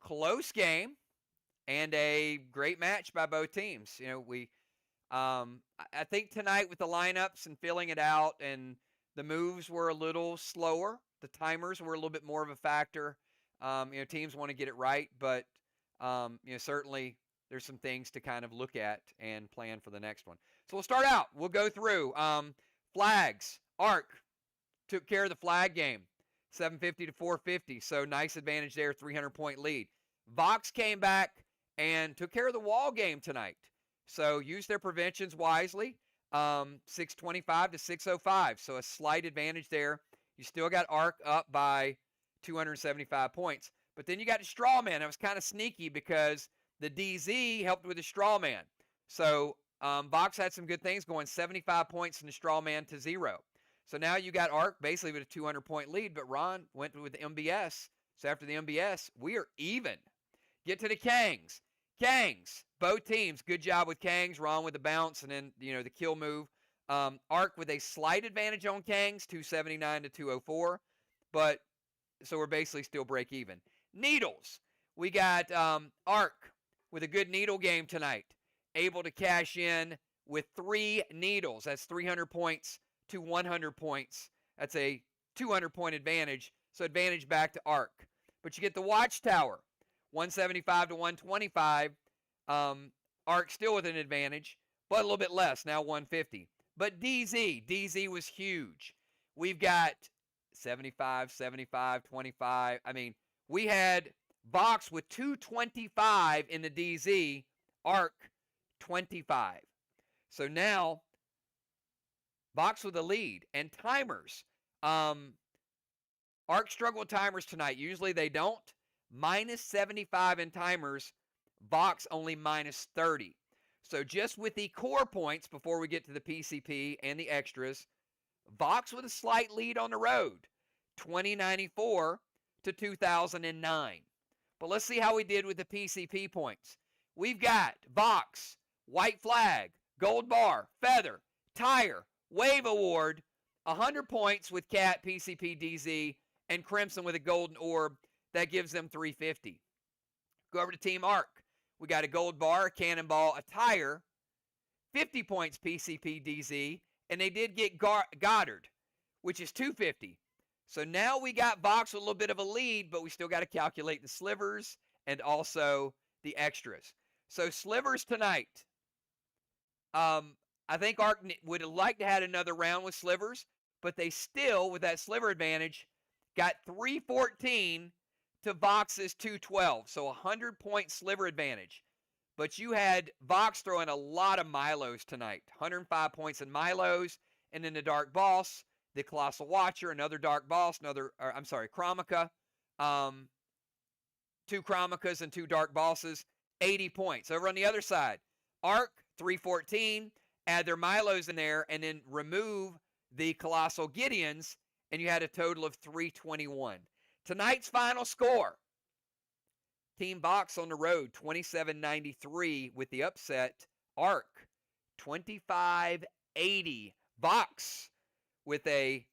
close game and a great match by both teams. I think tonight with the lineups and filling it out and the moves were a little slower. The timers were a little bit more of a factor. Teams want to get it right, but certainly there's some things to kind of look at and plan for the next one. So we'll start out. We'll go through flags. Arc took care of the flag game, 750 to 450. So nice advantage there, 300-point lead. VOX came back and took care of the wall game tonight. So use their preventions wisely. 625 to 605. So a slight advantage there. You still got Ark up by 275 points. But then you got the straw man. That was kind of sneaky because the DZ helped with the straw man. So VOX had some good things going, 75 points in the straw man to 0. So now you got Ark basically with a 200-point lead, but Ron went with the MBS. So after the MBS, we are even. Get to the Kangs. Kangs, both teams, good job with Kangs. Ron with the bounce and then, the kill move. Ark with a slight advantage on Kangs, 279 to 204. But, so we're basically still break even. Needles. We got Ark with a good needle game tonight. Able to cash in with 3 needles. That's 300 points to 100 points. That's a 200-point advantage. So advantage back to Ark. But you get the Watchtower. 175 to 125. Ark still with an advantage, but a little bit less, now 150. But DZ was huge. We've got 75, 75, 25. I mean, we had VOX with 225 in the DZ, Ark 25. So now VOX with the lead. And timers. Ark struggled with timers tonight. Usually they don't. Minus 75 in timers. VOX only minus 30. So just with the core points before we get to the PCP and the extras, VOX with a slight lead on the road. 2094 to 2009. But let's see how we did with the PCP points. We've got VOX, white flag, gold bar, feather, tire, wave award, 100 points with Cat, PCP, DZ, and Crimson with a golden orb. That gives them 350. Go over to Team Ark. We got a gold bar, a cannonball, a tire, 50 points PCP, DZ, and they did get Goddard, which is 250. So now we got VOX with a little bit of a lead, but we still got to calculate the slivers and also the extras. So slivers tonight. I think Ark would have liked to have another round with slivers, but they still, with that sliver advantage, got 314 to VOX's 212. So 100-point sliver advantage. But you had VOX throwing a lot of Milos tonight. 105 points in Milos. And then the Dark Boss, the Colossal Watcher, another Dark Boss, Chromica. 2 Chromicas and 2 Dark Bosses. 80 points. Over on the other side, Ark, 314. Add their Milos in there and then remove the Colossal Gideons. And you had a total of 321. Tonight's final score. Team VOX on the road, 2793 with the upset. Ark, 2580. VOX with a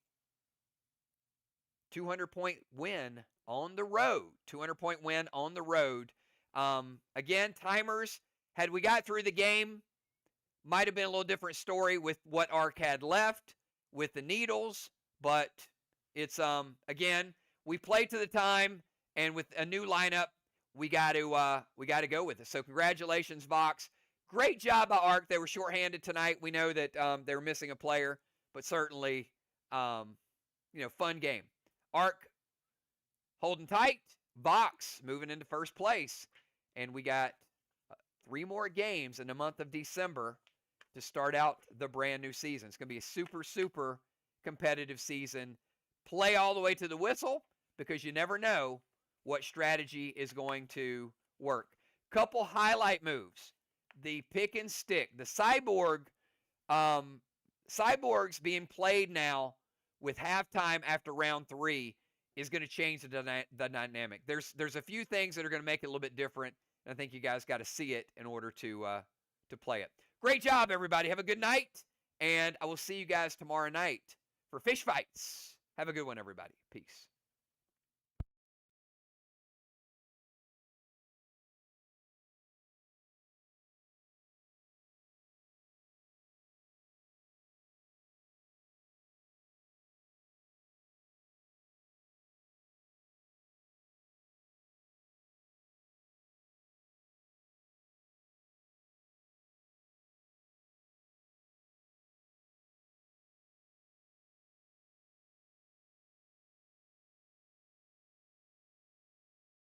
200-point win on the road. 200-point win on the road. Again, timers, had we got through the game, might have been a little different story with what Ark had left with the needles. But it's, again, we played to the time, and with a new lineup, we got to go with it. So congratulations, VOX. Great job by Ark. They were shorthanded tonight. We know that they were missing a player, but certainly, fun game. Ark holding tight. VOX moving into first place, and we got 3 more games in the month of December to start out the brand new season. It's going to be a super, super competitive season. Play all the way to the whistle, because you never know what strategy is going to work. Couple highlight moves. The pick and stick. The Cyborgs being played now with halftime after round 3 is going to change the dynamic. There's a few things that are going to make it a little bit different, and I think you guys got to see it in order to play it. Great job, everybody. Have a good night, and I will see you guys tomorrow night for Fish Fights. Have a good one, everybody. Peace.